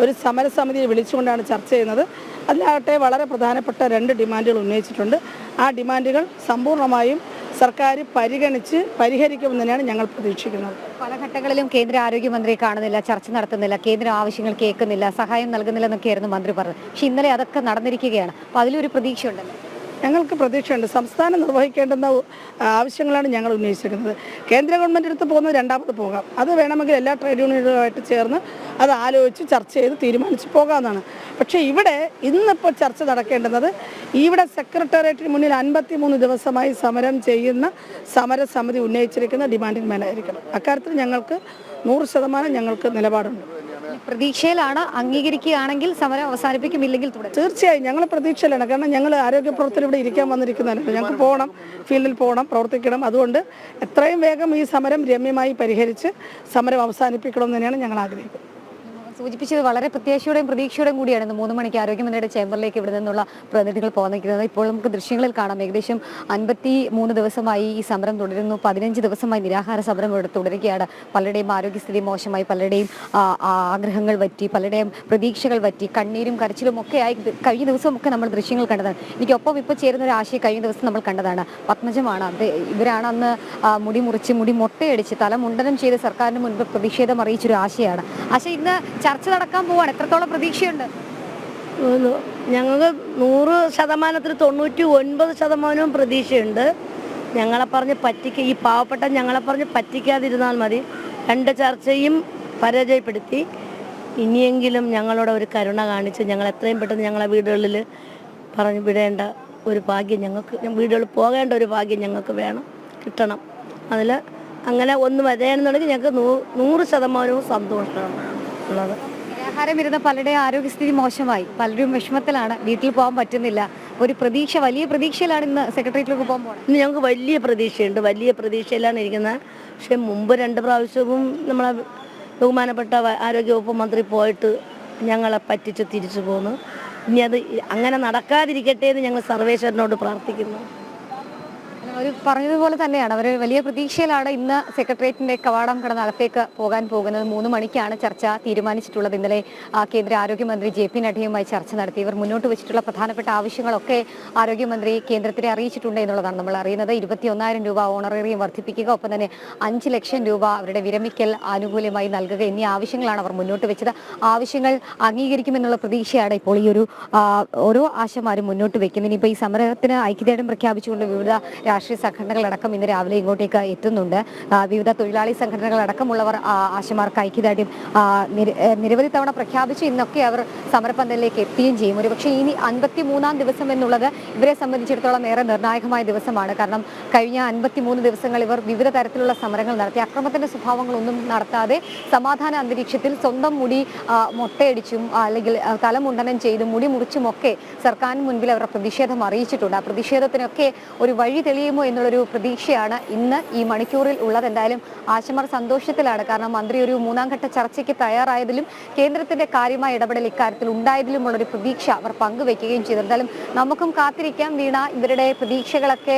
ഒരു സമരസമിതിയെ വിളിച്ചുകൊണ്ടാണ് ചർച്ച ചെയ്യുന്നത്. അതിലാകട്ടെ വളരെ പ്രധാനപ്പെട്ട 2 ഡിമാൻഡുകൾ ഉന്നയിച്ചിട്ടുണ്ട്. ആ ഡിമാൻഡുകൾ സമ്പൂർണ്ണമായും സർക്കാർ പരിഗണിച്ച് പരിഹരിക്കുമെന്ന് തന്നെയാണ് ഞങ്ങൾ പ്രതീക്ഷിക്കുന്നത്. പല ഘട്ടങ്ങളിലും കേന്ദ്ര ആരോഗ്യമന്ത്രി കാണുന്നില്ല, ചർച്ച നടത്തുന്നില്ല, കേന്ദ്ര ആവശ്യങ്ങൾ കേൾക്കുന്നില്ല, സഹായം നൽകുന്നില്ല എന്നൊക്കെയായിരുന്നു മന്ത്രി പറഞ്ഞത്. പക്ഷെ ഇന്നലെ അതൊക്കെ നടന്നിരിക്കുകയാണ്. അപ്പോൾ അതിലൊരു പ്രതീക്ഷയുണ്ടല്ലോ. ഞങ്ങൾക്ക് പ്രതീക്ഷയുണ്ട്. സംസ്ഥാനം നിർവഹിക്കേണ്ടുന്ന ആവശ്യങ്ങളാണ് ഞങ്ങൾ ഉന്നയിച്ചിരിക്കുന്നത്. കേന്ദ്ര ഗവൺമെൻറ് അടുത്ത് പോകുന്നത് രണ്ടാമത് പോകാം. അത് വേണമെങ്കിൽ എല്ലാ ട്രേഡ് യൂണിയനുകളുമായിട്ട് ചേർന്ന് അത് ആലോചിച്ച് ചർച്ച ചെയ്ത് തീരുമാനിച്ച് പോകാമെന്നാണ്. പക്ഷേ ഇവിടെ ഇന്നിപ്പോൾ ചർച്ച നടക്കേണ്ടുന്നത് ഇവിടെ സെക്രട്ടേറിയറ്റിന് മുന്നിൽ 53 ദിവസമായി സമരം ചെയ്യുന്ന സമരസമിതി ഉന്നയിച്ചിരിക്കുന്ന ഡിമാൻഡിന്മേലായിരിക്കണം. അക്കാര്യത്തിൽ ഞങ്ങൾക്ക് 100% ഞങ്ങൾക്ക് നിലപാടുണ്ട്. പ്രതീക്ഷയിലാണ്. അംഗീകരിക്കുകയാണെങ്കിൽ സമരം അവസാനിപ്പിക്കുമില്ലെങ്കിൽ തുടരും. തീർച്ചയായും ഞങ്ങൾ പ്രതീക്ഷയിലാണ്. കാരണം ഞങ്ങൾ ആരോഗ്യ പ്രവർത്തകർ ഇവിടെ ഇരിക്കാൻ വന്നിരിക്കുന്നതല്ല. ഞങ്ങൾക്ക് പോകണം, ഫീൽഡിൽ പോകണം, പ്രവർത്തിക്കണം. അതുകൊണ്ട് എത്രയും വേഗം ഈ സമരം രമ്യമായി പരിഹരിച്ച് സമരം അവസാനിപ്പിക്കണമെന്ന് തന്നെയാണ് ഞങ്ങൾ ആഗ്രഹിക്കുന്നത്. സൂചിപ്പിച്ചത് വളരെ പ്രത്യാശയോടെയും പ്രതീക്ഷയോടെയും കൂടിയാണ് ഇന്ന് 3 മണിക്ക് ആരോഗ്യമന്ത്രിയുടെ ചേംബറിലേക്ക് ഇവിടെ നിന്നുള്ള പ്രതിനിധികൾ പോകുന്നത്. ഇപ്പോൾ നമുക്ക് ദൃശ്യങ്ങളിൽ കാണാം. ഏകദേശം 53 ദിവസമായി ഈ സമരം തുടരുന്നു. 15 ദിവസമായി നിരാഹാര സമരം ഇവിടെ തുടരുകയാണ്. പലരുടെയും ആരോഗ്യസ്ഥിതി മോശമായി, പലരുടെയും ആഗ്രഹങ്ങൾ പറ്റി, പലരുടെയും പ്രതീക്ഷകൾ പറ്റി, കണ്ണീരും കരച്ചിലും ഒക്കെ ആയി കഴിഞ്ഞ ദിവസമൊക്കെ നമ്മൾ ദൃശ്യങ്ങൾ കണ്ടതാണ്. എനിക്കൊപ്പം ഇപ്പോൾ ചേരുന്ന ഒരു ആശയം കഴിഞ്ഞ ദിവസം നമ്മൾ കണ്ടതാണ്. പത്മജമാണ്. ഇവരാണ് അന്ന് മുടി മുറിച്ച്, മുടി മൊട്ടയടിച്ച്, തല മുണ്ടനം ചെയ്ത് സർക്കാരിന് മുൻപ് പ്രതിഷേധം അറിയിച്ചൊരു ആശയാണ്. ആശ ഇന്ന് ചർച്ച നടക്കാൻ പോവാണ്. എത്രത്തോളം പ്രതീക്ഷയുണ്ട്? ഞങ്ങൾക്ക് 100%, 99% പ്രതീക്ഷയുണ്ട്. ഞങ്ങളെ പറഞ്ഞ് ഈ പാവപ്പെട്ട ഞങ്ങളെ പറഞ്ഞ് പറ്റിക്കാതിരുന്നാൽ മതി. 2 ചർച്ചയും പരാജയപ്പെടുത്തി. ഇനിയെങ്കിലും ഞങ്ങളോട് ഒരു കരുണ കാണിച്ച് ഞങ്ങൾ എത്രയും പെട്ടെന്ന് ഞങ്ങളെ വീടുകളിൽ പറഞ്ഞു വിടേണ്ട ഒരു ഭാഗ്യം ഞങ്ങൾക്ക്, വീടുകളിൽ പോകേണ്ട ഒരു ഭാഗ്യം ഞങ്ങൾക്ക് വേണം, കിട്ടണം. അതിൽ അങ്ങനെ ഒന്ന് വരണമെന്നുണ്ടെങ്കിൽ ഞങ്ങൾക്ക് 100% സന്തോഷമാണ് ഉള്ളത്. ആഹാരം ഇരുന്ന പലരുടെയും ആരോഗ്യസ്ഥിതി മോശമായി, പലരും വിഷമത്തിലാണ്, വീട്ടിൽ പോകാൻ പറ്റുന്നില്ല. ഒരു പ്രതീക്ഷ, വലിയ പ്രതീക്ഷയിലാണ് ഇന്ന് സെക്രട്ടേറിയറ്റിലേക്ക് പോകാൻ പോകുന്നത്. ഇന്ന് ഞങ്ങൾക്ക് വലിയ പ്രതീക്ഷയുണ്ട്, വലിയ പ്രതീക്ഷയിലാണ് ഇരിക്കുന്നത്. പക്ഷെ മുമ്പ് 2 പ്രാവശ്യവും നമ്മളെ ബഹുമാനപ്പെട്ട ആരോഗ്യവകുപ്പ് മന്ത്രി പോയിട്ട് ഞങ്ങളെ പറ്റിച്ച് തിരിച്ചു പോന്നു. ഇനി അത് അങ്ങനെ നടക്കാതിരിക്കട്ടെ എന്ന് ഞങ്ങൾ സർവേശ്വരനോട് പ്രാർത്ഥിക്കുന്നു. അവർ പറഞ്ഞതുപോലെ തന്നെയാണ്, അവർ വലിയ പ്രതീക്ഷയിലാണ് ഇന്ന് സെക്രട്ടേറിയറ്റിന്റെ കവാടം കടന്ന് അകത്തേക്ക് പോകാൻ പോകുന്നത്. 3 മണിക്കാണ് ചർച്ച തീരുമാനിച്ചിട്ടുള്ളത്. ഇന്നലെ കേന്ദ്ര ആരോഗ്യമന്ത്രി JP നഡ്ഡയുമായി ചർച്ച നടത്തി. ഇവർ മുന്നോട്ട് വെച്ചിട്ടുള്ള പ്രധാനപ്പെട്ട ആവശ്യങ്ങളൊക്കെ ആരോഗ്യമന്ത്രി കേന്ദ്രത്തിനെ അറിയിച്ചിട്ടുണ്ട് എന്നുള്ളതാണ് നമ്മൾ അറിയുന്നത്. 21,000 രൂപ ഓണറേറിയം വർദ്ധിപ്പിക്കുക, ഒപ്പം തന്നെ 5 ലക്ഷം രൂപ അവരുടെ വിരമിക്കൽ ആനുകൂല്യമായി നൽകുക എന്നീ ആവശ്യങ്ങളാണ് അവർ മുന്നോട്ട് വെച്ചത്. ആവശ്യങ്ങൾ അംഗീകരിക്കുമെന്നുള്ള പ്രതീക്ഷയാണ് ഇപ്പോൾ ഈ ഒരു ഓരോ ആശമാരും മുന്നോട്ട് വെക്കുന്നത്. ഇനിയിപ്പോൾ ഈ സമരത്തിന് ഐക്യദാർഢ്യം പ്രഖ്യാപിച്ചുകൊണ്ട് വിവിധ രാഷ്ട്രീയ സംഘടനകളടക്കം ഇന്ന് രാവിലെ ഇങ്ങോട്ടേക്ക് എത്തുന്നുണ്ട്. വിവിധ തൊഴിലാളി സംഘടനകളടക്കമുള്ളവർ ആശമാർക്ക് ഐക്യദാർഢ്യം നിരവധി തവണ പ്രഖ്യാപിച്ചു. ഇന്നൊക്കെ അവർ സമരപന്തലിലേക്ക് എത്തുകയും ചെയ്യും. ഒരുപക്ഷെ ഇനി 53ാം ദിവസം എന്നുള്ളത് ഇവരെ സംബന്ധിച്ചിടത്തോളം ഏറെ നിർണായകമായ ദിവസമാണ്. കാരണം കഴിഞ്ഞ 53 ദിവസങ്ങൾ ഇവർ വിവിധ തരത്തിലുള്ള സമരങ്ങൾ നടത്തി. അക്രമത്തിന്റെ സ്വഭാവങ്ങളൊന്നും നടത്താതെ സമാധാന അന്തരീക്ഷത്തിൽ സ്വന്തം മുടി മൊട്ടയടിച്ചും അല്ലെങ്കിൽ തലമുണ്ടനം ചെയ്തും മുടി മുറിച്ചുമൊക്കെ സർക്കാരിന് മുൻപിൽ അവരുടെ പ്രതിഷേധം അറിയിച്ചിട്ടുണ്ട്. ആ പ്രതിഷേധത്തിനൊക്കെ ഒരു വഴി തെളിയുമോ എന്നുള്ളൊരു പ്രതീക്ഷയാണ് ഇന്ന് ഈ മണിക്കൂറിൽ ഉള്ളത്. എന്തായാലും ആശമാർ സന്തോഷത്തിലാണ്. കാരണം മന്ത്രി ഒരു 3ാം ഘട്ട ചർച്ചയ്ക്ക് തയ്യാറായതിലും കേന്ദ്രത്തിന്റെ കാര്യമായ ഇടപെടൽ ഇക്കാര്യത്തിൽ ഉണ്ടായതിലുമുള്ളൊരു പ്രതീക്ഷ അവർ പങ്കുവെക്കുകയും ചെയ്തു. എന്തായാലും നമുക്കും കാത്തിരിക്കാം വീണ, ഇവരുടെ പ്രതീക്ഷകളൊക്കെ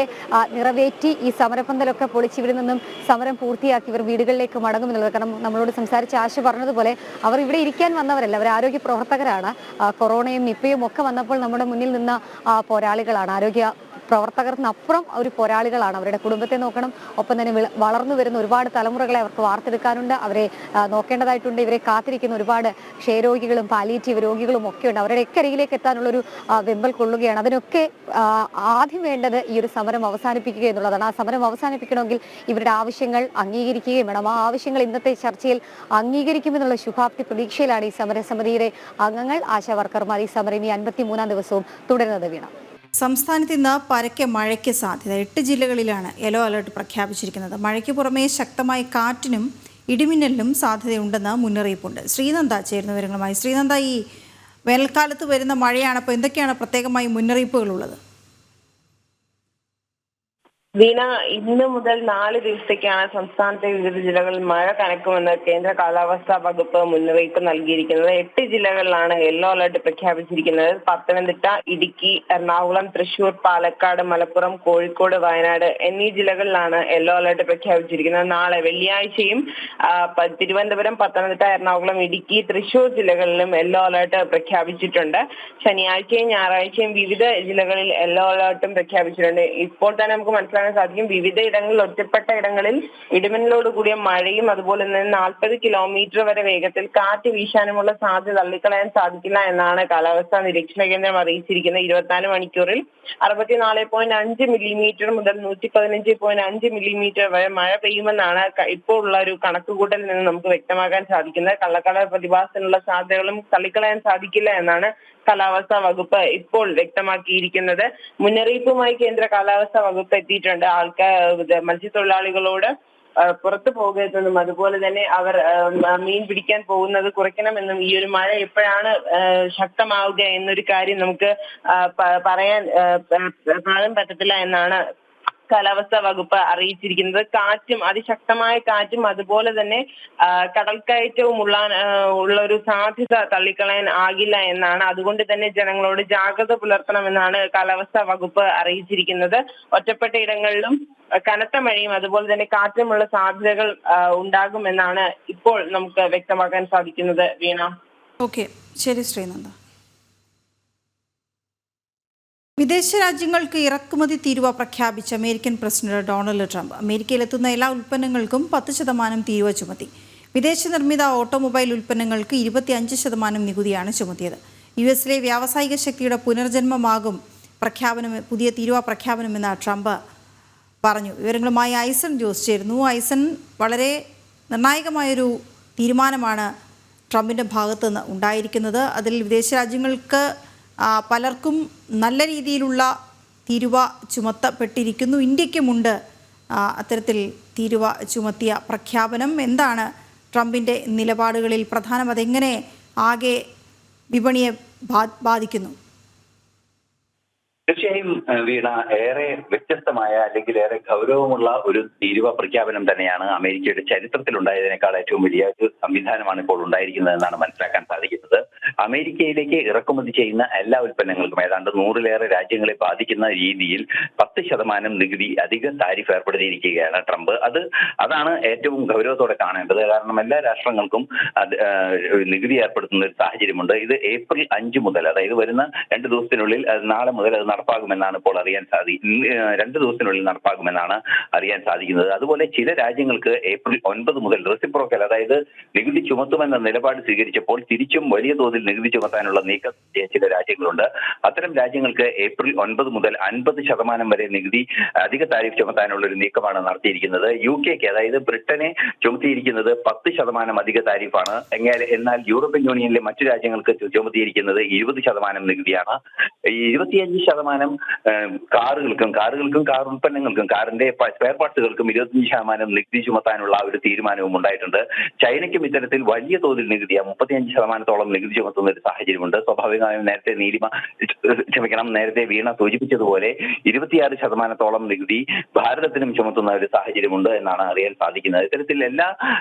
നിറവേറ്റി ഈ സമരപന്തലൊക്കെ പൊളിച്ച് ഇവരിൽ നിന്നും സമരം പൂർത്തിയാക്കി ഇവർ വീടുകളിലേക്ക് മടങ്ങുമെന്നുള്ളത്. കാരണം നമ്മളോട് സംസാരിച്ച ആശ പറഞ്ഞതുപോലെ അവർ ഇവിടെ ഇരിക്കാൻ വന്നവരല്ല, അവർ ആരോഗ്യ പ്രവർത്തകരാണ്. കൊറോണയും നിപ്പയും ഒക്കെ വന്നപ്പോൾ നമ്മുടെ മുന്നിൽ നിന്ന പോരാളികളാണ്, ആരോഗ്യ പ്രവർത്തകർക്കപ്പുറം ഒരു പോരാളികളാണ്. അവരുടെ കുടുംബത്തെ നോക്കണം, ഒപ്പം തന്നെ വളർന്നു വരുന്ന ഒരുപാട് തലമുറകളെ അവർക്ക് വാർത്തെടുക്കാനുണ്ട്, അവരെ നോക്കേണ്ടതായിട്ടുണ്ട്. ഇവരെ കാത്തിരിക്കുന്ന ഒരുപാട് ക്ഷയരോഗികളും പാലിയേറ്റീവ് രോഗികളും ഒക്കെ ഉണ്ട്. അവരുടെയൊക്കെ അരികിലേക്ക് എത്താനുള്ളൊരു വെമ്പൽ കൊള്ളുകയാണ്. അതിനൊക്കെ ആദ്യം വേണ്ടത് ഈ ഒരു സമരം അവസാനിപ്പിക്കുക എന്നുള്ളതാണ്. ആ സമരം അവസാനിപ്പിക്കണമെങ്കിൽ ഇവരുടെ ആവശ്യങ്ങൾ അംഗീകരിക്കുകയും വേണം. ആ ആവശ്യങ്ങൾ ഇന്നത്തെ ചർച്ചയിൽ അംഗീകരിക്കുമെന്നുള്ള ശുഭാപ്തി പ്രതീക്ഷയിലാണ് ഈ സമരസമിതിയുടെ അംഗങ്ങൾ, ആശാ വർക്കർമാർ. ഈ സമരം ഈ 53-ാം ദിവസവും തുടരുന്നത്. വീണ, സംസ്ഥാനത്ത് ഇന്ന് പരക്കെ മഴയ്ക്ക് സാധ്യത. 8 ജില്ലകളിലാണ് യെല്ലോ അലർട്ട് പ്രഖ്യാപിച്ചിരിക്കുന്നത്. മഴയ്ക്ക് പുറമെ ശക്തമായ കാറ്റിനും ഇടിമിന്നലിനും സാധ്യതയുണ്ടെന്ന് മുന്നറിയിപ്പുണ്ട്. ശ്രീനന്ദ ചേരുന്ന വിവരങ്ങളുമായി. ശ്രീനന്ദ, ഈ വേനൽക്കാലത്ത് വരുന്ന മഴയാണ്, അപ്പോൾ എന്തൊക്കെയാണ് പ്രത്യേകമായി മുന്നറിയിപ്പുകളുള്ളത്? വീണ, ഇന്ന് മുതൽ 4 ദിവസത്തേക്കാണ് സംസ്ഥാനത്തെ വിവിധ ജില്ലകളിൽ മഴ കനക്കുമെന്ന് കേന്ദ്ര കാലാവസ്ഥാ വകുപ്പ് മുന്നറിയിപ്പ് നൽകിയിരിക്കുന്നത്. 8 ജില്ലകളിലാണ് യെല്ലോ അലർട്ട് പ്രഖ്യാപിച്ചിരിക്കുന്നത്. പത്തനംതിട്ട, ഇടുക്കി, എറണാകുളം, തൃശൂർ, പാലക്കാട്, മലപ്പുറം, കോഴിക്കോട്, വയനാട് എന്നീ ജില്ലകളിലാണ് യെല്ലോ അലർട്ട് പ്രഖ്യാപിച്ചിരിക്കുന്നത്. നാളെ വെള്ളിയാഴ്ചയും തിരുവനന്തപുരം, പത്തനംതിട്ട, എറണാകുളം, ഇടുക്കി, തൃശൂർ ജില്ലകളിലും യെല്ലോ അലർട്ട് പ്രഖ്യാപിച്ചിട്ടുണ്ട്. ശനിയാഴ്ചയും ഞായറാഴ്ചയും വിവിധ ജില്ലകളിൽ യെല്ലോ അലർട്ടും പ്രഖ്യാപിച്ചിട്ടുണ്ട്. ഇപ്പോൾ തന്നെ നമുക്ക് മനസ്സിലാക്കാൻ സാധിക്കും, വിവിധ ഇടങ്ങളിൽ, ഒറ്റപ്പെട്ട ഇടങ്ങളിൽ ഇടിമിന്നലോട് കൂടിയ മഴയും അതുപോലെ തന്നെ 40 കിലോമീറ്റർ വരെ വേഗത്തിൽ കാറ്റ് വീശാനുമുള്ള സാധ്യത തള്ളിക്കളയാൻ സാധിക്കില്ല എന്നാണ് കാലാവസ്ഥാ നിരീക്ഷണ കേന്ദ്രം അറിയിച്ചിരിക്കുന്നത്. 24 മണിക്കൂറിൽ 64.5 മില്ലിമീറ്റർ മുതൽ 115.5 മില്ലിമീറ്റർ വരെ മഴ പെയ്യുമെന്നാണ് ഇപ്പോൾ ഉള്ള ഒരു കണക്കുകൂട്ടലിൽ നിന്ന് നമുക്ക് വ്യക്തമാക്കാൻ സാധിക്കുന്നത്. കള്ളക്കടൽ പ്രതിഭാസത്തിനുള്ള സാധ്യതകളും തള്ളിക്കളയാൻ സാധിക്കില്ല എന്നാണ് കാലാവസ്ഥാ വകുപ്പ് ഇപ്പോൾ വ്യക്തമാക്കിയിരിക്കുന്നത്. മുന്നറിയിപ്പുമായി കേന്ദ്ര കാലാവസ്ഥാ വകുപ്പ് എത്തിയിട്ടുണ്ട്. മത്സ്യത്തൊഴിലാളികളോട് പുറത്തു പോകരുതെന്നും അതുപോലെ തന്നെ അവർ മീൻ പിടിക്കാൻ പോകുന്നത് കുറയ്ക്കണമെന്നും ഈ ഒരു മഴ എപ്പോഴാണ് ശക്തമാവുക എന്നൊരു കാര്യം നമുക്ക് പറയാൻ പറ്റത്തില്ല എന്നാണ് കാലാവസ്ഥാ വകുപ്പ് അറിയിച്ചിരിക്കുന്നത്. കാറ്റും, അതിശക്തമായ കാറ്റും അതുപോലെ തന്നെ കടൽക്കയറ്റവും ഉള്ള ഒരു സാധ്യത തള്ളിക്കളയാൻ ആകില്ല എന്നാണ്. അതുകൊണ്ട് തന്നെ ജനങ്ങളോട് ജാഗ്രത പുലർത്തണമെന്നാണ് കാലാവസ്ഥാ വകുപ്പ് അറിയിച്ചിരിക്കുന്നത്. ഒറ്റപ്പെട്ട ഇടങ്ങളിലും കനത്ത മഴയും അതുപോലെ തന്നെ കാറ്റുമുള്ള സാധ്യതകൾ ഉണ്ടാകുമെന്നാണ് ഇപ്പോൾ നമുക്ക് വ്യക്തമാക്കാൻ സാധിക്കുന്നത്. വീണ, ഓക്കെ, ശരി ശ്രീനന്ദ. വിദേശ രാജ്യങ്ങൾക്ക് ഇറക്കുമതി തീരുവ പ്രഖ്യാപിച്ച അമേരിക്കൻ പ്രസിഡന്റ് ഡൊണാൾഡ് ട്രംപ് അമേരിക്കയിലെത്തുന്ന എല്ലാ ഉൽപ്പന്നങ്ങൾക്കും 10% തീരുവ ചുമത്തി. വിദേശ നിർമ്മിത ഓട്ടോമൊബൈൽ ഉൽപ്പന്നങ്ങൾക്ക് 25% നികുതിയാണ് ചുമത്തിയത്. US-ലെ വ്യാവസായിക ശക്തിയുടെ പുനർജന്മമാകും പുതിയ തീരുവ പ്രഖ്യാപനമെന്ന് ട്രംപ് പറഞ്ഞു. വിവരങ്ങളുമായി ഐസൺ ജോസ് ചേരുന്നു. ഐസൺ, വളരെ നിർണായകമായൊരു തീരുമാനമാണ് ട്രംപിൻ്റെ ഭാഗത്തു നിന്ന് ഉണ്ടായിരിക്കുന്നത്. അതിൽ വിദേശ രാജ്യങ്ങൾക്ക് പലർക്കും നല്ല രീതിയിലുള്ള തീരുവ ചുമത്തപ്പെട്ടിരിക്കുന്നു. ഇന്ത്യക്കുമുണ്ട് അത്തരത്തിൽ തീരുവ ചുമത്തിയ പ്രഖ്യാപനം. എന്താണ് ട്രംപിൻ്റെ നിലപാടുകളിൽ പ്രധാനം? അതെങ്ങനെ ആകെ വിപണിയെ ബാധിക്കുന്നു? തീർച്ചയായും വീണ, ഏറെ വ്യത്യസ്തമായ അല്ലെങ്കിൽ ഏറെ ഗൗരവമുള്ള ഒരു തീരുവ പ്രഖ്യാപനം തന്നെയാണ് അമേരിക്കയുടെ ചരിത്രത്തിലുണ്ടായതിനേക്കാൾ ഏറ്റവും വലിയ ഒരു സംവിധാനമാണ് ഇപ്പോൾ ഉണ്ടായിരിക്കുന്നത് എന്നാണ് മനസ്സിലാക്കാൻ സാധിക്കുന്നത്. അമേരിക്കയിലേക്ക് ഇറക്കുമതി ചെയ്യുന്ന എല്ലാ ഉൽപ്പന്നങ്ങൾക്കും ഏതാണ്ട് 100-ലേറെ രാജ്യങ്ങളെ ബാധിക്കുന്ന രീതിയിൽ 10% നികുതി, അധിക താരിഫ് ഏർപ്പെടുത്തിയിരിക്കുകയാണ് ട്രംപ്. അതാണ് ഏറ്റവും ഗൗരവത്തോടെ കാണേണ്ടത്. കാരണം എല്ലാ രാഷ്ട്രങ്ങൾക്കും നികുതി ഏർപ്പെടുത്തുന്ന ഒരു സാഹചര്യമുണ്ട്. ഇത് ഏപ്രിൽ 5 മുതൽ, അതായത് വരുന്ന 2 ദിവസത്തിനുള്ളിൽ, നാളെ മുതൽ അത് നടപ്പാകുമെന്നാണ് ഇപ്പോൾ 2 ദിവസത്തിനുള്ളിൽ നടപ്പാകുമെന്നാണ് അറിയാൻ സാധിക്കുന്നത്. അതുപോലെ ചില രാജ്യങ്ങൾക്ക് ഏപ്രിൽ 9 മുതൽ റെസിപ്രോക്കൽ, അതായത് നികുതി ചുമത്തുമെന്ന നിലപാട് സ്വീകരിച്ചപ്പോൾ തിരിച്ചും വലിയ തോതിൽ നികുതി ചുമത്താനുള്ള നീക്കം ചില രാജ്യങ്ങളുണ്ട്. അത്തരം രാജ്യങ്ങൾക്ക് ഏപ്രിൽ 9 മുതൽ 50% വരെ നികുതി, അധിക താരിഫ് ചുമത്താനുള്ള ഒരു നീക്കമാണ് നടത്തിയിരിക്കുന്നത്. UK-ക്ക്, അതായത് ബ്രിട്ടനെ ചുമത്തിയിരിക്കുന്നത് 10% അധിക താരിഫാണ്. എന്നാൽ യൂറോപ്യൻ യൂണിയനിലെ മറ്റു രാജ്യങ്ങൾക്ക് ചുമത്തിയിരിക്കുന്നത് 20% നികുതിയാണ്. 25% കാറുകൾക്കും കാർ ഉൽപ്പന്നങ്ങൾക്കും കാറിന്റെ സ്പെയർ പാർട്സുകൾക്കും 25% നികുതി ചുമത്താനുള്ള ഒരു തീരുമാനവും ഉണ്ടായിട്ടുണ്ട്. ചൈനയ്ക്കും ഇത്തരത്തിൽ വലിയ തോതിൽ നികുതി 35%-ഓളം നികുതി ചുമത്തുന്ന ഒരു സാഹചര്യമുണ്ട്. സ്വാഭാവികമായും നേരത്തെ വീണ സൂചിപ്പിച്ചതുപോലെ 26%-ഓളം നികുതി ഭാരതത്തിനും ചുമത്തുന്ന ഒരു സാഹചര്യമുണ്ട് എന്നാണ് അറിയാൻ സാധിക്കുന്നത്. ഇത്തരത്തിൽ എല്ലാ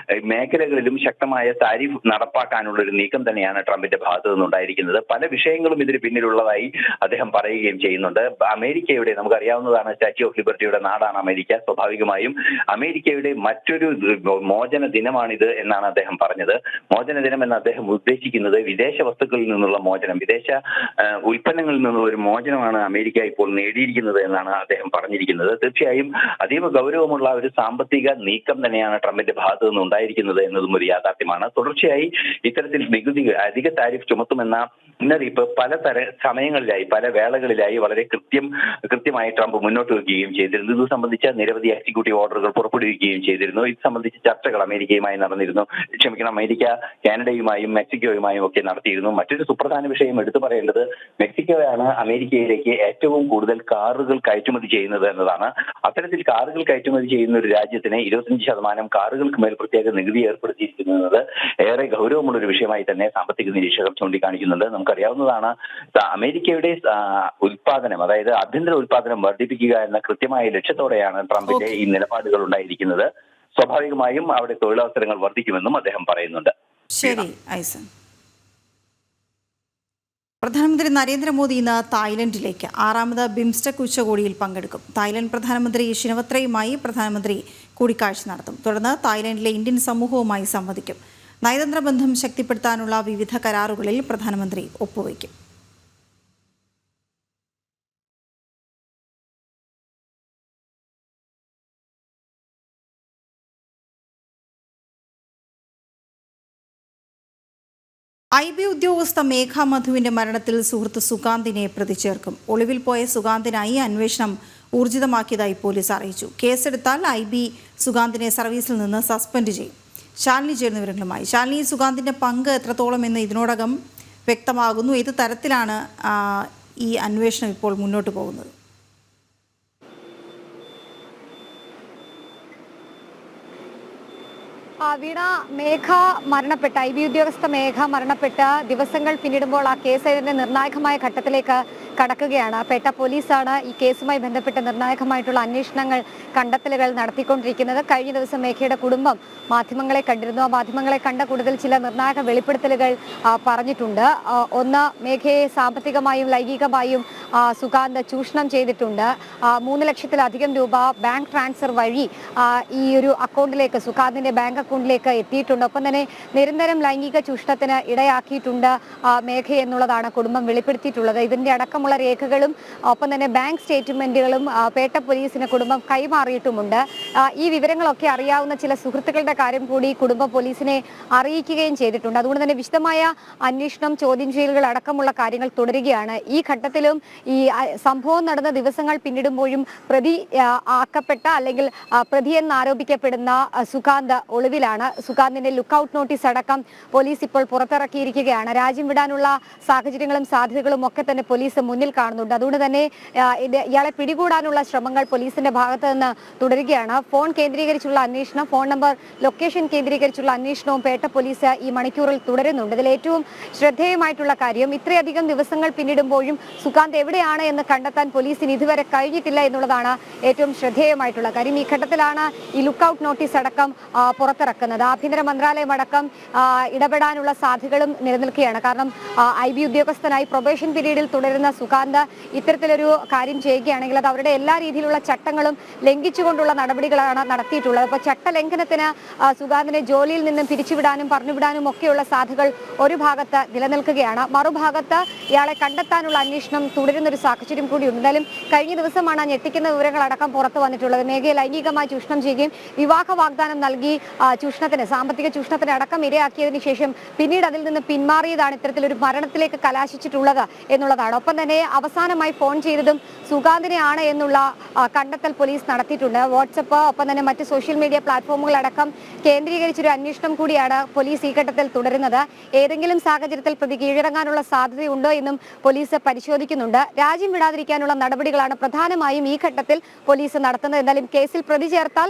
മേഖലകളിലും ശക്തമായ താരിഫ് നടപ്പാക്കാനുള്ള ഒരു നീക്കം തന്നെയാണ് ട്രംപിന്റെ ഭാഗത്തു നിന്നുണ്ടായിരിക്കുന്നത്. പല വിഷയങ്ങളും ഇതിന് പിന്നിലുള്ളതായി അദ്ദേഹം പറയുകയും ചെയ്യുന്നുണ്ട്. അമേരിക്കയുടെ, നമുക്കറിയാവുന്നതാണ്, സ്റ്റാച്യു ഓഫ് ലിബർട്ടിയുടെ നാടാണ് അമേരിക്ക. സ്വാഭാവികമായും അമേരിക്കയുടെ മറ്റൊരു മോചന ദിനമാണിത് എന്നാണ് അദ്ദേഹം പറഞ്ഞത്. മോചന ദിനം എന്ന് അദ്ദേഹം ഉദ്ദേശിക്കുന്നത് വിദേശ വസ്തുക്കളിൽ നിന്നുള്ള മോചനം, വിദേശ ഉൽപ്പന്നങ്ങളിൽ നിന്നുള്ള ഒരു മോചനമാണ് അമേരിക്ക ഇപ്പോൾ നേടിയിരിക്കുന്നത് എന്നാണ് അദ്ദേഹം പറഞ്ഞിരിക്കുന്നത്. തീർച്ചയായും അതീവ ഗൗരവമുള്ള ഒരു സാമ്പത്തിക നീക്കം തന്നെയാണ് ട്രംപിന്റെ ഭാഗത്തു നിന്ന് ഉണ്ടായിരിക്കുന്നത് എന്നതും ഒരു യാഥാർത്ഥ്യമാണ്. തുടർച്ചയായി ഇത്തരത്തിൽ നികുതി അധിക താരിഫ് ചുമത്തുമെന്ന മുന്നറിയിപ്പ് സമയങ്ങളിലായി പല വേളകളിലായി വളരെ കൃത്യമായി ട്രംപ് മുന്നോട്ട് വയ്ക്കുകയും ചെയ്തിരുന്നു. ഇത് സംബന്ധിച്ച നിരവധി എക്സിക്യൂട്ടീവ് ഓർഡറുകൾ പുറപ്പെടുവിക്കുകയും ചെയ്തിരുന്നു. ഇത് സംബന്ധിച്ച് ചർച്ചകൾ അമേരിക്കയുമായി നടന്നിരുന്നു. അമേരിക്ക കാനഡയുമായും മെക്സിക്കോയുമായും ഒക്കെ നടത്തിയിരുന്നു. മറ്റൊരു സുപ്രധാന വിഷയം എടുത്തു പറയേണ്ടത് മെക്സിക്കോയാണ് അമേരിക്കയിലേക്ക് ഏറ്റവും കൂടുതൽ കാറുകൾ കയറ്റുമതി ചെയ്യുന്നത് എന്നതാണ്. അത്തരത്തിൽ കാറുകൾ കയറ്റുമതി ചെയ്യുന്ന ഒരു രാജ്യത്തിന് 25% കാറുകൾക്ക് മേൽ പ്രത്യേക നികുതി ഏർപ്പെടുത്തിയിരിക്കുന്നത് ഏറെ ഗൗരവമുള്ള ഒരു വിഷയമായി തന്നെ സാമ്പത്തിക നിരീക്ഷകർ ചൂണ്ടിക്കാണിക്കുന്നുണ്ട്. നമുക്കറിയാവുന്നതാണ് അമേരിക്കയുടെ ഉൽപാദനം, അതായത് ആഭ്യന്തര ഉൽപാദനം വർദ്ധിപ്പിക്കുക എന്ന കൃത്യമായ ലക്ഷ്യത്തോടെയാണ് ട്രംപിന്റെ ഈ നിലപാടുകൾ ഉണ്ടായിരിക്കുന്നത്. സ്വാഭാവികമായും അവിടെ തൊഴിലവസരങ്ങൾ വർദ്ധിക്കുമെന്നും അദ്ദേഹം പറയുന്നുണ്ട്. ശരി ഐസൻ. പ്രധാനമന്ത്രി നരേന്ദ്രമോദി ഇന്ന് തായ്ലൻഡിലേക്ക് 6ാമത് ബിംസ്റ്റെക് ഉച്ചകോടിയിൽ പങ്കെടുക്കും. തായ്ലൻഡ് പ്രധാനമന്ത്രി ഷിനവത്രയുമായി പ്രധാനമന്ത്രി കൂടിക്കാഴ്ച നടത്തും. തുടർന്ന് തായ്ലൻഡിലെ ഇന്ത്യൻ സമൂഹവുമായി സംവദിക്കും. നയതന്ത്ര ബന്ധം ശക്തിപ്പെടുത്താനുള്ള വിവിധ കരാറുകളിൽ പ്രധാനമന്ത്രി ഒപ്പുവയ്ക്കും. IB ഉദ്യോഗസ്ഥ മേഘ മധുവിന്റെ മരണത്തിൽ സുഹൃത്ത് സുകാന്തിനെ പ്രതി ചേർക്കും. ഒളിവിൽ പോയ സുകാന്തിനായി അന്വേഷണം ഊർജിതമാക്കിയതായി പോലീസ് അറിയിച്ചു. കേസെടുത്താൽ IB സുകാന്തിനെ സർവീസിൽ നിന്ന് സസ്പെൻഡ് ചെയ്യും. ശാലിനി ചേർന്ന വിവരങ്ങളുമായി. ശാലിനി, സുകാന്തിന്റെ പങ്ക് എത്രത്തോളം എന്ന് ഇതിനോടകം വ്യക്തമാകുന്നു. ഏത് തരത്തിലാണ് ഈ അന്വേഷണം ഇപ്പോൾ മുന്നോട്ട് പോകുന്നത്? വീണ, മേഘ മരണപ്പെട്ട IB ഉദ്യോഗസ്ഥ മേഘ മരണപ്പെട്ട് ദിവസങ്ങൾ പിന്നിടുമ്പോൾ ആ കേസ് അതിന്റെ നിർണായകമായ ഘട്ടത്തിലേക്ക് കടക്കുകയാണ്. പേട്ട പോലീസാണ് ഈ കേസുമായി ബന്ധപ്പെട്ട് നിർണായകമായിട്ടുള്ള അന്വേഷണങ്ങൾ, കണ്ടെത്തലുകൾ നടത്തിക്കൊണ്ടിരിക്കുന്നത്. കഴിഞ്ഞ ദിവസം മേഘയുടെ കുടുംബം മാധ്യമങ്ങളെ കണ്ടിരുന്നു. ആ മാധ്യമങ്ങളെ കണ്ട കൂടുതൽ ചില നിർണായക വെളിപ്പെടുത്തലുകൾ പറഞ്ഞിട്ടുണ്ട്. ഒന്ന്, മേഘയെ സാമ്പത്തികമായും ലൈംഗികമായും സുകാന്ത് ചൂഷണം ചെയ്തിട്ടുണ്ട്. 3 ലക്ഷത്തിലധികം രൂപ ബാങ്ക് ട്രാൻസ്ഫർ വഴി ഈ ഒരു അക്കൗണ്ടിലേക്ക്, സുകാന്തിന്റെ ബാങ്ക് അക്കൗണ്ടിലേക്ക് എത്തിയിട്ടുണ്ട്. ഒപ്പം തന്നെ നിരന്തരം ലൈംഗിക ചൂഷണത്തിന് ഇടയാക്കിയിട്ടുണ്ട് മേഘ എന്നുള്ളതാണ് കുടുംബം വെളിപ്പെടുത്തിയിട്ടുള്ളത്. ഇതിന്റെ അടക്കമുള്ള രേഖകളും ഒപ്പം തന്നെ ബാങ്ക് സ്റ്റേറ്റ്മെന്റുകളും പേട്ട പോലീസിന് കുടുംബം കൈമാറിയിട്ടുമുണ്ട്. ഈ വിവരങ്ങളൊക്കെ അറിയാവുന്ന ചില സുഹൃത്തുക്കളുടെ കാര്യം കൂടി കുടുംബം പോലീസിനെ അറിയിക്കുകയും ചെയ്തിട്ടുണ്ട്. അതുകൊണ്ട് തന്നെ വിശദമായ അന്വേഷണം, ചോദ്യം ചെയ്യലുകൾ അടക്കമുള്ള കാര്യങ്ങൾ തുടരുകയാണ്. ഈ ഘട്ടത്തിലും ഈ സംഭവം നടന്ന ദിവസങ്ങൾ പിന്നിടുമ്പോഴും പ്രതി ആക്കപ്പെട്ട അല്ലെങ്കിൽ പ്രതിയെന്ന് ആരോപിക്കപ്പെടുന്ന സുകാന്ത് ഒളിവിലാണ്. സുകാന്തിന്റെ ലുക്കൌട്ട് നോട്ടീസ് അടക്കം പോലീസ് ഇപ്പോൾ പുറത്തിറക്കിയിരിക്കുകയാണ്. രാജ്യം വിടാനുള്ള സാഹചര്യങ്ങളും സാധ്യതകളും ഒക്കെ തന്നെ പോലീസ് മുന്നിൽ കാണുന്നുണ്ട്. അതുകൊണ്ട് തന്നെ ഇയാളെ പിടികൂടാനുള്ള ശ്രമങ്ങൾ പോലീസിന്റെ ഭാഗത്ത് നിന്ന് തുടരുകയാണ്. ഫോൺ കേന്ദ്രീകരിച്ചുള്ള അന്വേഷണം, ഫോൺ നമ്പർ, ലൊക്കേഷൻ കേന്ദ്രീകരിച്ചുള്ള അന്വേഷണവും പേട്ട പോലീസ് ഈ മണിക്കൂറിൽ തുടരുന്നുണ്ട്. ഇതിൽ ഏറ്റവും ശ്രദ്ധേയമായിട്ടുള്ള കാര്യം, ഇത്രയധികം ദിവസങ്ങൾ പിന്നിടുമ്പോഴും സുകാന്ത് എവിടെയാണ് എന്ന് കണ്ടെത്താൻ പോലീസിന് ഇതുവരെ കഴിഞ്ഞിട്ടില്ല എന്നുള്ളതാണ് ഏറ്റവും ശ്രദ്ധേയമായിട്ടുള്ള കാര്യം. ഈ ഘട്ടത്തിലാണ് ഈ ലുക്കൌട്ട് നോട്ടീസ് അടക്കം പുറത്തിറക്കുന്നത്. ആഭ്യന്തര മന്ത്രാലയം അടക്കം ഇടപെടാനുള്ള സാധ്യതകളും നിലനിൽക്കുകയാണ്. കാരണം IB ഉദ്യോഗസ്ഥനായി പ്രൊബേഷൻ പീരീഡിൽ തുടരുന്ന സുകാന്ത് ഇത്തരത്തിലൊരു കാര്യം ചെയ്യുകയാണെങ്കിൽ അത് അവരുടെ എല്ലാ രീതിയിലുള്ള ചട്ടങ്ങളും ലംഘിച്ചുകൊണ്ടുള്ള നടപടികളാണ് നടത്തിയിട്ടുള്ളത്. അപ്പോൾ ചട്ടലംഘനത്തിന് സുകാന്തിനെ ജോലിയിൽ നിന്നും പിരിച്ചുവിടാനും പറഞ്ഞുവിടാനും ഒക്കെയുള്ള സാധ്യതകൾ ഒരു ഭാഗത്ത് നിലനിൽക്കുകയാണ്. മറുഭാഗത്ത് ഇയാളെ കണ്ടെത്താനുള്ള അന്വേഷണം തുടരുന്ന ഒരു സാഹചര്യം കൂടിയുണ്ട്. എന്തായാലും കഴിഞ്ഞ ദിവസമാണ് ഞെട്ടിക്കുന്ന വിവരങ്ങൾ അടക്കം പുറത്തു വന്നിട്ടുള്ളത്. മേഘയെ ലൈംഗികമായി ചൂഷണം ചെയ്യുകയും വിവാഹ വാഗ്ദാനം നൽകി ചൂഷണത്തിന്, സാമ്പത്തിക ചൂഷണത്തിന് അടക്കം ഇരയാക്കിയതിനു ശേഷം പിന്നീട് അതിൽ നിന്ന് പിന്മാറിയതാണ് ഇത്തരത്തിലൊരു മരണത്തിലേക്ക് കലാശിച്ചിട്ടുള്ളത് എന്നുള്ളതാണ്. ഒപ്പം തന്നെ അവസാനമായി ഫോൺ ചെയ്തതും സുകാന്തിനെയാണ് എന്നുള്ള കണ്ടെത്തൽ പോലീസ് നടത്തിയിട്ടുണ്ട്. വാട്സപ്പ്, ഒപ്പം തന്നെ മറ്റ് സോഷ്യൽ മീഡിയ പ്ലാറ്റ്ഫോമുകളടക്കം കേന്ദ്രീകരിച്ചൊരു അന്വേഷണം കൂടിയാണ് പോലീസ് ഈ ഘട്ടത്തിൽ തുടരുന്നത്. ഏതെങ്കിലും സാഹചര്യത്തിൽ പ്രതി കീഴടങ്ങാനുള്ള സാധ്യതയുണ്ടോ എന്നും പോലീസ് പരിശോധിക്കുന്നുണ്ട്. രാജ്യം വിടാതിരിക്കാനുള്ള നടപടികളാണ് പ്രധാനമായും ഈ ഘട്ടത്തിൽ പോലീസ് നടത്തുന്നത്. എന്തായാലും കേസിൽ പ്രതി ചേർത്താൽ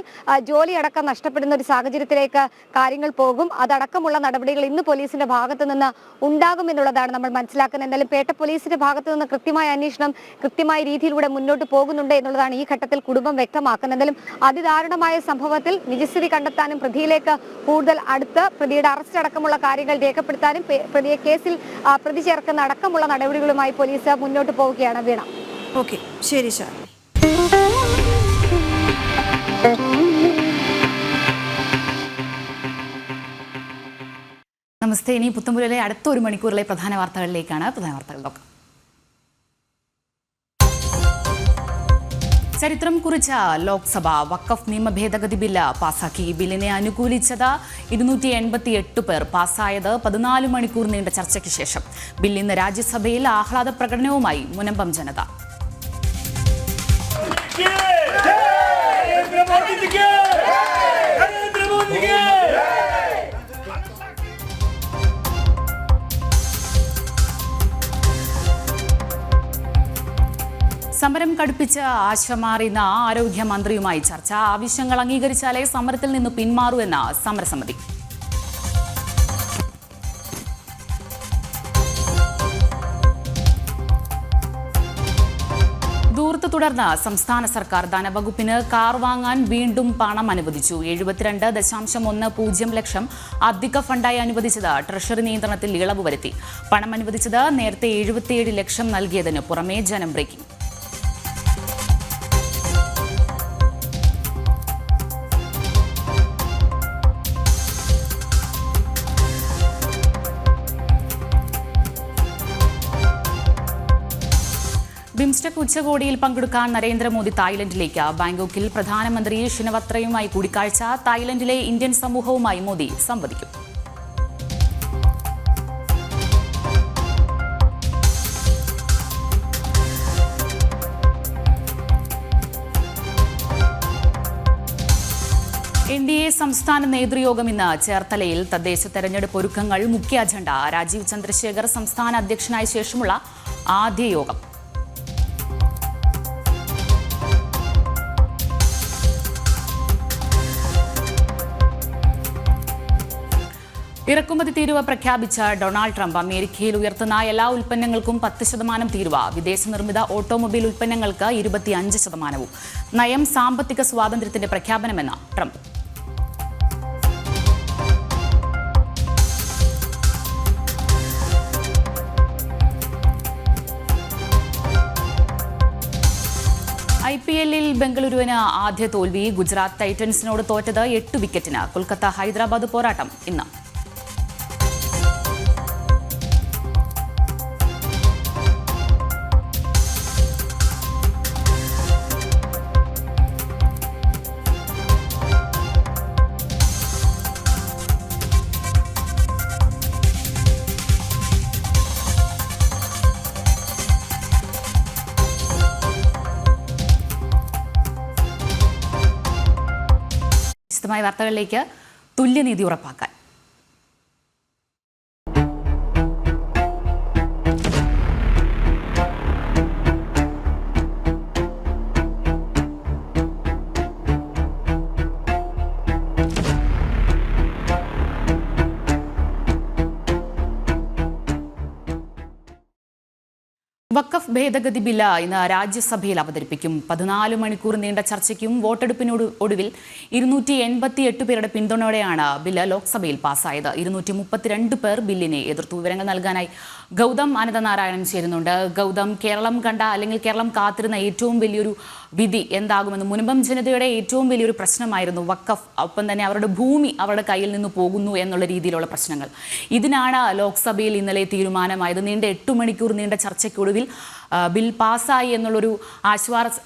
ജോലി അടക്കം നഷ്ടപ്പെടുന്ന ഒരു സാഹചര്യത്തിലേക്ക് കാര്യങ്ങൾ പോകും. അതടക്കമുള്ള നടപടികൾ ഇന്ന് പോലീസിന്റെ ഭാഗത്ത് നിന്ന് ഉണ്ടാകും എന്നുള്ളതാണ് നമ്മൾ മനസ്സിലാക്കുന്നത്. എന്തായാലും പേട്ട പോലീസിന്റെ ഭാഗത്ത് നിന്ന് കൃത്യമായ അന്വേഷണം കൃത്യമായ രീതിയിലൂടെ മുന്നോട്ട് പോകുന്നുണ്ട് എന്നുള്ളതാണ് ഈ ഘട്ടത്തിൽ കുടുംബം വ്യക്തമാക്കുന്നത്. എന്തായാലും അതിദാരുണമായ സംഭവത്തിൽ നിജസ്ഥിതി കണ്ടെത്താനും പ്രതിയിലേക്ക് കൂടുതൽ അടുത്ത് പ്രതിയുടെ അറസ്റ്റ് അടക്കമുള്ള കാര്യങ്ങൾ രേഖപ്പെടുത്താനും പ്രതിയെ കേസിൽ പ്രതി ചേർക്കുന്ന അടക്കമുള്ള നടപടികളുമായി പോലീസ് മുന്നോട്ട് പോവുകയാണ്. വീണ, ഓക്കെ, ശരി സാർ. നമസ്കാരം. നമസ്തേ. ഇനി പുത്തമ്പുരയിലെ അടുത്ത ഒരു മണിക്കൂറിലെ പ്രധാന വാർത്തകളിലേക്കാണ്. പ്രധാന വാർത്തകൾ നോക്കാം. ചരിത്രം കുറിച്ച ലോക്സഭ വഖഫ് നിയമ ഭേദഗതി ബില്ല് പാസാക്കി. ബില്ലിനെ അനുകൂലിച്ചത് 288 പേർ. പാസായത് 14 മണിക്കൂർ നീണ്ട ചർച്ചയ്ക്ക് ശേഷം. ബിൽ ഇന്ന് രാജ്യസഭയിൽ ആഹ്ലാദ പ്രകടനവുമായി മുനമ്പം ജനത. സമരം കടുപ്പിച്ച് ആശമാറിയുന്ന ആരോഗ്യമന്ത്രിയുമായി ചർച്ച. ആവശ്യങ്ങൾ അംഗീകരിച്ചാലേ സമരത്തിൽ നിന്ന് പിന്മാറൂ എന്ന സമരസമിതി. ദൂർത്ത് തുടർന്ന് സംസ്ഥാന സർക്കാർ ധനവകുപ്പിന് കാർ വാങ്ങാൻ വീണ്ടും പണം അനുവദിച്ചു. 72.10 ലക്ഷം അധിക ഫണ്ടായി അനുവദിച്ചത് ട്രഷറി നിയന്ത്രണത്തിൽ ഇളവ് വരുത്തി. പണം അനുവദിച്ചത് നേരത്തെ 77 ലക്ഷം നൽകിയതിന് പുറമെ ജനം ബ്രേക്കിംഗ്. ബിംസ്റ്റെക് ഉച്ചകോടിയിൽ പങ്കെടുക്കാൻ നരേന്ദ്രമോദി തായ്ലൻഡിലേക്ക്. ബാങ്കോക്കിൽ പ്രധാനമന്ത്രി ഷിനവത്രയുമായി കൂടിക്കാഴ്ച. തായ്ലൻഡിലെ ഇന്ത്യൻ സമൂഹവുമായി മോദി സംവദിക്കും. NDA സംസ്ഥാന നേതൃയോഗം ഇന്ന് ചേർത്തലയിൽ. തദ്ദേശ തെരഞ്ഞെടുപ്പ് ഒരുക്കങ്ങൾ മുഖ്യ അജണ്ട. രാജീവ് ചന്ദ്രശേഖർ സംസ്ഥാന അധ്യക്ഷനായ ശേഷമുള്ള ആദ്യ യോഗം. ഇറക്കുമതി തീരുവ പ്രഖ്യാപിച്ച ഡൊണാൾഡ് ട്രംപ്. അമേരിക്കയിൽ ഉയർത്തുന്ന എല്ലാ ഉൽപ്പന്നങ്ങൾക്കും 10% തീരുവ. വിദേശ നിർമ്മിത ഓട്ടോമൊബൈൽ ഉൽപ്പന്നങ്ങൾക്ക് 25%. നയം സാമ്പത്തിക സ്വാതന്ത്ര്യത്തിന്റെ പ്രഖ്യാപനമെന്ന് ട്രംപ്. IPL-ൽ ബംഗളൂരുവിന് ആദ്യ തോൽവി. ഗുജറാത്ത് ടൈറ്റൻസിനോട് തോറ്റത് 8 വിക്കറ്റിന്. കൊൽക്കത്ത ഹൈദരാബാദ് പോരാട്ടം ഇന്ന്. വിശദമായ വാർത്തകളിലേക്ക്. തുല്യനീതി ഉറപ്പാക്കാൻ വഖഫ് ഭേദഗതി ബില്ല് ഇന്ന് രാജ്യസഭയിൽ അവതരിപ്പിക്കും. 14 മണിക്കൂർ നീണ്ട ചർച്ചയ്ക്കും വോട്ടെടുപ്പിനൊടുവിൽ 288 പേരുടെ പിന്തുണയോടെയാണ് ബില്ല് ലോക്സഭയിൽ പാസ്സായത്. 232 പേർ ബില്ലിനെ എതിർത്തു. വിവരങ്ങൾ നൽകാനായി ഗൗതം അനന്തനാരായണൻ ചേരുന്നുണ്ട്. ഗൗതം, കേരളം കണ്ട അല്ലെങ്കിൽ കേരളം കാത്തിരുന്ന ഏറ്റവും വലിയൊരു വിധി എന്താകുമെന്ന്. മുനമ്പം ജനതയുടെ ഏറ്റവും വലിയൊരു പ്രശ്നമായിരുന്നു വഖഫ്. ഒപ്പം തന്നെ അവരുടെ ഭൂമി അവരുടെ കയ്യിൽ നിന്ന് പോകുന്നു എന്നുള്ള രീതിയിലുള്ള പ്രശ്നങ്ങൾ. ഇതിനാണ് ലോക്സഭയിൽ ഇന്നലെ തീരുമാനമായത്. നീണ്ട 8 മണിക്കൂർ നീണ്ട ചർച്ചയ്ക്കൊടുവിൽ ബിൽ പാസ്സായി എന്നുള്ളൊരു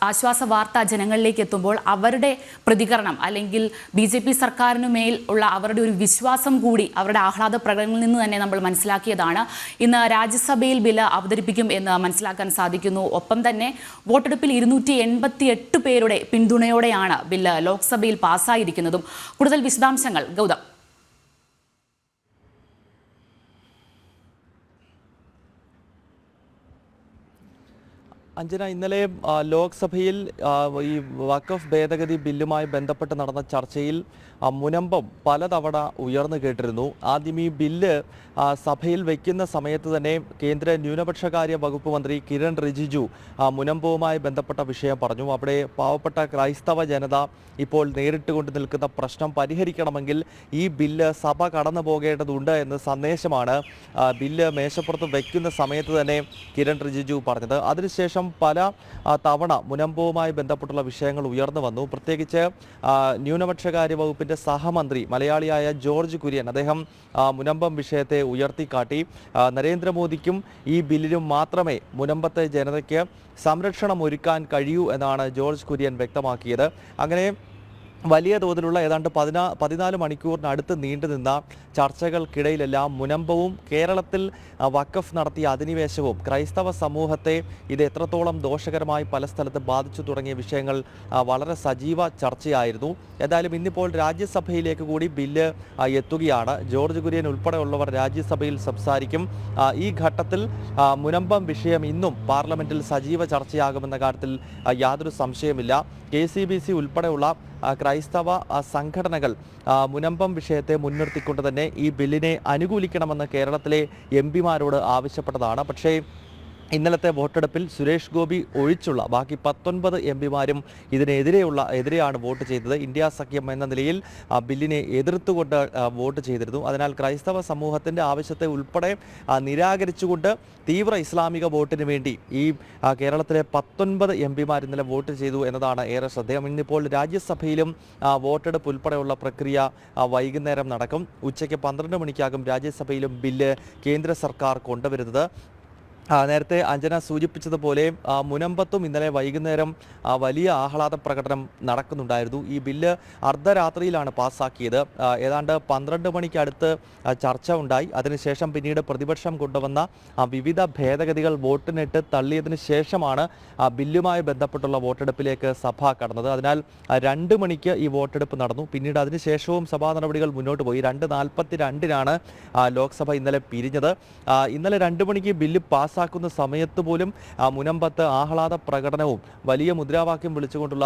ആശ്വാസ വാർത്ത ജനങ്ങളിലേക്ക് എത്തുമ്പോൾ അവരുടെ പ്രതികരണം അല്ലെങ്കിൽ BJP സർക്കാരിനു മേൽ ഉള്ള അവരുടെ ഒരു വിശ്വാസം കൂടി അവരുടെ ആഹ്ലാദ പ്രകടനങ്ങളിൽ നിന്ന് തന്നെ നമ്മൾ മനസ്സിലാക്കിയതാണ്. ഇന്ന് രാജ്യസഭയിൽ ബില്ല് അവതരിപ്പിക്കും എന്ന് മനസ്സിലാക്കാൻ സാധിക്കുന്നു. ഒപ്പം തന്നെ വോട്ടെടുപ്പിൽ 288 പേരുടെ പിന്തുണയോടെയാണ് ബില്ല് ലോക്സഭയിൽ പാസ്സായിരിക്കുന്നതും. കൂടുതൽ വിശദാംശങ്ങൾ ഗൗതം. അഞ്ജന, ഇന്നലെ ലോക്സഭയിൽ ഈ വഖഫ് ഭേദഗതി ബില്ലുമായി ബന്ധപ്പെട്ട് നടന്ന ചർച്ചയിൽ മുനമ്പം പലതവണ ഉയർന്നു കേട്ടിരുന്നു. ആദ്യം ഈ ബില്ല് സഭയിൽ വയ്ക്കുന്ന സമയത്ത് തന്നെ കേന്ദ്ര ന്യൂനപക്ഷകാര്യ വകുപ്പ് മന്ത്രി കിരൺ റിജിജു മുനമ്പവുമായി ബന്ധപ്പെട്ട വിഷയം പറഞ്ഞു. അവിടെ പാവപ്പെട്ട ക്രൈസ്തവ ജനത ഇപ്പോൾ നേരിട്ട് കൊണ്ട് നിൽക്കുന്ന പ്രശ്നം പരിഹരിക്കണമെങ്കിൽ ഈ ബില്ല് സഭ കടന്നു പോകേണ്ടതുണ്ട് എന്ന സന്ദേശമാണ് ബില്ല് മേശപ്പുറത്ത് വയ്ക്കുന്ന സമയത്ത് തന്നെ കിരൺ റിജിജു പറഞ്ഞത്. അതിനുശേഷം പല തവണ മുനമ്പവുമായി ബന്ധപ്പെട്ടുള്ള വിഷയങ്ങൾ ഉയർന്നു വന്നു. പ്രത്യേകിച്ച് ന്യൂനപക്ഷകാര്യ വകുപ്പിൻ്റെ സഹമന്ത്രി മലയാളിയായ ജോർജ് കുര്യൻ അദ്ദേഹം മുനമ്പം വിഷയത്തെ ഉയർത്തിക്കാട്ടി. നരേന്ദ്രമോദിക്കും ഈ ബില്ലിനും മാത്രമേ മുനമ്പത്തെ ജനതയ്ക്ക് സംരക്ഷണം ഒരുക്കാൻ കഴിയൂ എന്നാണ് ജോർജ് കുര്യൻ വ്യക്തമാക്കിയത്. അങ്ങനെ വലിയ തോതിലുള്ള ഏതാണ്ട് 14 മണിക്കൂറിനടുത്ത് നീണ്ടുനിന്ന ചർച്ചകൾക്കിടയിലെല്ലാം മുനമ്പവും കേരളത്തിൽ വഖഫ് നടത്തിയ അധിനിവേശവും ക്രൈസ്തവ സമൂഹത്തെ ഇത് എത്രത്തോളം ദോഷകരമായി പല സ്ഥലത്ത് ബാധിച്ചു തുടങ്ങിയ വിഷയങ്ങൾ വളരെ സജീവ ചർച്ചയായിരുന്നു. ഏതായാലും ഇന്നിപ്പോൾ രാജ്യസഭയിലേക്ക് കൂടി ബില്ല് എത്തുകയാണ്. ജോർജ് കുര്യൻ ഉൾപ്പെടെയുള്ളവർ രാജ്യസഭയിൽ സംസാരിക്കും. ഈ ഘട്ടത്തിൽ മുനമ്പം വിഷയം ഇന്നും പാർലമെന്റിൽ സജീവ ചർച്ചയാകുമെന്ന കാര്യത്തിൽ യാതൊരു സംശയമില്ല. KCBC ഉൾപ്പെടെയുള്ള ക്രൈസ്തവ സംഘടനകൾ മുനമ്പം വിഷയത്തെ മുൻനിർത്തിക്കൊണ്ട് തന്നെ ഈ ബില്ലിനെ അനുകൂലിക്കണമെന്ന് കേരളത്തിലെ MP-മാരോട് ആവശ്യപ്പെട്ടതാണ്. പക്ഷേ ഇന്നലത്തെ വോട്ടെടുപ്പിൽ സുരേഷ് ഗോപി ഒഴിച്ചുള്ള ബാക്കി 19 MP-മാരും എതിരെയാണ് വോട്ട് ചെയ്തത്. ഇന്ത്യ സഖ്യം എന്ന നിലയിൽ ബില്ലിനെ എതിർത്തുകൊണ്ട് വോട്ട് ചെയ്തിരുന്നു. അതിനാൽ ക്രൈസ്തവ സമൂഹത്തിൻ്റെ ആവശ്യത്തെ ഉൾപ്പെടെ നിരാകരിച്ചുകൊണ്ട് തീവ്ര ഇസ്ലാമിക വോട്ടിന് വേണ്ടി ഈ കേരളത്തിലെ 19 MP-മാർ ഇന്നലെ വോട്ട് ചെയ്തു എന്നതാണ് ഏറെ ശ്രദ്ധേയം. ഇന്നിപ്പോൾ രാജ്യസഭയിലും വോട്ടെടുപ്പ് ഉൾപ്പെടെയുള്ള പ്രക്രിയ വൈകുന്നേരം നടക്കും. ഉച്ചയ്ക്ക് 12 മണിക്കാകും രാജ്യസഭയിലും ബില്ല് കേന്ദ്ര സർക്കാർ കൊണ്ടുവരുന്നത്. നേരത്തെ അഞ്ജന സൂചിപ്പിച്ചതുപോലെ മുനമ്പത്തും ഇന്നലെ വൈകുന്നേരം വലിയ ആഹ്ലാദ പ്രകടനം നടക്കുന്നുണ്ടായിരുന്നു. ഈ ബില്ല് അർദ്ധരാത്രിയിലാണ് പാസ്സാക്കിയത്. ഏതാണ്ട് 12 മണിക്കടുത്ത് ചർച്ച ഉണ്ടായി. അതിനുശേഷം പിന്നീട് പ്രതിപക്ഷം കൊണ്ടുവന്ന വിവിധ ഭേദഗതികൾ വോട്ടിനിട്ട് തള്ളിയതിനു ശേഷമാണ് ബില്ലുമായി ബന്ധപ്പെട്ടുള്ള വോട്ടെടുപ്പിലേക്ക് സഭ കടന്നത്. അതിനാൽ 2 മണിക്ക് ഈ വോട്ടെടുപ്പ് നടന്നു. പിന്നീട് അതിനുശേഷവും സഭാ നടപടികൾ മുന്നോട്ട് പോയി. 2:42-നാണ് ലോക്സഭ ഇന്നലെ പിരിഞ്ഞത്. ഇന്നലെ 2 മണിക്ക് ബില്ല് പാസ്സാക്കുന്ന സമയത്ത് പോലും മുനമ്പത്ത് ആഹ്ലാദ പ്രകടനവും വലിയ മുദ്രാവാക്യം വിളിച്ചുകൊണ്ടുള്ള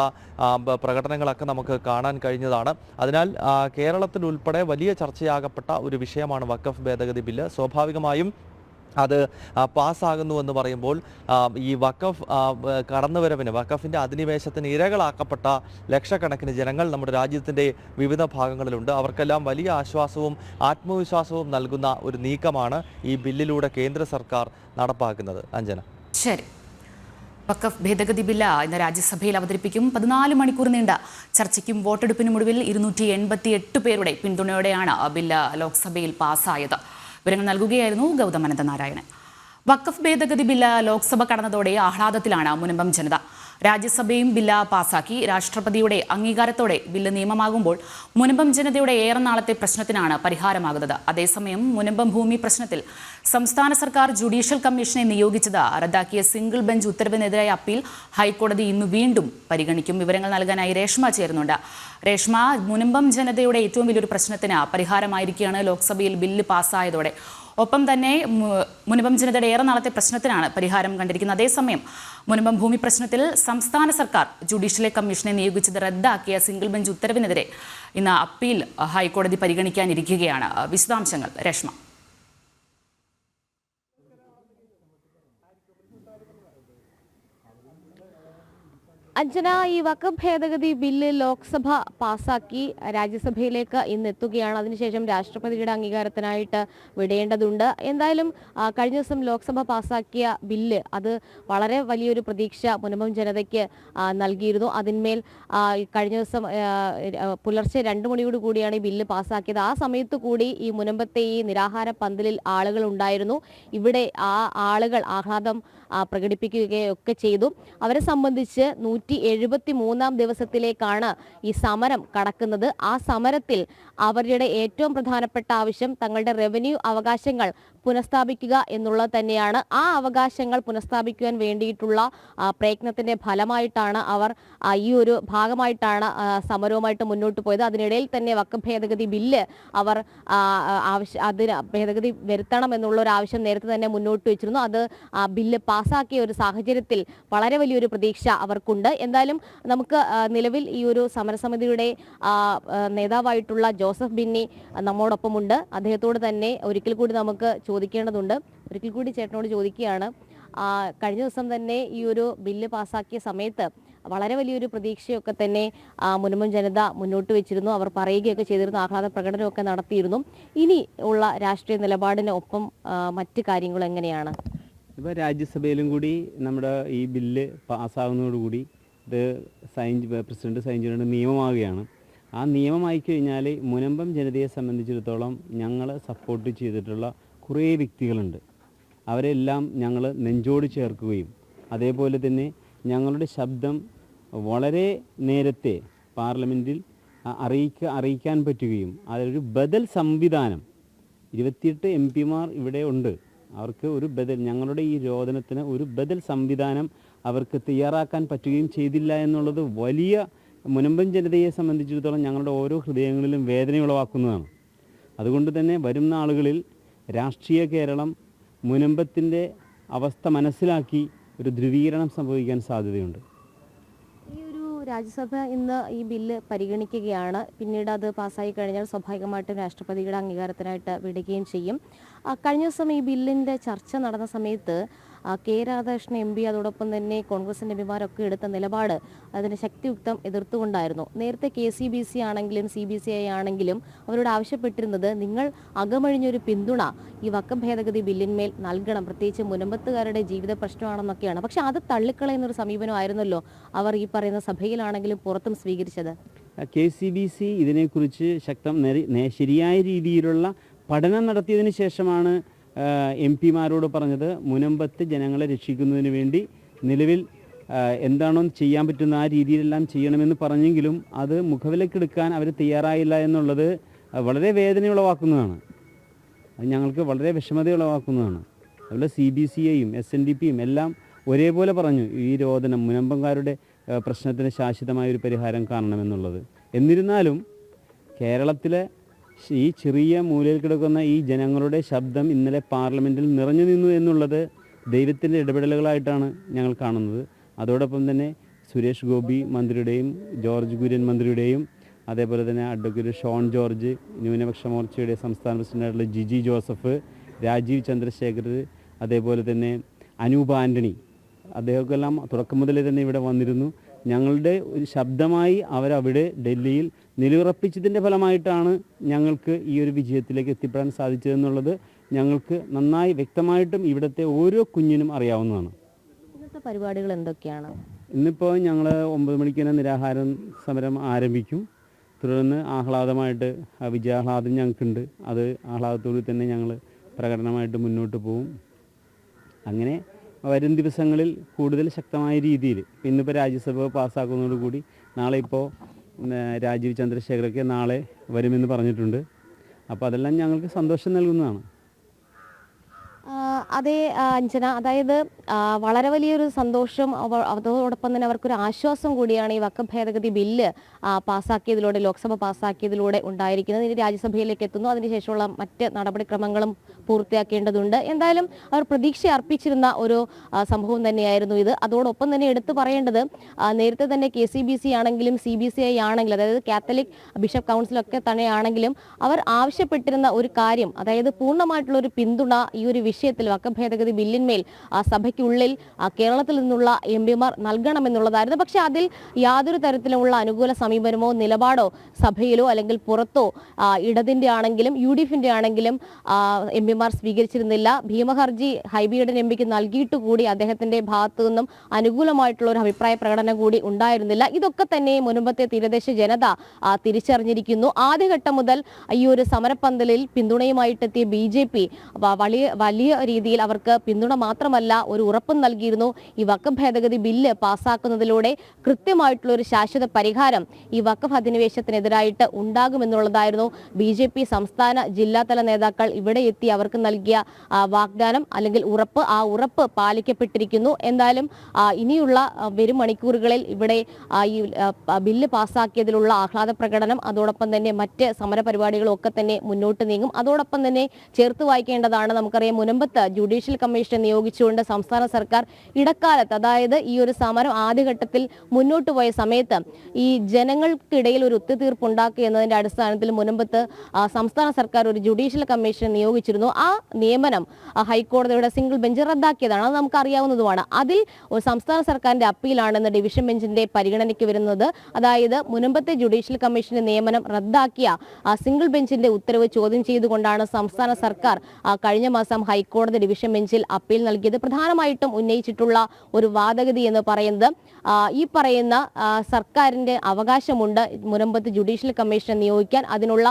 പ്രകടനങ്ങളൊക്കെ നമുക്ക് കാണാൻ കഴിഞ്ഞതാണ്. അതിനാൽ കേരളത്തിൽ ഉൾപ്പെടെ വലിയ ചർച്ചയാകപ്പെട്ട ഒരു വിഷയമാണ് വഖഫ് ഭേദഗതി ബില്ല്. സ്വാഭാവികമായും അത് പാസ്സാകുന്നുവെന്ന് പറയുമ്പോൾ ഈ വഖഫ് കടന്നുവരവിന് വഖഫിൻ്റെ അധിനിവേശത്തിന് ഇരകളാക്കപ്പെട്ട ലക്ഷക്കണക്കിന് ജനങ്ങൾ നമ്മുടെ രാജ്യത്തിൻ്റെ വിവിധ ഭാഗങ്ങളിലുണ്ട്. അവർക്കെല്ലാം വലിയ ആശ്വാസവും ആത്മവിശ്വാസവും നൽകുന്ന ഒരു നീക്കമാണ് ഈ ബില്ലിലൂടെ കേന്ദ്ര സർക്കാർ നടപ്പാക്കുന്നത്. അഞ്ജന, ശരി. വഖഫ് ഭേദഗതി ബില്ല് ഇന്ന് രാജ്യസഭയിൽ അവതരിപ്പിക്കും. 14 മണിക്കൂർ നീണ്ട ചർച്ചയ്ക്കും വോട്ടെടുപ്പിനും ഒടുവിൽ 288 പേരുടെ പിന്തുണയോടെയാണ് ബില്ല് ലോക്സഭയിൽ പാസ്സായത്. വിവരങ്ങൾ നൽകുകയായിരുന്നു ഗൗതം അനന്തനാരായണൻ. വഖഫ് ഭേദഗതി ബില്ല് ലോക്സഭ കടന്നതോടെ ആഹ്ലാദത്തിലാണ് മുനമ്പം ജനത. രാജ്യസഭയും ബില്ല് പാസാക്കി. രാഷ്ട്രപതിയുടെ അംഗീകാരത്തോടെ ബില്ല് നിയമമാകുമ്പോൾ മുനമ്പം ജനതയുടെ ഏറെ നാളത്തെ പ്രശ്നത്തിനാണ് പരിഹാരമാകുന്നത്. അതേസമയം മുനമ്പം ഭൂമി പ്രശ്നത്തിൽ സംസ്ഥാന സർക്കാർ ജുഡീഷ്യൽ കമ്മീഷനെ നിയോഗിച്ചത് റദ്ദാക്കിയ സിംഗിൾ ബെഞ്ച് ഉത്തരവിനെതിരായ അപ്പീൽ ഹൈക്കോടതി ഇന്ന് വീണ്ടും പരിഗണിക്കും. വിവരങ്ങൾ നൽകാനായി രേഷ്മ ചേരുന്നുണ്ട്. രേഷ്മ, മുനമ്പം ജനതയുടെ ഏറ്റവും വലിയൊരു പ്രശ്നത്തിന് പരിഹാരമായിരിക്കുകയാണ് ലോക്സഭയിൽ ബില്ല് പാസ്സായതോടെ. ഒപ്പം തന്നെ മുനമ്പം ജനതയുടെ ഏറെ നാളത്തെ പ്രശ്നത്തിനാണ് പരിഹാരം കണ്ടിരിക്കുന്നത്. അതേസമയം മുനമ്പം ഭൂമി പ്രശ്നത്തിൽ സംസ്ഥാന സർക്കാർ ജുഡീഷ്യൽ കമ്മീഷനെ നിയോഗിച്ചത് റദ്ദാക്കിയ സിംഗിൾ ബെഞ്ച് ഉത്തരവിനെതിരെ ഇന്ന് അപ്പീൽ ഹൈക്കോടതി പരിഗണിക്കാനിരിക്കുകയാണ്. വിശദാംശങ്ങൾ രേഷ്മ. അഞ്ജന, ഈ വഖഫ് ഭേദഗതി ബില്ല് ലോക്സഭ പാസാക്കി രാജ്യസഭയിലേക്ക് ഇന്ന് എത്തുകയാണ്. അതിനുശേഷം രാഷ്ട്രപതിയുടെ അംഗീകാരത്തിനായിട്ട് വിടേണ്ടതുണ്ട്. എന്തായാലും കഴിഞ്ഞ ദിവസം ലോക്സഭ പാസാക്കിയ ബില്ല് അത് വളരെ വലിയൊരു പ്രതീക്ഷ മുനമ്പം ജനതയ്ക്ക് നൽകിയിരുന്നു. അതിന്മേൽ കഴിഞ്ഞ ദിവസം പുലർച്ചെ 2 മണിയോട് കൂടിയാണ് ഈ ബില്ല് പാസാക്കിയത്. ആ സമയത്ത് കൂടി ഈ മുനമ്പത്തെ ഈ നിരാഹാര പന്തലിൽ ആളുകൾ ഉണ്ടായിരുന്നു. ഇവിടെ ആ ആളുകൾ ആഹ്ലാദം പ്രകടിപ്പിക്കുകയൊക്കെ ചെയ്തു. അവരെ സംബന്ധിച്ച് 173-ാം ദിവസത്തിലേക്കാണ് ഈ സമരം കടക്കുന്നത്. ആ സമരത്തിൽ അവരുടെ ഏറ്റവും പ്രധാനപ്പെട്ട ആവശ്യം തങ്ങളുടെ റവന്യൂ അവകാശങ്ങൾ പുനഃസ്ഥാപിക്കുക എന്നുള്ളത് തന്നെയാണ്. ആ അവകാശങ്ങൾ പുനഃസ്ഥാപിക്കുവാൻ വേണ്ടിയിട്ടുള്ള പ്രയത്നത്തിന്റെ ഫലമായിട്ടാണ് അവർ ഈ ഒരു ഭാഗമായിട്ടാണ് സമരവുമായിട്ട് മുന്നോട്ട് പോയത്. അതിനിടയിൽ തന്നെ വഖഫ് ഭേദഗതി ബില്ല് അവർ അതിന് ഭേദഗതി വരുത്തണം എന്നുള്ള ഒരു ആവശ്യം നേരത്തെ തന്നെ മുന്നോട്ട് വെച്ചിരുന്നു. അത് ബില്ല് പാസ്സാക്കിയ ഒരു സാഹചര്യത്തിൽ വളരെ വലിയൊരു പ്രതീക്ഷ അവർക്കുണ്ട്. എന്തായാലും നമുക്ക് നിലവിൽ ഈ ഒരു സമരസമിതിയുടെ നേതാവായിട്ടുള്ള ജോസഫ് ബിന്നി നമ്മോടൊപ്പമുണ്ട്. അദ്ദേഹത്തോട് തന്നെ ഒരിക്കൽ കൂടി നമുക്ക് ചോദിക്കേണ്ടതുണ്ട്. ഒരിക്കൽ കൂടി ചേട്ടനോട് ചോദിക്കുകയാണ്, കഴിഞ്ഞ ദിവസം തന്നെ ഈ ഒരു ബില്ല് പാസ്സാക്കിയ സമയത്ത് വളരെ വലിയൊരു പ്രതീക്ഷയൊക്കെ തന്നെ മുനമ്പം ജനത മുന്നോട്ട് വെച്ചിരുന്നു. അവർ പറയുകയൊക്കെ ചെയ്തിരുന്നു, ആഹ്ലാദ പ്രകടനമൊക്കെ നടത്തിയിരുന്നു. ഇനി ഉള്ള രാഷ്ട്രീയ നിലപാടിന് ഒപ്പം മറ്റ് കാര്യങ്ങൾ എങ്ങനെയാണ്? ഇപ്പോൾ രാജ്യസഭയിലും കൂടി നമ്മുടെ ഈ ബില്ല് പാസ്സാകുന്നതോടുകൂടി ഇത് പ്രസിഡന്റ് സൈൻ ചെയ്യേണ്ട നിയമമാവുകയാണ്. ആ നിയമമായി കഴിഞ്ഞാൽ മുനമ്പം ജനതയെ സംബന്ധിച്ചിടത്തോളം ഞങ്ങൾ സപ്പോർട്ട് ചെയ്തിട്ടുള്ള കുറേ വ്യക്തികളുണ്ട്. അവരെല്ലാം ഞങ്ങൾ നെഞ്ചോട് ചേർക്കുകയും അതേപോലെ തന്നെ ഞങ്ങളുടെ ശബ്ദം വളരെ നേരത്തെ പാർലമെൻറ്റിൽ അറിയിക്കാൻ പറ്റുകയും അതൊരു ബദൽ സംവിധാനം 28 MP-മാർ ഇവിടെ ഉണ്ട്. അവർക്ക് ഒരു ബദൽ ഞങ്ങളുടെ ഈ രോദനത്തിന് ഒരു ബദൽ സംവിധാനം അവർക്ക് തയ്യാറാക്കാൻ പറ്റുകയും ചെയ്തില്ല എന്നുള്ളത് വലിയ മുനമ്പം ജനതയെ സംബന്ധിച്ചിടത്തോളം ഞങ്ങളുടെ ഓരോ ഹൃദയങ്ങളിലും വേദന ഉളവാക്കുന്നതാണ്. അതുകൊണ്ട് തന്നെ വരും നാളുകളിൽ രാഷ്ട്രീയ കേരളം മുനമ്പത്തിൻ്റെ അവസ്ഥ മനസ്സിലാക്കി ഒരു ധ്രുവീകരണം സംഭവിക്കാൻ സാധ്യതയുണ്ട്. ഈ ഒരു രാജ്യസഭ ഇന്ന് ഈ ബില്ല് പരിഗണിക്കുകയാണ്. പിന്നീട് അത് പാസ്സായി കഴിഞ്ഞാൽ സ്വാഭാവികമായിട്ടും രാഷ്ട്രപതിയുടെ അംഗീകാരത്തിനായിട്ട് വിടുകയും ചെയ്യും. കഴിഞ്ഞ ദിവസം ഈ ബില്ലിൻ്റെ ചർച്ച നടന്ന സമയത്ത് കെ രാധാകൃഷ്ണൻ MP അതോടൊപ്പം തന്നെ കോൺഗ്രസിൻ്റെ MPമാരൊക്കെ എടുത്ത നിലപാട് അതിന് ശക്തിയുക്തം എതിർത്തുകൊണ്ടായിരുന്നു. നേരത്തെ KCBC ആണെങ്കിലും CBCI ആണെങ്കിലും അവരോട് ആവശ്യപ്പെട്ടിരുന്നത് നിങ്ങൾ അകമഴിഞ്ഞൊരു പിന്തുണ ഈ വഖഫ് ഭേദഗതി ബില്ലിന്മേൽ നൽകണം, പ്രത്യേകിച്ച് മുനമ്പത്തുകാരുടെ ജീവിത പ്രശ്നമാണെന്നൊക്കെയാണ്. പക്ഷെ അത് തള്ളിക്കളയുന്നൊരു സമീപനമായിരുന്നല്ലോ അവർ ഈ പറയുന്ന സഭയിലാണെങ്കിലും പുറത്തും സ്വീകരിച്ചത്. KCBC ഇതിനെക്കുറിച്ച് ശരിയായ രീതിയിലുള്ള പഠനം നടത്തിയതിന് ശേഷമാണ് MP-മാരോട് പറഞ്ഞത് മുനമ്പത്ത് ജനങ്ങളെ രക്ഷിക്കുന്നതിന് വേണ്ടി നിലവിൽ എന്താണോ ചെയ്യാൻ പറ്റുന്ന ആ രീതിയിലെല്ലാം ചെയ്യണമെന്ന് പറഞ്ഞെങ്കിലും അത് മുഖവിലക്കെടുക്കാൻ അവർ തയ്യാറായില്ല എന്നുള്ളത് വളരെ വേദനയുളവാക്കുന്നതാണ്. അത് ഞങ്ങൾക്ക് വളരെ വിഷമതയുളവാക്കുന്നതാണ്. അതുപോലെ CBCIയും SNDPയും എല്ലാം ഒരേപോലെ പറഞ്ഞു ഈ രോദനം മുനമ്പംകാരുടെ പ്രശ്നത്തിന് ശാശ്വതമായൊരു പരിഹാരം കാണണമെന്നുള്ളത്. എന്നിരുന്നാലും കേരളത്തിലെ ഈ ചെറിയ മൂലയിൽ കിടക്കുന്ന ഈ ജനങ്ങളുടെ ശബ്ദം ഇന്നലെ പാർലമെൻറ്റിൽ നിറഞ്ഞു നിന്നു എന്നുള്ളത് ദൈവത്തിൻ്റെ ഇടപെടലുകളായിട്ടാണ് ഞങ്ങൾ കാണുന്നത്. അതോടൊപ്പം തന്നെ സുരേഷ് ഗോപി മന്ത്രിയുടെയും ജോർജ് കുര്യൻ മന്ത്രിയുടെയും അതേപോലെ തന്നെ അഡ്വക്കേറ്റ് ഷോൺ ജോർജ്, ന്യൂനപക്ഷ മോർച്ചയുടെ സംസ്ഥാന പ്രസിഡന്റായിട്ടുള്ള ജിജി ജോസഫ്, രാജീവ് ചന്ദ്രശേഖർ, അതേപോലെ തന്നെ അനൂപ് ആൻ്റണി, അദ്ദേഹമൊക്കെല്ലാം തുടക്കം മുതലേ തന്നെ ഇവിടെ വന്നിരുന്നു. ഞങ്ങളുടെ ഒരു ശബ്ദമായി അവരവിടെ ഡൽഹിയിൽ നിലയുറപ്പിച്ചതിൻ്റെ ഫലമായിട്ടാണ് ഞങ്ങൾക്ക് ഈ ഒരു വിജയത്തിലേക്ക് എത്തിപ്പെടാൻ സാധിച്ചതെന്നുള്ളത് ഞങ്ങൾക്ക് നന്നായി വ്യക്തമായിട്ടും ഇവിടുത്തെ ഓരോ കുഞ്ഞിനും അറിയാവുന്നതാണ്. ഇന്നത്തെ പരിപാടികൾ എന്തൊക്കെയാണ്? ഇന്നിപ്പോൾ ഞങ്ങൾ 9 മണിക്ക് തന്നെ നിരാഹാരം സമരം ആരംഭിക്കും. തുടർന്ന് ആഹ്ലാദമായിട്ട് വിജയാഹ്ലാദം ഞങ്ങൾക്കുണ്ട്. അത് ആഹ്ലാദത്തോടെ തന്നെ ഞങ്ങൾ പ്രകടനമായിട്ട് മുന്നോട്ട് പോകും. അങ്ങനെ വരും ദിവസങ്ങളിൽ കൂടുതൽ ശക്തമായ രീതിയിൽ ഇന്നിപ്പോൾ രാജ്യസഭ പാസ്സാക്കുന്നതോടുകൂടി നാളെ ഇപ്പോൾ രാജീവ് ചന്ദ്രശേഖരൊക്കെ നാളെ വരുമെന്ന് പറഞ്ഞിട്ടുണ്ട്. അപ്പോൾ അതെല്ലാം ഞങ്ങൾക്ക് സന്തോഷം നൽകുന്നതാണ്. അതേ അഞ്ജന, അതായത് വളരെ വലിയൊരു സന്തോഷം അതോടൊപ്പം തന്നെ അവർക്കൊരു ആശ്വാസം കൂടിയാണ് ഈ വഖഫ് ഭേദഗതി ബില്ല് പാസ്സാക്കിയതിലൂടെ, ലോക്സഭ പാസ്സാക്കിയതിലൂടെ ഉണ്ടായിരിക്കുന്നത്. ഇനി രാജ്യസഭയിലേക്ക് എത്തുന്നു, അതിനുശേഷമുള്ള മറ്റ് നടപടിക്രമങ്ങളും പൂർത്തിയാക്കേണ്ടതുണ്ട്. എന്തായാലും അവർ പ്രതീക്ഷ അർപ്പിച്ചിരുന്ന ഒരു സംഭവം തന്നെയായിരുന്നു ഇത്. അതോടൊപ്പം തന്നെ എടുത്തു പറയേണ്ടത് നേരത്തെ തന്നെ KCBC ആണെങ്കിലും CBCI ആണെങ്കിലും അതായത് കാത്തലിക് ബിഷപ്പ് കൗൺസിലൊക്കെ തന്നെയാണെങ്കിലും അവർ ആവശ്യപ്പെട്ടിരുന്ന ഒരു കാര്യം, അതായത് പൂർണ്ണമായിട്ടുള്ള ഒരു പിന്തുണ ഈ ഒരു വിഷയത്തിൽ വഖഫ് ഭേദഗതി ബില്ലിന്മേൽ സഭയ്ക്കുള്ളിൽ കേരളത്തിൽ നിന്നുള്ള MPമാർ നൽകണമെന്നുള്ളതായിരുന്നു. പക്ഷെ അതിൽ യാതൊരു തരത്തിലുമുള്ള അനുകൂല സമീപനമോ നിലപാടോ സഭയിലോ അല്ലെങ്കിൽ പുറത്തോ ഇടതിൻ്റെ ആണെങ്കിലും UDFിൻ്റെ ആണെങ്കിലും MPമാർ സ്വീകരിച്ചിരുന്നില്ല. ഭീമഹർജി ഹൈബിയുടെ MPക്ക് നൽകിയിട്ട് കൂടി അദ്ദേഹത്തിന്റെ ഭാഗത്തു നിന്നും അനുകൂലമായിട്ടുള്ള ഒരു അഭിപ്രായ പ്രകടനം കൂടി ഉണ്ടായിരുന്നില്ല. ഇതൊക്കെ തന്നെ മുൻപത്തെ തീരദേശ ജനത തിരിച്ചറിഞ്ഞിരിക്കുന്നു. ആദ്യഘട്ടം മുതൽ ഈ ഒരു സമരപ്പന്തലിൽ പിന്തുണയുമായിട്ടെത്തിയ BJP വലിയ രീതിയിൽ അവർക്ക് പിന്തുണ മാത്രമല്ല ഒരു ഉറപ്പും നൽകിയിരുന്നു. ഈ വഖഫ് ഭേദഗതി ബില്ല് പാസ്സാക്കുന്നതിലൂടെ കൃത്യമായിട്ടുള്ള ഒരു ശാശ്വത പരിഹാരം ഈ വഖഫ് അധിനിവേശത്തിനെതിരായിട്ട് ഉണ്ടാകുമെന്നുള്ളതായിരുന്നു BJP സംസ്ഥാന ജില്ലാതല നേതാക്കൾ ഇവിടെ എത്തി അവർക്ക് നൽകിയ വാഗ്ദാനം അല്ലെങ്കിൽ ഉറപ്പ്. ആ ഉറപ്പ് പാലിക്കപ്പെട്ടിരിക്കുന്നു. എന്തായാലും ഇനിയുള്ള വരും മണിക്കൂറുകളിൽ ഇവിടെ ഈ ബില്ല് പാസ്സാക്കിയതിലുള്ള ആഹ്ലാദ പ്രകടനം അതോടൊപ്പം തന്നെ മറ്റ് സമരപരിപാടികളും ഒക്കെ തന്നെ മുന്നോട്ട് നീങ്ങും. അതോടൊപ്പം തന്നെ ചേർത്ത് വായിക്കേണ്ടതാണ്, നമുക്കറിയാം മുനമ്പത്ത് ജുഡീഷ്യൽ കമ്മീഷനെ നിയോഗിച്ചുകൊണ്ട് സംസ്ഥാന സർക്കാർ ഇടക്കാലത്ത്, അതായത് ഈ ഒരു സമരം ആദ്യഘട്ടത്തിൽ മുന്നോട്ട് പോയ സമയത്ത് ഈ ജനങ്ങൾക്കിടയിൽ ഒരു ഒത്തുതീർപ്പ് ഉണ്ടാക്കുക എന്നതിന്റെ അടിസ്ഥാനത്തിൽ മുനമ്പത്ത് സംസ്ഥാന സർക്കാർ ഒരു ജുഡീഷ്യൽ കമ്മീഷനെ നിയോഗിച്ചിരുന്നു. ആ നിയമനം ഹൈക്കോടതിയുടെ സിംഗിൾ ബെഞ്ച് റദ്ദാക്കിയതാണ്, അത് നമുക്ക് അറിയാവുന്നതുമാണ്. അതിൽ ഒരു സംസ്ഥാന സർക്കാരിന്റെ അപ്പീലാണെന്ന് ഡിവിഷൻ ബെഞ്ചിന്റെ പരിഗണനയ്ക്ക് വരുന്നത്. അതായത് മുനമ്പത്തെ ജുഡീഷ്യൽ കമ്മീഷന്റെ നിയമനം റദ്ദാക്കിയ സിംഗിൾ ബെഞ്ചിന്റെ ഉത്തരവ് ചോദ്യം ചെയ്തുകൊണ്ടാണ് സംസ്ഥാന സർക്കാർ കഴിഞ്ഞ മാസം ഹൈക്കോടതി ഡിവിഷൻ ബെഞ്ചിൽ അപ്പീൽ നൽകിയത്. പ്രധാനമായിട്ടും ഉന്നയിച്ചിട്ടുള്ള ഒരു വാദഗതി എന്ന് പറയുന്നത് ഈ പറയുന്ന സർക്കാരിന്റെ അവകാശമുണ്ട് മുനമ്പത്ത് ജുഡീഷ്യൽ കമ്മീഷനെ നിയോഗിക്കാൻ. അതിനുള്ള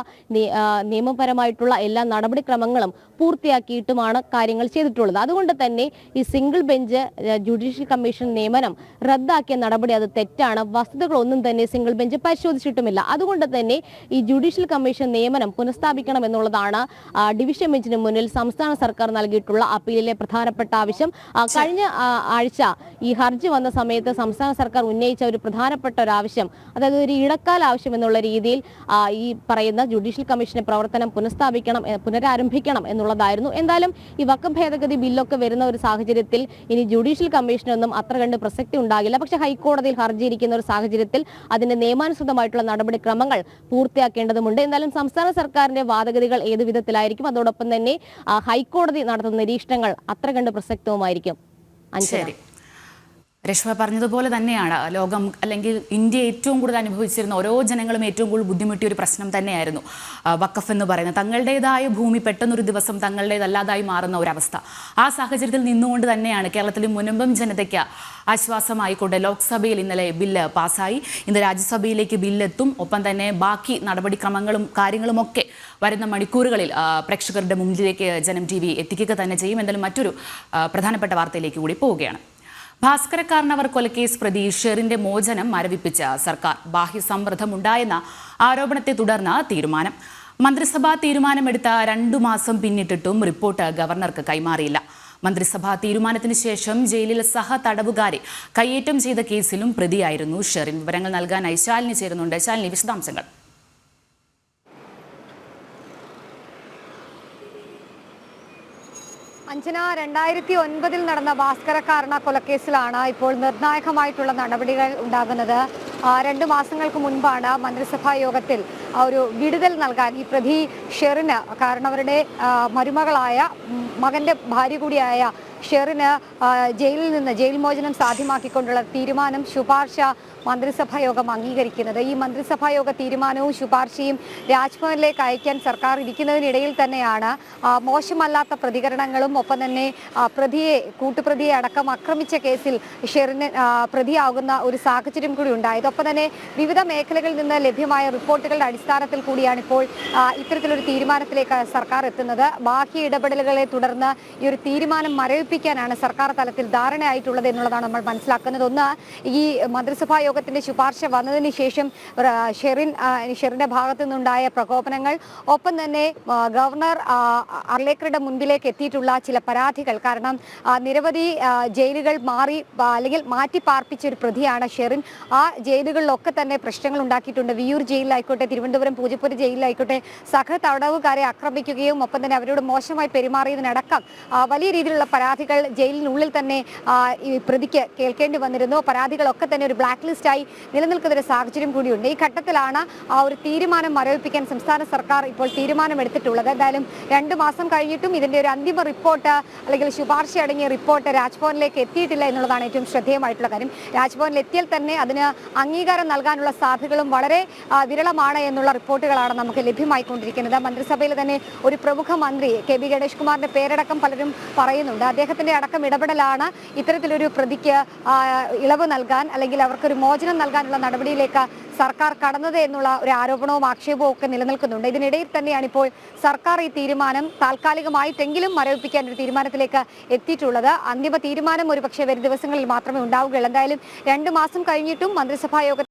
നിയമപരമായിട്ടുള്ള എല്ലാ നടപടിക്രമങ്ങളും പൂർത്തിയാക്കിയിട്ടുമാണ് കാര്യങ്ങൾ ചെയ്തിട്ടുള്ളത്. അതുകൊണ്ട് തന്നെ ഈ സിംഗിൾ ബെഞ്ച് ജുഡീഷ്യൽ കമ്മീഷൻ നിയമനം റദ്ദാക്കിയ നടപടി അത് തെറ്റാണ്. വസ്തുതകളൊന്നും തന്നെ സിംഗിൾ ബെഞ്ച് പരിശോധിച്ചിട്ടുമില്ല. അതുകൊണ്ട് തന്നെ ഈ ജുഡീഷ്യൽ കമ്മീഷൻ നിയമനം പുനഃസ്ഥാപിക്കണം എന്നുള്ളതാണ് ഡിവിഷൻ ബെഞ്ചിന് മുന്നിൽ സംസ്ഥാന സർക്കാർ നൽകിയിട്ടുള്ള അപ്പീലിലെ പ്രധാനപ്പെട്ട ആവശ്യം. കഴിഞ്ഞ ആഴ്ച ഈ ഹർജി വന്ന സമയത്ത് സംസ്ഥാന സർക്കാർ ഉന്നയിച്ച ഒരു പ്രധാനപ്പെട്ട ഒരു ആവശ്യം, അതായത് ഒരു ഇടക്കാല ആവശ്യം എന്നുള്ള രീതിയിൽ ഈ പറയുന്ന ജുഡീഷ്യൽ കമ്മീഷന്റെ പ്രവർത്തനം പുനരാരംഭിക്കണം എന്നുള്ളതായിരുന്നു. എന്തായാലും ഈ വഖഫ് ഭേദഗതി ബില്ലൊക്കെ വരുന്ന ഒരു സാഹചര്യത്തിൽ ഇനി ജുഡീഷ്യൽ കമ്മീഷനൊന്നും അത്ര കണ്ട് പ്രസക്തി ഉണ്ടാകില്ല. പക്ഷേ ഹൈക്കോടതിയിൽ ഹർജിയിരിക്കുന്ന ഒരു സാഹചര്യത്തിൽ അതിന്റെ നിയമാനുസൃതമായിട്ടുള്ള നടപടിക്രമങ്ങൾ പൂർത്തിയാക്കേണ്ടതുണ്ട്. എന്തായാലും സംസ്ഥാന സർക്കാരിന്റെ വാദഗതികൾ ഏതു വിധത്തിലായിരിക്കും, അതോടൊപ്പം തന്നെ ഹൈക്കോടതി നടത്തുന്ന നിരീക്ഷണങ്ങൾ അത്ര കണ്ട് പ്രസക്തവുമായിരിക്കും. ശരി, രശ്മ പറഞ്ഞതുപോലെ തന്നെയാണ് ലോകം അല്ലെങ്കിൽ ഇന്ത്യ ഏറ്റവും കൂടുതൽ അനുഭവിച്ചിരുന്ന ഓരോ ജനങ്ങളും ഏറ്റവും കൂടുതൽ ബുദ്ധിമുട്ടിയ ഒരു പ്രശ്നം തന്നെയായിരുന്നു വഖഫ് എന്ന് പറയുന്നത്. തങ്ങളുടേതായ ഭൂമി പെട്ടെന്നൊരു ദിവസം തങ്ങളുടേതല്ലാതായി മാറുന്ന ഒരവസ്ഥ. ആ സാഹചര്യത്തിൽ നിന്നുകൊണ്ട് തന്നെയാണ് കേരളത്തിലെ മുനമ്പം ജനതയ്ക്ക് ആശ്വാസമായിക്കൊണ്ട് ലോക്സഭയിൽ ഇന്നലെ ബില്ല് പാസ്സായി. ഇന്ന് രാജ്യസഭയിലേക്ക് ബില്ലെത്തും. ഒപ്പം തന്നെ ബാക്കി നടപടിക്രമങ്ങളും കാര്യങ്ങളുമൊക്കെ വരുന്ന മണിക്കൂറുകളിൽ പ്രേക്ഷകരുടെ മുന്നിലേക്ക് ജനം TV എത്തിക്കുക തന്നെ ചെയ്യും. എന്തായാലും മറ്റൊരു പ്രധാനപ്പെട്ട വാർത്തയിലേക്ക് കൂടി പോവുകയാണ്. ഭാസ്കര കാർണവർ കൊലക്കേസ് പ്രതി ഷെറിന്റെ മോചനം മരവിപ്പിച്ച സർക്കാർ. ബാഹ്യസമ്മർദ്ദമുണ്ടായെന്ന ആരോപണത്തെ തുടർന്ന് തീരുമാനം. മന്ത്രിസഭാ തീരുമാനമെടുത്ത 2 മാസം പിന്നിട്ടിട്ടും റിപ്പോർട്ട് ഗവർണർക്ക് കൈമാറിയില്ല. മന്ത്രിസഭാ തീരുമാനത്തിന് ശേഷം ജയിലിൽ തടവുകാരെ കയ്യേറ്റം ചെയ്ത കേസിലും പ്രതിയായിരുന്നു ഷെറിൻ. വിവരങ്ങൾ നൽകാനായി ശാലിനി ചേരുന്നുണ്ട്. ശാലിനി, വിശദാംശങ്ങൾ. അഞ്ജന, 2009 നടന്ന ഭാസ്കര കാർണ കൊലക്കേസിലാണ് ഇപ്പോൾ നിർണായകമായിട്ടുള്ള നടപടികൾ ഉണ്ടാകുന്നത്. 2 മാസങ്ങൾക്ക് മുൻപാണ് മന്ത്രിസഭാ യോഗത്തിൽ ഒരു വിടുതൽ നൽകാൻ ഈ പ്രതി ഷെറിന്, കാരണവരുടെ മരുമകളായ മകന്റെ ഭാര്യ കൂടിയായ ഷെറിന് ജയിലിൽ നിന്ന് ജയിൽ മോചനം സാധ്യമാക്കിക്കൊണ്ടുള്ള തീരുമാനം ശുപാർശ മന്ത്രിസഭാ യോഗം അംഗീകരിക്കുന്നത്. ഈ മന്ത്രിസഭാ യോഗ തീരുമാനവും ശുപാർശയും രാജ്ഭവനിലേക്ക് അയക്കാൻ സർക്കാർ ഇരിക്കുന്നതിനിടയിൽ തന്നെയാണ് മോശമല്ലാത്ത പ്രതികരണങ്ങളും ഒപ്പം തന്നെ കൂട്ടുപ്രതിയെ അടക്കം ആക്രമിച്ച കേസിൽ ഷെറിന് പ്രതിയാകുന്ന ഒരു സാഹചര്യം കൂടി ഉണ്ടായത്. ഒപ്പം തന്നെ വിവിധ മേഖലകളിൽ നിന്ന് ലഭ്യമായ റിപ്പോർട്ടുകളുടെ അടിസ്ഥാനത്തിൽ കൂടിയാണ് ഇപ്പോൾ ഇത്തരത്തിലൊരു തീരുമാനത്തിലേക്ക് സർക്കാർ എത്തുന്നത്. ബാഹ്യ ഇടപെടലുകളെ തുടർന്ന് ഈ ഒരു തീരുമാനം മരവിപ്പിക്കാനാണ് സർക്കാർ തലത്തിൽ ധാരണയായിട്ടുള്ളത് എന്നുള്ളതാണ് നമ്മൾ മനസ്സിലാക്കുന്നത്. ഒന്ന്, ഈ മന്ത്രിസഭാ യോഗത്തിന്റെ ശുപാർശ വന്നതിന് ശേഷം ഷെറിന്റെ ഭാഗത്തു നിന്നുണ്ടായ പ്രകോപനങ്ങൾ, ഒപ്പം തന്നെ ഗവർണർ അർലേക്കറുടെ മുൻപിലേക്ക് എത്തിയിട്ടുള്ള ചില പരാതികൾ. കാരണം നിരവധി ജയിലുകൾ അല്ലെങ്കിൽ മാറ്റി പാർപ്പിച്ച ഒരു പ്രതിയാണ് ഷെറിൻ. ആ ജയിലുകളിലൊക്കെ തന്നെ പ്രശ്നങ്ങൾ ഉണ്ടാക്കിയിട്ടുണ്ട്. വിയൂർ ജയിലിലായിക്കോട്ടെ, തിരുവനന്തപുരം പൂജപ്പുര ജയിലിലായിക്കോട്ടെ, തടവുകാരെ ആക്രമിക്കുകയും ഒപ്പം തന്നെ അവരോട് മോശമായി പെരുമാറിയതിനടക്കം വലിയ രീതിയിലുള്ള പരാതികൾ ജയിലിനുള്ളിൽ തന്നെ ഈ പ്രതിക്ക് കേൾക്കേണ്ടി വന്നിരുന്നു. പരാതികളൊക്കെ തന്നെ ഒരു ബ്ലാക്ക് ലിസ്റ്റായി നിലനിൽക്കുന്ന ഒരു സാഹചര്യം കൂടിയുണ്ട്. ഈ ഘട്ടത്തിലാണ് ആ ഒരു തീരുമാനം മരവിപ്പിക്കാൻ സംസ്ഥാന സർക്കാർ ഇപ്പോൾ തീരുമാനമെടുത്തിട്ടുള്ളത്. എന്തായാലും 2 മാസം കഴിഞ്ഞിട്ടും ഇതിന്റെ ഒരു അന്തിമ റിപ്പോർട്ട് അല്ലെങ്കിൽ ശുപാർശ അടങ്ങിയ റിപ്പോർട്ട് രാജ്ഭവനിലേക്ക് എത്തിയിട്ടില്ല എന്നുള്ളതാണ് ഏറ്റവും ശ്രദ്ധേയമായിട്ടുള്ള കാര്യം. രാജ്ഭവനിൽ എത്തിയാൽ തന്നെ അതിന് അംഗീകാരം നൽകാനുള്ള സാധ്യതകളും വളരെ വിരളമാണ് എന്നുള്ള റിപ്പോർട്ടുകളാണ് നമുക്ക് ലഭ്യമായിക്കൊണ്ടിരിക്കുന്നത്. മന്ത്രിസഭയിൽ തന്നെ ഒരു പ്രമുഖ മന്ത്രി KB ഗണേഷ് കുമാറിന്റെ പേരടക്കം പലരും പറയുന്നുണ്ട്. അദ്ദേഹത്തിന്റെ അടക്കം ഇടപെടലാണ് ഇത്തരത്തിലൊരു പ്രതിക്ക് ഇളവ് നൽകാൻ അല്ലെങ്കിൽ അവർക്കൊരു മോചനം നൽകാനുള്ള നടപടിയിലേക്ക് സർക്കാർ കടന്നത് എന്നുള്ള ഒരു ആരോപണവും ആക്ഷേപവും ഒക്കെ നിലനിൽക്കുന്നുണ്ട്. ഇതിനിടയിൽ തന്നെയാണ് ഇപ്പോൾ സർക്കാർ ഈ തീരുമാനം താൽക്കാലികമായിട്ടെങ്കിലും മരവിപ്പിക്കാൻ ഒരു തീരുമാനത്തിലേക്ക് എത്തിയിട്ടുള്ളത്. അന്തിമ തീരുമാനം ഒരുപക്ഷെ വരും ദിവസങ്ങളിൽ മാത്രമേ ഉണ്ടാവുകയുള്ളൂ. എന്തായാലും 2 മാസം കഴിഞ്ഞിട്ടും മന്ത്രിസഭാ യോഗ